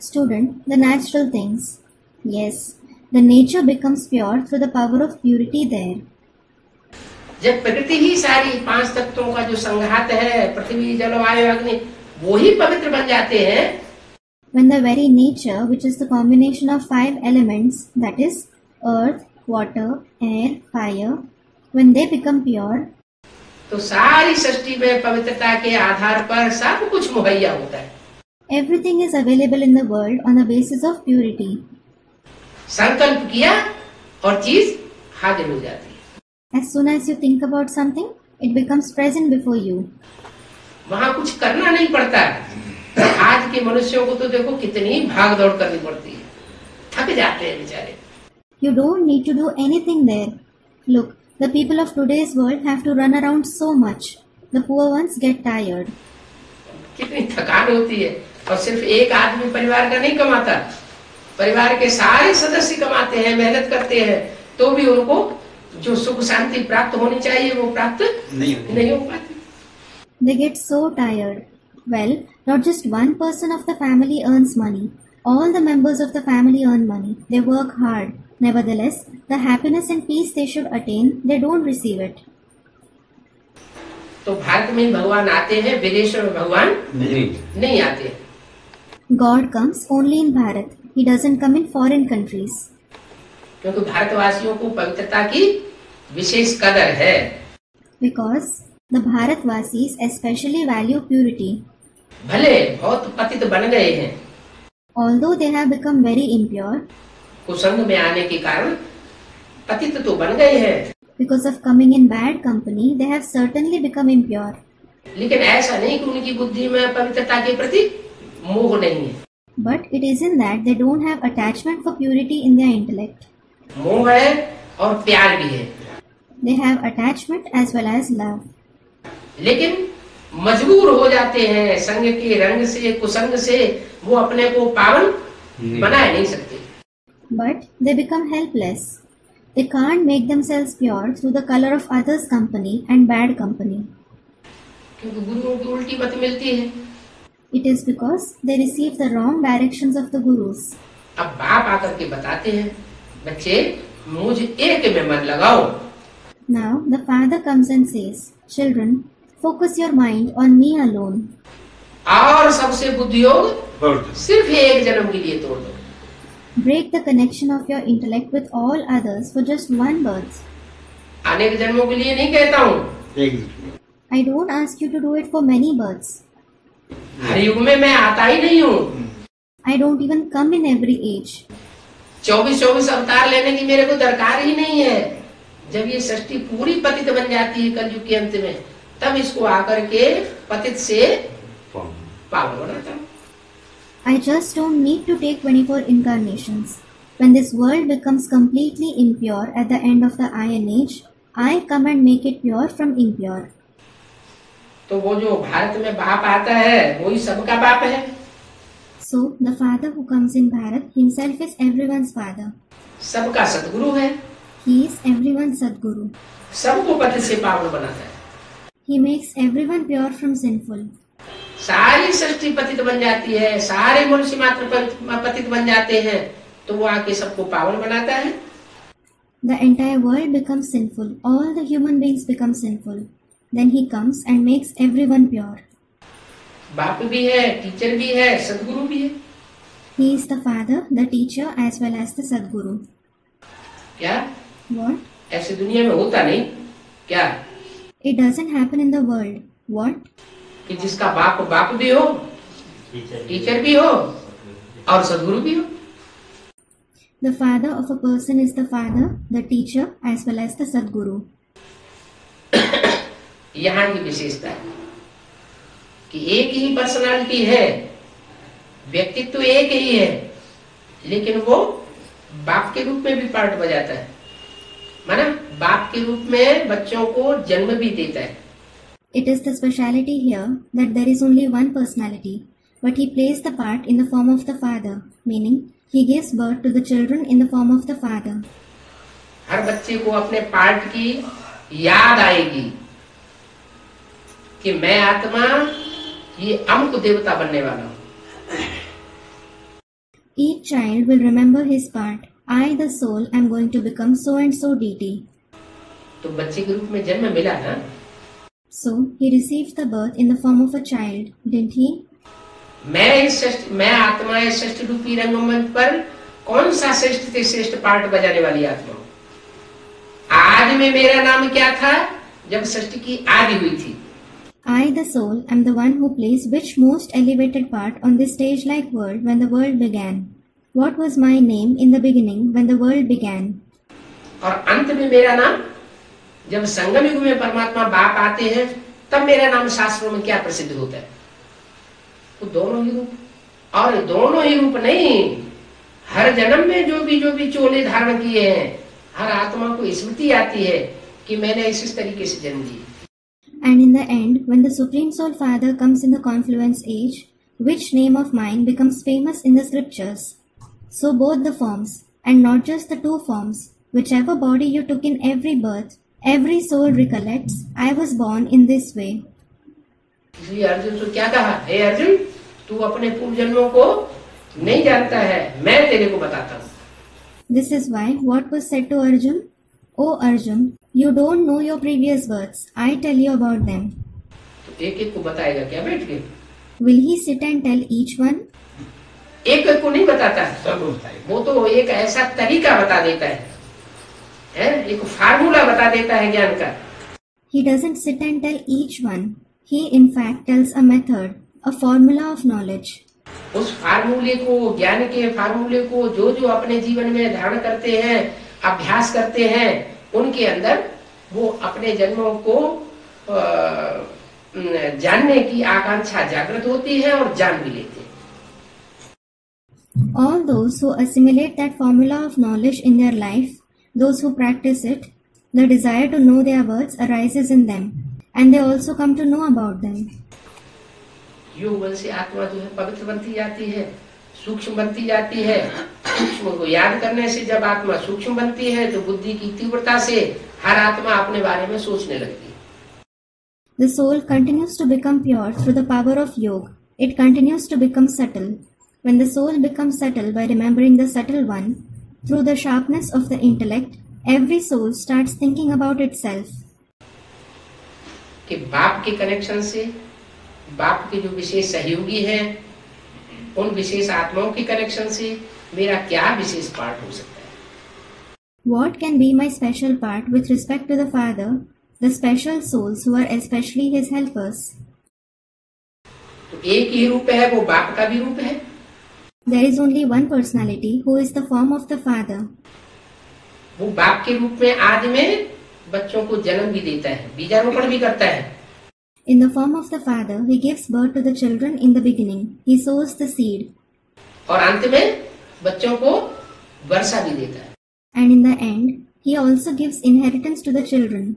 Student, the natural things. Yes, the nature becomes pure through the power of purity there. जब प्रकृति ही सारी 5 तत्वों का जो संघात है, पृथ्वी जल वायु अग्नि, वो ही पवित्र बन जाते हैं। When the very nature, which is the combination of 5 elements, that is earth, water, air, fire, when they become pure, तो सारी सृष्टि में पवित्रता के आधार पर सब कुछ मुहैया होता है। everything is available in the world on the basis of purity. संकल्प किया और चीज हाजिर हो जाती है। As soon as you think about something, it becomes present before you. वहाँ कुछ करना नहीं पड़ता। आज के मनुष्यों को तो देखो कितनी भाग दौड़ करनी पड़ती है, थक जाते हैं बेचारे। You don't need to do anything there. Look, the people of today's world have to run around so much. The poor ones get tired. कितनी थकान होती है। और सिर्फ एक आदमी परिवार का नहीं कमाता, परिवार के सारे सदस्य कमाते हैं, मेहनत करते हैं, तो भी उनको जो सुख शांति प्राप्त होनी चाहिए वो प्राप्त नहीं हो पाती। They get so tired. Well, not just one person of the family earns money. All the members of the family earn money. They work hard. Nevertheless, the happiness and peace they should attain, they don't receive it. तो भारत में भगवान आते हैं, विदेशों में भगवान नहीं आते। God comes only in Bharat. He doesn't come in foreign countries. क्योंकि भारतवासियों को पवित्रता की विशेष कदर है। Because the Bharatvasis especially value purity. भले बहुत पतित बन गए हैं, Although they have become very impure, कुसंग में आने के कारण पतित तो बन गए हैं, because of coming in bad company, they have certainly become impure. लेकिन ऐसा नहीं कि उनकी बुद्धि में पवित्रता के प्रति मोह नहीं है। But it isn't that they don't have attachment for purity in their intellect. मोह है और प्यार भी है, They have attachment as well as love. लेकिन मजबूर हो जाते हैं संग के रंग से, कुसंग से वो अपने को पावन बना नहीं सकते। But they become helpless. They can't make themselves pure through the color of others' company and bad company. क्योंकि गुरुओं की उल्टी मत मिलती है। It is because they receive the wrong directions of the gurus. अब बाप आकर के बताते हैं, बच्चे मुझ एक में मन लगाओ। Now the father comes and says, "Children, focus your mind on me alone. और सबसे बुद्धि योग सिर्फ एक जन्म के लिए तोड़ दो। Break the connection of your intellect with all others for just one birth. अनेक जन्मों के लिए नहीं कहता हूँ, I don't ask you to do it for many births. हर युग में मैं आता ही नहीं हूँ। I don't even come in every age. 24 अवतार लेने की मेरे को दरकार ही नहीं है। जब ये सृष्टि पूरी पतित बन जाती है कलयुग के अंत में, तब इसको आकर के पतित से पावन बनाता हूँ। I just don't need to take 24 incarnations. When this world becomes completely impure at the end of the Iron Age, I come and make it pure from impure. तो वो जो भारत में बाप आता है वही सबका बाप है। So, the father who comes in Bharat himself is everyone's father. सबका सतगुरु है, He is everyone's Sadguru. सबको पतित से पावन बनाता है। He makes everyone pure from sinful. सारी सृष्टि पतित बन जाती है, सारे मनुष्य मात्र पतित बन जाते हैं, तो वो आके सबको पावन बनाता है। The entire world becomes sinful. All the human beings become sinful. Then he comes and makes everyone pure. बाप भी है, टीचर भी है, सदगुरु भी है। He is the father, the teacher as well as the Sadguru. क्या What? ऐसे दुनिया में होता नहीं क्या? It doesn't happen in the world. What? कि जिसका बाप बाप भी हो, टीचर भी हो और सदगुरु भी हो। The father of a person is the father, the teacher, as well as the Sadguru. यहाँ की विशेषता है कि एक ही पर्सनालिटी है, व्यक्तित्व एक ही है, लेकिन वो बाप के रूप में भी पार्ट बजाता है, माना बाप के रूप में बच्चों को जन्म भी देता है। It is the speciality here that there is only one personality, but he plays the part in the form of the father, meaning he gives birth to the children in the form of the father. हर बच्चे को अपने part की याद आएगी कि मैं आत्मा ये अमुक देवता बनने वाला हूँ। Each child will remember his part. I, the soul, am going to become so and so deity. तो बच्चे के रूप में जन्म मिला ना, So he received the birth in the form of a child, didn't he? मैं आत्मा इस सृष्टि रूपी रंगमंच पर कौन सा श्रेष्ठ से श्रेष्ठ पार्ट बजाने वाली आत्मा हूँ। आज में मेरा नाम क्या था जब सृष्टि की आदि हुई थी। I, the soul, am the one who plays which most elevated part on this stage-like world when the world began. What was my name in the beginning when the world began? और अंत में मेरा नाम जब संगम युग में परमात्मा बाप आते हैं तब मेरा नाम शास्त्रों में क्या प्रसिद्ध होता है। तो दोनों ही रूप, और दोनों ही रूप नहीं, हर जन्म में जो भी चोले धारण किए हैं, हर आत्मा को स्मृति आती है कि मैंने इस तरीके से जन्म दिया। And in the end, when the Supreme Soul Father comes in the confluence age, which name of mine becomes famous in the scriptures? So both the forms, and not just the two forms, whichever body you took in every birth, every soul recollects, I was born in this way. इसलिए अर्जुन तो क्या कहा, हे अर्जुन तू अपने पूर्व जन्मों को नहीं जानता है, मैं तेरे को बताता हूँ। This is why what was said to Arjun? O Arjun, you don't know your previous births. I tell you about them. तो एक एक को बताएगा क्या बैठ के? Will he sit and tell each one? एक एक को नहीं बताता है, सब होता है। वो तो एक ऐसा तरीका बता देता है, एक फार्मूला बता देता है ज्ञान का। He doesn't sit and tell each one. He in fact tells a method, a formula of knowledge. उस फार्मूले को, ज्ञान के फार्मूले को जो अपने जीवन में धारण करते हैं, अभ्यास करते हैं, उनके अंदर वो अपने जन्मों को जानने की आकांक्षा जागृत होती है और जान भी लेते हैं। All those who assimilate that formula of knowledge in their life, those who practice it, the desire to know their words arises in them, and they also come to know about them. योग बल से आत्मा जो है पवित्र बनती जाती है, सूक्ष्म बनती जाती है। सूक्ष्म को याद करने से जब आत्मा सूक्ष्म बनती है तो बुद्धि की तीव्रता से हर आत्मा अपने बारे में सोचने लगती है। The soul continues to become pure through the power of yoga. It continues to become subtle. When the soul becomes subtle by remembering the subtle one, through the sharpness of the intellect, every soul starts thinking about itself. कि बाप के connection से, बाप के जो विशेष सहयोगी हैं, उन विशेष आत्माओं के कनेक्शन से मेरा क्या विशेष पार्ट हो सकता है। What can be my special part with respect to the Father, the special souls who are especially his helpers? तो एक ही रूप है, वो बाप का भी रूप है। There is only one personality who is the form of the Father. वो बाप के रूप में आदि में बच्चों को जन्म भी देता है, बीजारोपण भी करता है। In the form of the Father, he gives birth to the children in the beginning. He sows the seed. और अंत में बच्चों को वर्षा भी देता है। And in the end, he also gives inheritance to the children.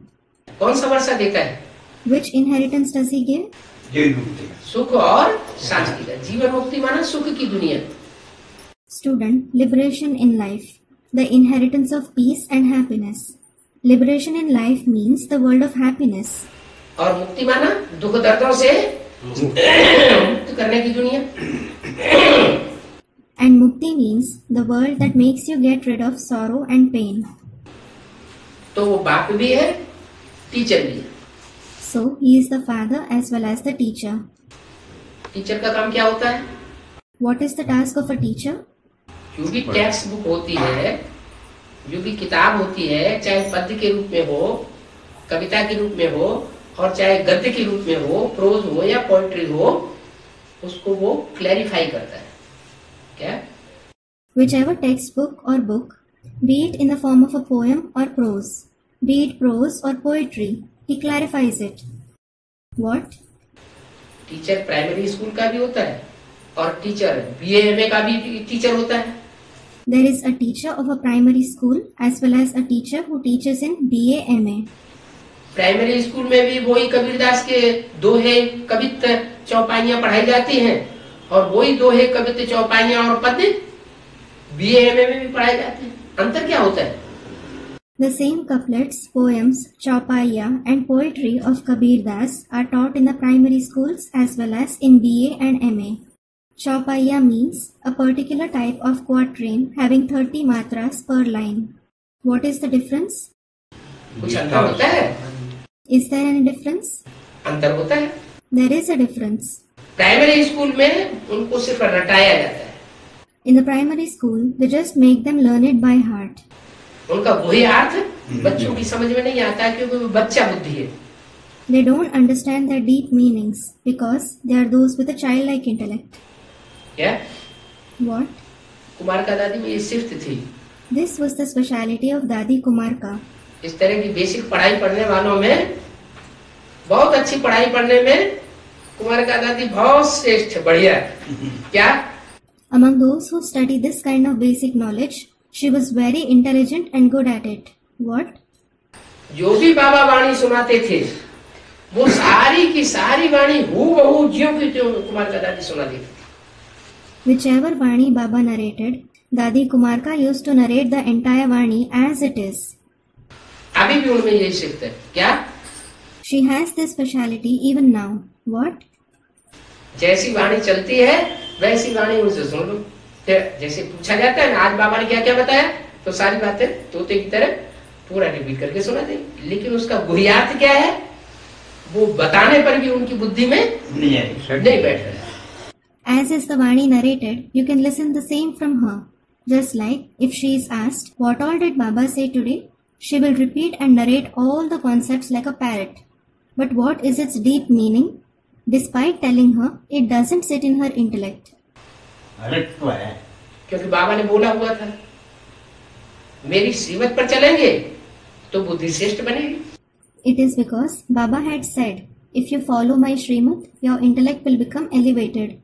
कौन सा वर्षा देता है? Which inheritance does he give? जीवन मुक्ति का। सुख और शांति का। जीवन मुक्ति माना सुख की दुनिया। Student, liberation in life, the inheritance of peace and happiness. Liberation in life means the world of happiness. और मुक्ति माना दुख दर्दों से मुक्त करने की दुनिया। And mukti means the world that makes you get rid of sorrow and pain. तो वो बाप भी है, टीचर भी है। So he is the father as well as the teacher. Teacher का काम क्या होता है? What is the task of a teacher? जो भी टेक्स्ट बुक होती है, जो भी किताब होती है, चाहे पद्य के रूप में हो, कविता के रूप में हो और चाहे गद्य के रूप में हो, प्रोज हो या पोएट्री हो, उसको वो क्लैरिफाई करता है। क्या? Whichever textbook or book, be it in the form of a poem or prose, be it prose or poetry, he clarifies it. What? Teacher primary school का भी होता है और टीचर BA MA का भी टीचर होता है। There is a teacher of a primary school as well as a teacher who teaches in BA MA. Primary school में भी वही कबीरदास के दोहे, कवित्त, चौपाइयां पढ़ाई जाती हैं और वही दोहे, कवित्त, चौपाइयां और पद्य BA MA में भी पढ़ाए जाते हैं। अंतर क्या होता है? The same couplets, poems, chaupaiya and poetry of Kabir Das are taught in the primary schools as well as in BA and MA. Chaupaiya means a particular type of quatrain having 30 matras per line. What is the difference? कुछ अंतर होता है? Is there any difference? अंतर होता है। There is a difference. Primary school में उनको सिर्फ रटाया जाता है। In the primary school, they just make them learn it by heart. उनका वही अर्थ बच्चों की समझ में नहीं आता क्योंकि वो बच्चा बुद्धि है। They don't understand their deep meanings because they are those with a childlike intellect. क्या? What? कुमार का दादी में ये सिफ्त थी। This was the speciality of Dadi Kumarka. इस तरह की बेसिक पढ़ाई पढ़ने वालों में, बहुत अच्छी पढ़ाई पढ़ने में कुमार का दादी बहुत श्रेष्ठ, बढ़िया। क्या? Among those who study this kind of basic knowledge, she was very intelligent and good at it. What? जो भी बाबा वाणी सुनाते थे वो सारी की सारी वाणी हूबहू ज्यों की त्यों कुमार का दादी सुना देती थी। Whichever Vani Baba narrated, Dadi Kumarka used to narrate the entire Vani as it is. अभी भी उनमें यही सिफ्त है। क्या? She has this speciality even now. What? जैसी वाणी चलती है वैसी वाणी उनसे सुन लो। जैसे पूछा जाता है ना, आज बाबा ने क्या क्या बताया, तो सारी बातें तोते की तरह पूरा रिपीट करके सुना देंगे, लेकिन उसका गुहियात क्या है वो बताने पर भी उनकी बुद्धि में नहीं बैठ रहा। As is the Vani narrated, you can listen the same from her. Just like if she is asked, what all did Baba say today? She will repeat and narrate all the concepts like a parrot. But what is its deep meaning? Despite telling her, it doesn't sit in her intellect. रट है क्योंकि बाबा ने बोला हुआ था मेरी श्रीमत पर चलेंगे तो बुद्धि श्रेष्ठ बनेगी। It is because Baba had said, if you follow my Srimad, your intellect will become elevated.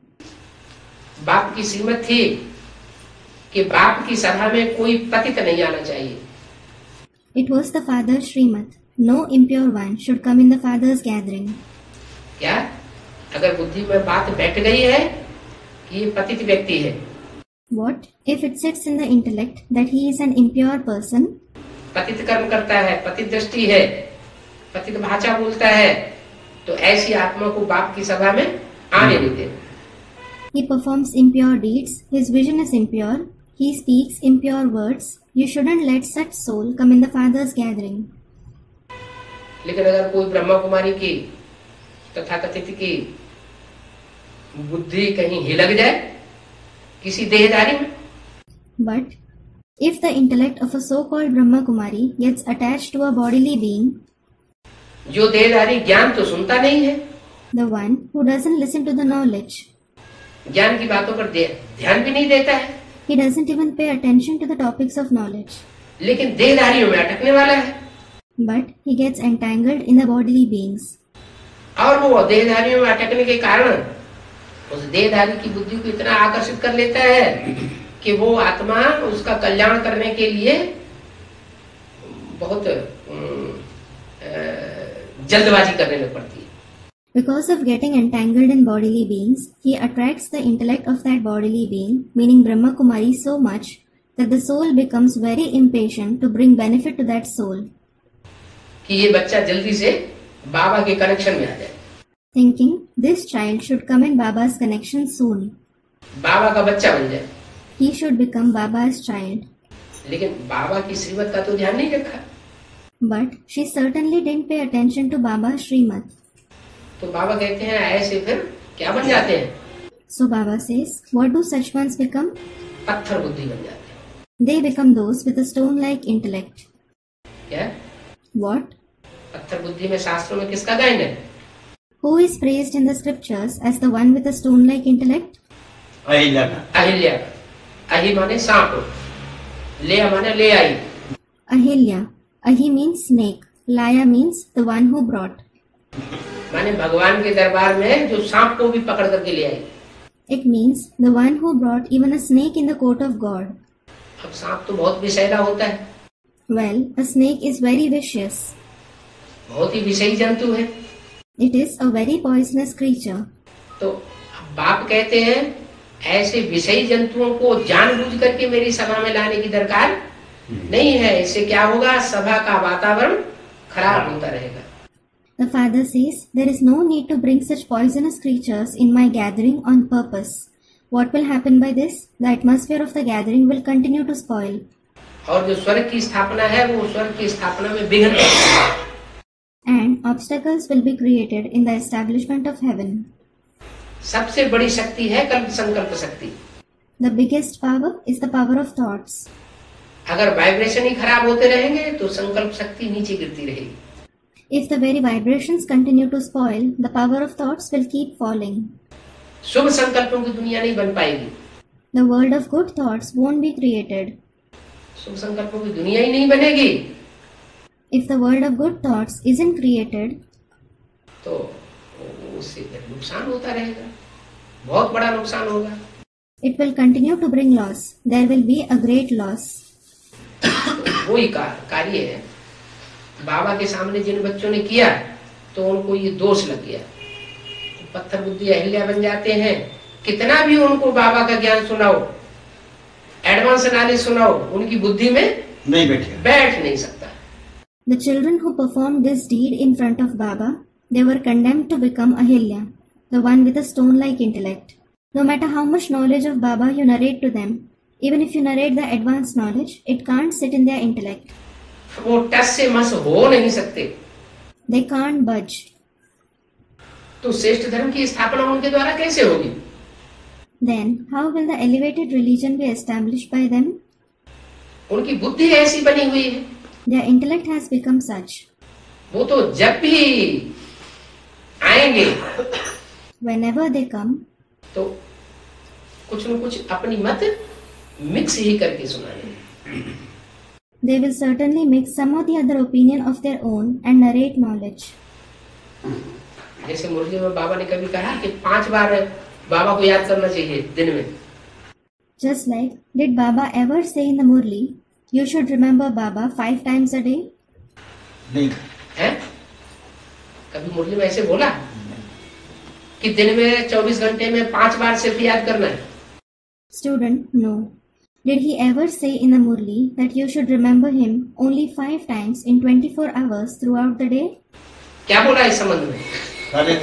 बाप की श्रीमत थी कि बाप की सभा में कोई पतित नहीं आना चाहिए। It was the father's Srimad. No impure one should come in the father's gathering. क्या? अगर बुद्धि में बात बैठ गई है कि ये पतित व्यक्ति है, What if it sits in the intellect that he is an impure person? पतित कर्म करता है, पतित दृष्टि है, पतित भाषा बोलता है, तो ऐसी आत्मा को बाप की सभा में आने नहीं देना। He performs impure deeds, his vision is impure, he speaks impure words. You shouldn't let such soul come in the father's gathering. लेकिन अगर कोई ब्रह्मा कुमारी की तथाकथित की बुद्धि कहीं हिलक जाए किसी देहधारी में, But if the intellect of a so-called Brahma Kumari gets attached to a bodily being, जो देहधारी ज्ञान तो सुनता नहीं है, the one who doesn't listen to the knowledge, ज्ञान की बातों पर ध्यान भी नहीं देता है, he doesn't even pay attention to the topics of knowledge, लेकिन देहधारियों में अटकने वाला है, but he gets entangled in the bodily beings. और वो देहधारियों में अटकने के कारण उस देहधारी की बुद्धि को इतना आकर्षित कर लेता है कि वो आत्मा उसका कल्याण करने के लिए बहुत जल्दबाजी करने लग पड़ती है। Because of getting entangled in bodily beings, he attracts the intellect of that bodily being, meaning Brahma Kumari, so much that the soul becomes very impatient to bring benefit to that soul. कि ये बच्चा जल्दी से बाबा के connection में आ जाए, Thinking this child should come in Baba's connection soon. बाबा का बच्चा बन जाए, He should become Baba's child. लेकिन बाबा की श्रीमत का तो ध्यान नहीं रखा, But she certainly didn't pay attention to Baba's Srimad. तो बाबा कहते हैं ऐसे फिर क्या बन जाते हैं? So Baba says, what do such ones become? पत्थर बुद्धि बन जाते हैं। They become those with a stone-like intellect. क्या? What? पत्थर बुद्धि में शास्त्रों में किसका गायन है? Who is praised in the scriptures as the one with a stone-like intellect? Ahilya का। अहिल्या। अहि माने सांप, ले माने ले आई। Ahilya. Ahi means snake. Laya means the one who brought. माने भगवान के दरबार में जो सांप को भी पकड़ करके ले आई। It means the one who brought even a snake in the court of God. अब सांप तो बहुत विषैला होता है, Well, a snake is very vicious. बहुत ही विषयी जंतु है। It is a very poisonous creature. तो बाप कहते हैं ऐसे विषयी जंतुओं को जानबूझ करके मेरी सभा में लाने की दरकार नहीं है। इससे क्या होगा? सभा का वातावरण खराब होता रहेगा। The father says, there is no need to bring such poisonous creatures in my gathering on purpose. What will happen by this? The atmosphere of the gathering will continue to spoil. और जो स्वर्ग की स्थापना है वो स्वर्ग की स्थापना में विघ्न है। And obstacles will be created in the establishment of heaven. सबसे बड़ी शक्ति है कल्प संकल्प शक्ति। The biggest power is the power of thoughts. अगर वाइब्रेशन ही खराब होते रहेंगे तो संकल्प शक्ति नीचे गिरती रहेगी। If the very vibrations continue to spoil, the power of thoughts will keep falling. शुभ संकल्पों की दुनिया नहीं बन पाएगी। The world of good thoughts won't be created. शुभ संकल्पों की दुनिया ही नहीं बनेगी If the world of good thoughts isn't created, तो उससे फिर नुकसान होता रहेगा, बहुत बड़ा नुकसान होगा। it will continue to bring loss. There will be a great loss. तो वही कार्य है बाबा के सामने जिन बच्चों ने किया तो उनको ये दोष लग गया, पत्थर बुद्धि अहिल्या बन जाते हैं। कितना भी उनको बाबा का ज्ञान सुनाओ, एडवांस नॉलेज सुनाओ, उनकी बुद्धि में नहीं बैठेगा, बैठ नहीं सकता। The children who performed this deed in front of Baba, they were condemned to become Ahilya, the one with a stone-like intellect. No matter how much knowledge of Baba you narrate to them, even if you narrate the advanced knowledge, it can't sit in their intellect. वो टस से मस हो नहीं सकते। They can't budge. तो श्रेष्ठ धर्म की स्थापना उनके द्वारा कैसे होगी? Then, how will the elevated religion be established by them? उनकी बुद्धि ऐसी बनी हुई है, Their intellect has become such. वो तो जब भी आएंगे Whenever they come, तो कुछ न कुछ अपनी मत मिक्स ही करके सुनाएंगे। they will certainly mix some or the other opinion of their own and narrate knowledge. जैसे मुरली में बाबा ने कभी कहा कि 5 बार बाबा को याद करना चाहिए दिन में। Just like, did Baba ever say in the Murli, you should remember Baba 5 times a day? नहीं है? कभी मुरली में ऐसे बोला कि दिन में 24 घंटे में 5 बार सिर्फ याद करना है? Student, no. Did he ever say in the Murli that you should remember him only 5 times in 24 hours throughout the day? क्या बोला इस संबंध में? अरे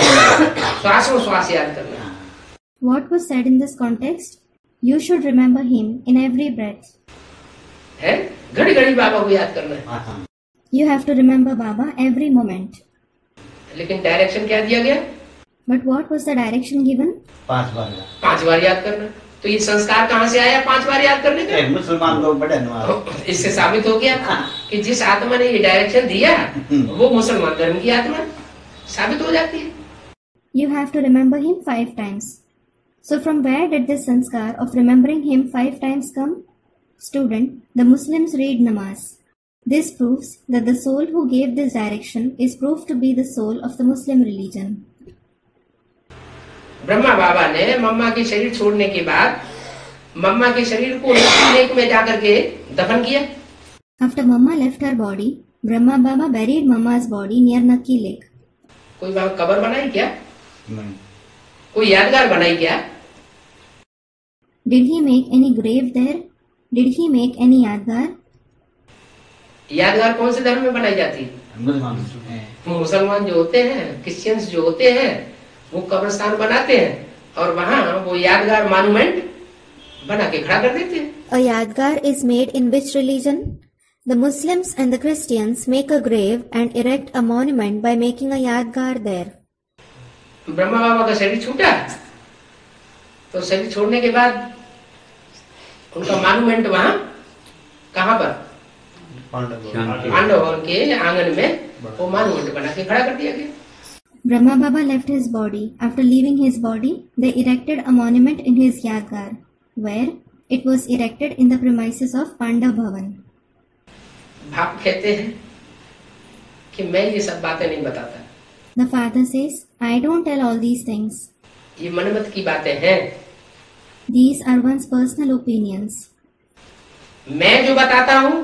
श्वासों श्वास याद करना। What was said in this context? You should remember him in every breath. है? घड़ी घड़ी बाबा को याद करना है। हाँ You have to remember Baba every moment. लेकिन डायरेक्शन क्या दिया गया? But what was the direction given? 5 बार 5 बार याद करना। तो ये संस्कार कहाँ से आया 5 बार याद करने का? मुसलमान लोग बड़े नवाज। इससे साबित हो गया कि जिस आत्मा ने ये डायरेक्शन दिया वो मुसलमान धर्म की आत्मा साबित हो जाती है। You have to remember him 5 times. So from where did this sanskar of remembering him 5 times come? Student, the Muslims read namaz. This proves that the soul who gave this direction is proved to be the soul of the Muslim religion. Brahma बाबा ने मम्मा के शरीर छोड़ने के बाद मम्मा के शरीर को नक्की लेक में जाकर के दफन किया। After Mama left her body, Brahma Baba buried Mama's body near Nakki Lake. कोई वहां कब्र बनाई क्या? नहीं कोई यादगार बनाई क्या? Did he make any grave there? Did he make any yadgar? यादगार कौन से धर्म में बनाई जाती है? मुसलमान हैं। मुसलमान जो होते हैं, क्रिश्चियंस जो होते हैं, वो कब्रिस्तान बनाते हैं और वहां वो यादगार मॉन्यूमेंट बना के खड़ा कर देते हैं। A yadgar is made in which religion? The Muslims and the Christians make a grave and erect a monument by making a yadgar there. Brahma बाबा का शरीर छूटा तो शरीर छोड़ने के बाद उनका मॉन्यूमेंट वहां कहां पर? शांति। पांडव भवन के आंगन में वो मानमंड बना के खड़ा कर दिया गया। Brahma Baba left his body. After leaving his body, they erected a monument in his Yadgar, where it was erected in the premises of Pandav Bhavan. बाप कहते हैं कि मैं ये सब बातें नहीं बताता, The father says, I don't tell all these things. ये मनमत की बातें हैं। These are one's personal opinions. मैं जो बताता हूँ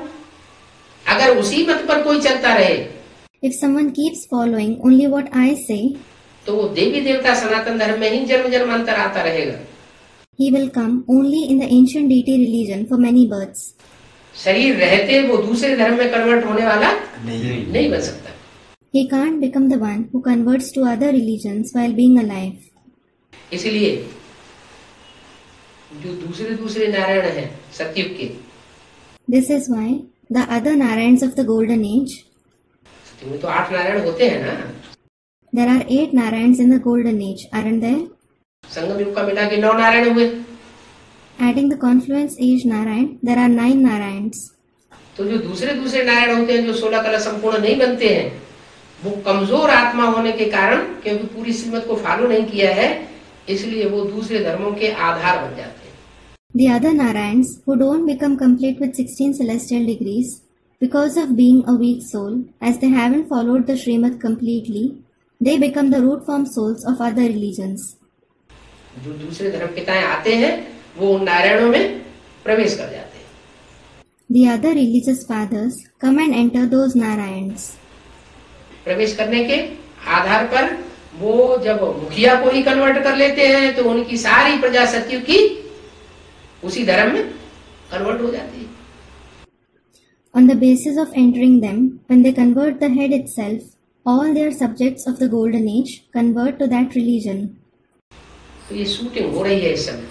अगर उसी मत पर कोई चलता रहे If someone keeps following only what I say, तो वो देवी देवता सनातन धर्म में ही जन्म जन्मांतर आता रहेगा। he will come only in the ancient deity religion for many births. शरीर रहते वो दूसरे धर्म में कन्वर्ट होने वाला नहीं। नहीं बन सकता। He can't become the one who converts to other religions while being alive. इसलिए जो दूसरे दूसरे नारायण हैं सतयुग के, This is why the other Narayans of the golden age, सतयुग में तो 8 नारायण होते हैं ना। there are 8 Narayans in the golden age, aren't there? संगम युग का मिला के 9 नारायण हुए। Adding the confluence age Narayan, there are 9 Narayans. तो जो दूसरे दूसरे नारायण होते हैं जो 16 कला संपूर्ण नहीं बनते हैं, वो कमजोर आत्मा होने के कारण, क्योंकि पूरी श्रीमत को फॉलो नहीं किया है, इसलिए वो दूसरे धर्मों के आधार बन जाते हैं। The other Narayans, who don't become complete with 16 celestial degrees, because of being a weak soul, as they haven't followed the Srimad completely, they become the root form souls of other religions. जो दूसरे धर्म पिताएं आते हैं वो उन नारायणों में प्रवेश कर जाते हैं। The other religious fathers come and enter those Narayans. प्रवेश करने के आधार पर वो जब मुखिया को ही कन्वर्ट कर लेते हैं तो उनकी सारी प्रजा सतयुग की उसी धर्म में कन्वर्ट हो जाती है। On the basis of entering them, when they convert the head itself, all their subjects of the golden age convert to that religion. तो ये शूटिंग हो रही है इस समय,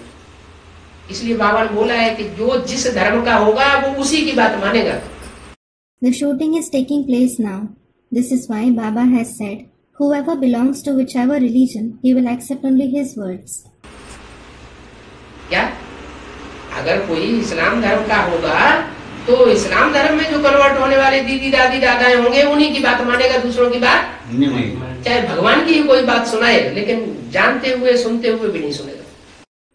इसलिए बाबा ने बोला है कि जो जिस धर्म का होगा वो उसी की बात मानेगा। The shooting is taking place now. This is why Baba has said, whoever belongs to whichever religion, he will accept only his words. क्या अगर कोई इस्लाम धर्म का होगा तो इस्लाम धर्म में जो कन्वर्ट होने वाले दीदी दादी दादाएं होंगे उन्हीं की बात मानेगा, दूसरों की बात नहीं। चाहे भगवान की ही कोई बात सुनाए लेकिन जानते हुए सुनते हुए भी नहीं सुनेगा।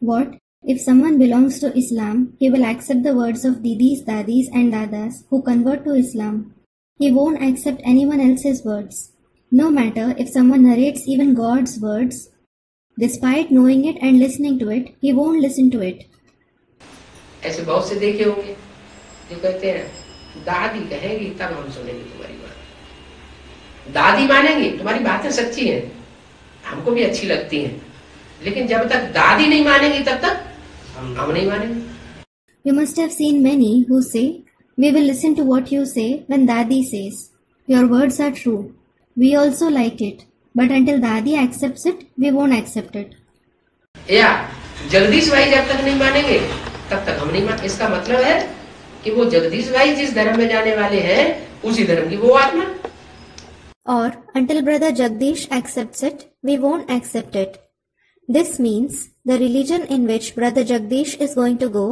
What? If someone belongs to Islam, he will accept the words of didis, dadis and dadas who convert to Islam. He won't accept anyone else's words. No matter if someone narrates even God's words, despite knowing it and listening to it, he won't listen to it. ऐसे बहुत से देखे होंगे जो कहते हैं दादी कहेगी तब हम सुनेंगे तुम्हारी बात, दादी मानेंगी, तुम्हारी बातें सच्ची हैं, हमको भी अच्छी लगती हैं, लेकिन जब तक दादी नहीं मानेंगी तब तक हम नहीं मानेंगे। You must have seen many who say, we will listen to what you say when Dadi says. Your words are true. We also like it. But until Dadi accepts it, we won't accept it. या जगदीश भाई जब तक नहीं मानेंगे तब तक हम नहीं मान। इसका मतलब है कि वो जगदीश भाई जिस धर्म में जाने वाले हैं उसी धर्म की वो आत्मा। Or until Brother Jagdish accepts it, we won't accept it. This means the religion in which Brother Jagdish is going to go,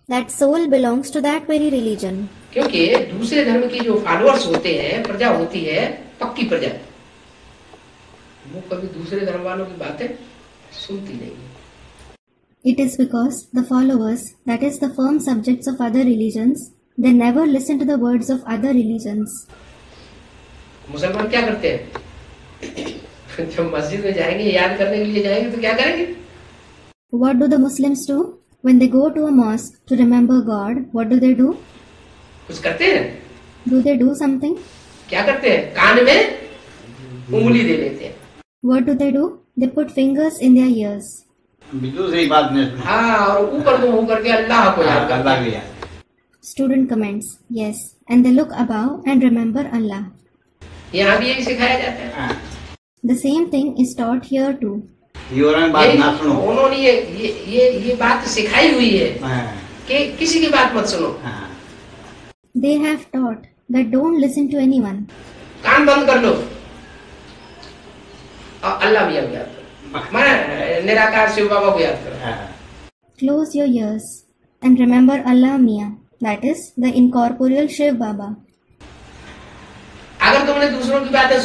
that soul belongs to that very religion. क्योंकि दूसरे धर्म की जो फॉलोअर्स होते हैं, प्रजा होती है पक्की प्रजा, वो कभी दूसरे धर्म वालों की बातें सुनती नहीं है। It is because the followers, that is the firm subjects of other religions, they never listen to the words of other religions. मुसलमान क्या करते हैं जब मस्जिद में जाएंगे, याद करने के लिए जाएंगे तो क्या करेंगे? What do the Muslims do? When they go to a mosque to remember God, what do they do? कुछ करते हैं? Do they do something? क्या करते हैं? कान में उंगली दे लेते हैं। What do they do? They put fingers in their ears. दूसरी बात नहीं सुना। हाँ, और ऊपर को मुंह करके अल्लाह को याद करते अल्लाह हैं। भी याद। Student comments, yes, and they look above and remember Allah. यहाँ भी यही सिखाया जाता है। हाँ। The same thing is taught here too. ये और बात ना सुनो। उन्होंने ये बात सिखाई हुई है हाँ। कि किसी की बात मत सुनो। हाँ। They have taught that don't listen to anyone. कान बंद कर लो और अल्लाह भी याद करो, मैं निराकार शिव बाबा को याद करो। हाँ। Close your ears and remember Allah Mia, that is the incorporeal Shiv Baba. अगर तुमने दूसरों की बातें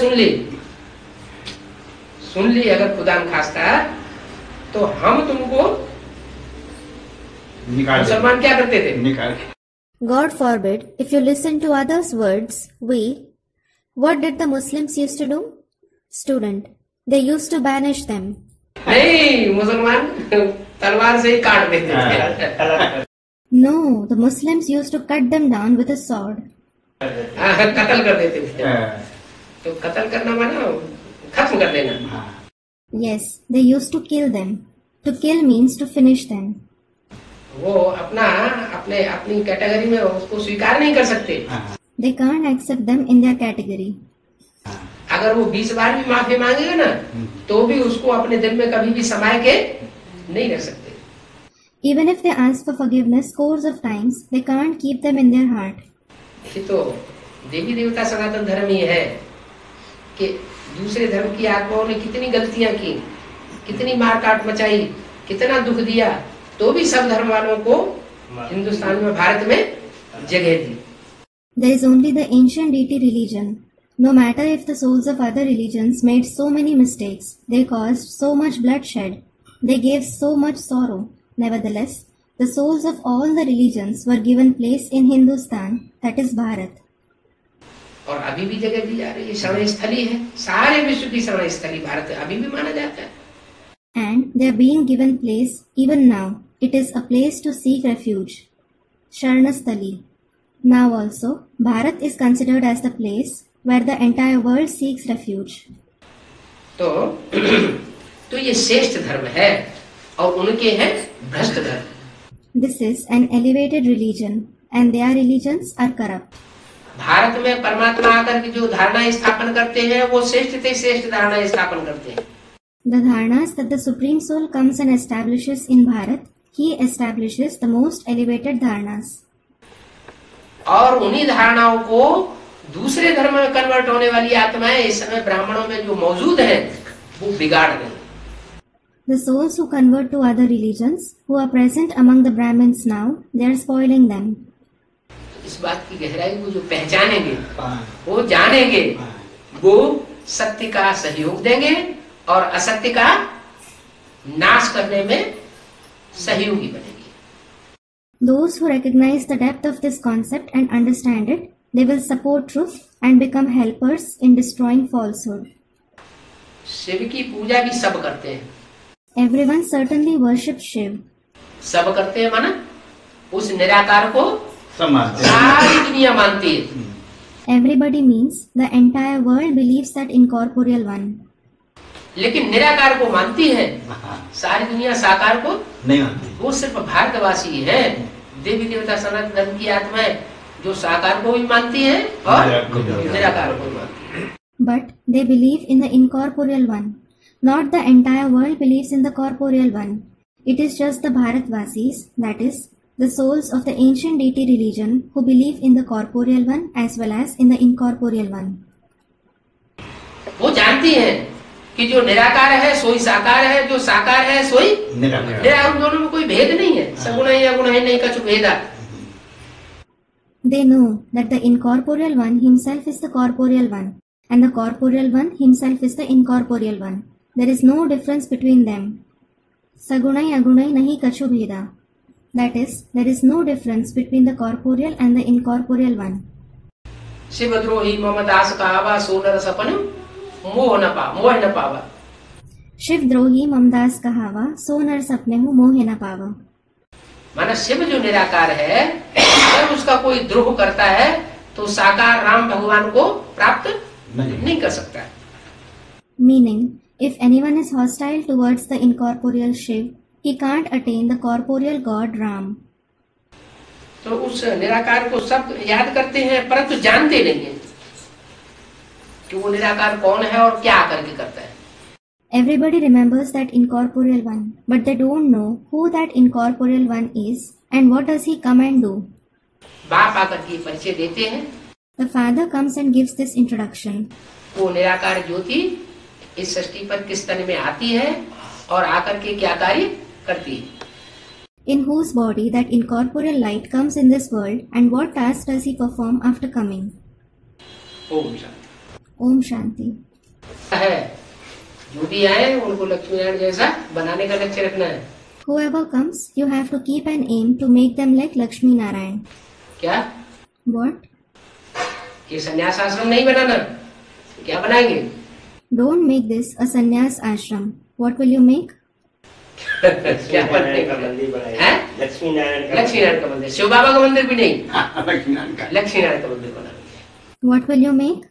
सुन ली अगर खुदा न खास्ता, तो हम तुमको मुसलमान क्या करते थे? निकाल। God forbid, if you listen to others' words, what did the Muslims used to do? Student, they used to banish them. नहीं, मुसलमान तलवार से ही काट देते थे। No, the Muslims used to cut them down with a sword. कत्ल कर देते थे। तो कत्ल करना माना खत्म कर देना। Yes, they used to kill them. To kill means to finish them. वो अपनी कैटेगरी में उसको स्वीकार नहीं कर सकते। They can't accept them in their category. अगर वो 20 बार भी माफी मांगेगा ना, तो भी उसको अपने दिल में कभी भी समाये के नहीं रख सकते। Even if they ask for forgiveness scores of times, they can't keep them in their heart. ये तो देवी देवता सनातन धर्म ही है कि दूसरे धर्म की आत्माओं ने कितनी गलतियां की, कितनी मारकाट मचाई, कितना दुख दिया, तो भी सब धर्म वालों को हिंदुस्तान में, भारत में जगह दी। There is only the ancient deity religion. No matter if the souls of other religions made so many mistakes, they caused so much bloodshed, they gave so much sorrow. Nevertheless, the souls of all the religions were given place in Hindustan, that is Bharat. और अभी भी जगह दी जा रही है, शरण स्थली है, सारे विश्व की शरण स्थली भारत अभी भी माना जाता है। And they are being given place even now. It is a place to seek refuge. Sharanasthali. Now also, Bharat is considered as the place where the entire world seeks refuge. तो ये श्रेष्ठ धर्म है और उनके हैं भ्रष्ट धर्म। This is an elevated religion and their religions are corrupt. Bharat में परमात्मा आकर के जो धारणा स्थापन करते हैं, वो श्रेष्ठ से श्रेष्ठ धारणा स्थापन करते हैं। The dharnas that the Supreme Soul comes and establishes in Bharat, he establishes the most elevated dharnas. और उन्हीं धारणाओं को दूसरे धर्म में कन्वर्ट होने वाली आत्माएं इस समय ब्राह्मणों में जो मौजूद हैं, वो बिगाड़ रही हैं। The souls who convert to other religions, who are present among the Brahmins now, they are spoiling them. इस बात की गहराई को जो पहचानेंगे, वो जानेंगे, वो सत्य का सहयोग देंगे और असत्य का नाश करने में सहयोगी बनेंगे। Those who recognize the depth of this concept and understand it, they will support truth and become helpers in destroying falsehood. Shiv की पूजा भी सब करते हैं। Everyone certainly worships Shiv. सब करते हैं माना उस निराकार को सारी दुनिया मानती है। Everybody means the entire world believes that incorporeal one. लेकिन निराकार को मानती है, सारी दुनिया साकार को नहीं मानती। वो सिर्फ भारतवासी है, देवी देवता सनातन धर्म की आत्माएं जो साकार को भी मानती है और निराकार को भी मानती है। But they believe in the incorporeal one. Not the entire world believes in the corporeal one. It is just the Bharatvasis, that is, the souls of the ancient deity religion, who believe in the corporeal one as well as in the incorporeal one. वो जानती है कि जो निराकार है सोई साकार है, जो साकार है सोई निराकार। उन दोनों में कोई भेद नहीं है, सगुण है या गुण है, नहीं कछु भेदा। They know that the incorporeal one himself is the corporeal one, and the corporeal one himself is the incorporeal one. There is no difference between them. Sagunai agunai nahi kachu bheda. That is, there is no difference between the corporeal and the incorporeal one. शिवद्रोही मम दास कहावा सोनर सपन मोह न पावा। शिवद्रोही ममदास कहावा सो नर सपने हूँ मोह न पावा। माना शिव जो निराकार है, अगर उसका कोई द्रोह करता है तो साकार राम भगवान को प्राप्त नहीं कर सकता है। Meaning, if anyone is hostile towards the incorporeal Shiv, he can't attain the corporeal God Ram. तो उस निराकार को सब याद करते हैं, परंतु जानते नहीं है कि वो निराकार कौन है और क्या आकर के करता है। Everybody remembers that incorporeal one, but they don't know who that incorporeal one is and what does he come and do. बाप आकर के परिचय देते हैं। The father comes and gives this introduction. वो निराकार ज्योति इस सृष्टि पर किस तन में आती है और आकर के क्या कार्य करती है। In whose body that incorporeal light comes in this world and what task does he perform after coming. Om Shanti. Om Shanti. है जो भी आए उनको लक्ष्मी नारायण जैसा बनाने का लक्ष्य रखना है। Whoever comes, you have to keep an aim to make them like Lakshmi Narayan. क्या What? ये संन्यास आश्रम नहीं बनाना, क्या बनाएंगे? Don't make this a sannyas ashram. What will you make? क्या नारायण का बनाएंगे? मंदिर बनाएंगे। हैं? लक्ष्मी नारायण का लक्ष्मी नारायण का मंदिर, शिव बाबा का मंदिर भी नहीं, लक्ष्मी नारायण का लक्ष्मी नारायण का मंदिर बनाएंगे। What will you make?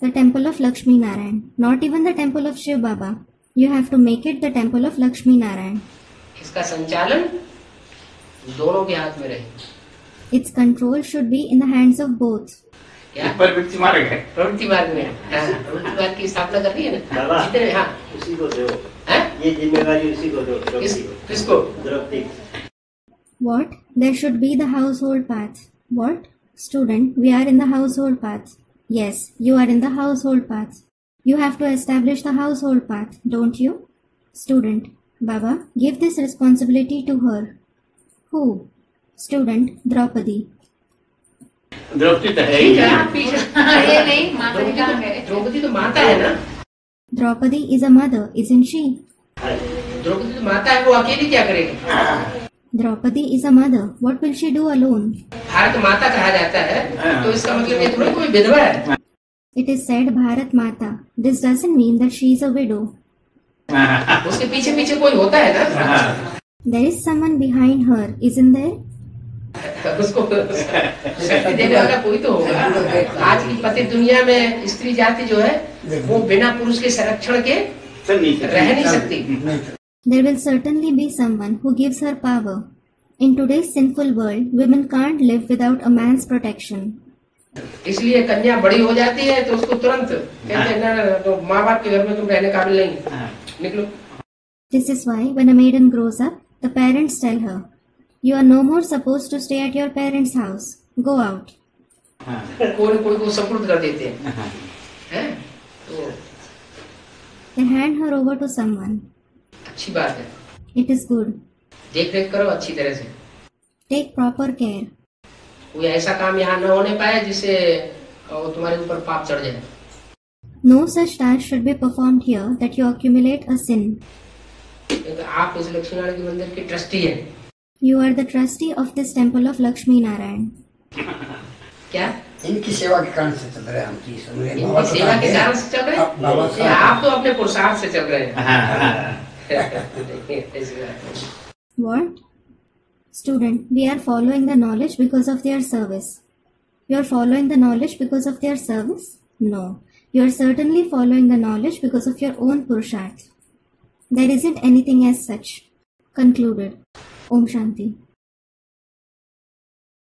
The temple of Lakshmi Narayan. Not even the temple of Shiv Baba. You have to make it the temple of Lakshmi Narayan. इसका संचालन दोनों के हाथ में रहे। Its control should be in the hands of both. क्या पर व्यक्ति मार्ग है। प्रवृत्ति मार्ग में, हाँ, प्रवृत्ति मार्ग की स्थापना करनी है ना। बाबा जितने, हाँ, उसी को दो, हैं? ये जिम्मेवारी उसी को दो, किसको? Draupadi. What? There should be the household path. What? Student, we are in the household path. Yes, you are in the household path. You have to establish the household path, don't you? Student, Baba, give this responsibility to her. Who? Student, Draupadi. Draupadi तो है ही ठीक है, आप नहीं। पीछे ये नहीं, माता जी कहाँ गए? द्रौपदी तो माता है ना, Draupadi is a mother, isn't she? Draupadi तो माता है, वो अकेली क्या करेगी? Draupadi is a mother. What will she do alone? Bharat माता कहा जाता है, तो इसका मतलब ये थोड़ी कोई विधवा है। It is said Bharat Mata. This doesn't mean that she is a widow. उसके पीछे पीछे कोई होता है ना, There is someone behind her, isn't there? उसको शक्ति देने वाला कोई तो होगा। आज की पतित दुनिया में स्त्री जाति जो है वो बिना पुरुष के संरक्षण के रह नहीं सकती। There will certainly be someone who gives her power. In today's sinful world, women can't live without a man's protection. इसलिए कन्या बड़ी हो जाती है तो उसको तुरंत कहते हैं ना, तो माँ बाप के घर में तुम रहने काबिल नहीं, निकलो। This is why when a maiden grows up, the parents tell her, "You are no more supposed to stay at your parents' house. Go out." कोई को सपुर्द कर देते हैं, हैं? तो They hand her over to someone. अच्छी बात है, It is good. देख रेख करो अच्छी तरह से। Take proper care. कोई ऐसा काम यहाँ न होने पाए जिससे तुम्हारे ऊपर पाप चढ़ जाए। No such task should be performed here that you accumulate a sin. तो आप इस लक्ष्मी नारायण के मंदिर के ट्रस्टी हैं। You are the trustee of this temple of Lakshmi Narayan. क्या इनकी सेवा के कारण से चल रहे हैं हम चीज इनकी सेवा के कारण से चल रहे बाबा हैं? या आप तो अपने पुरुषार्थ से चल रहे हैं? What? Student, we are following the knowledge because of their service. You are following the knowledge because of their service? No. You are certainly following the knowledge because of your own Purusharth. There isn't anything as such. Concluded. Om Shanti.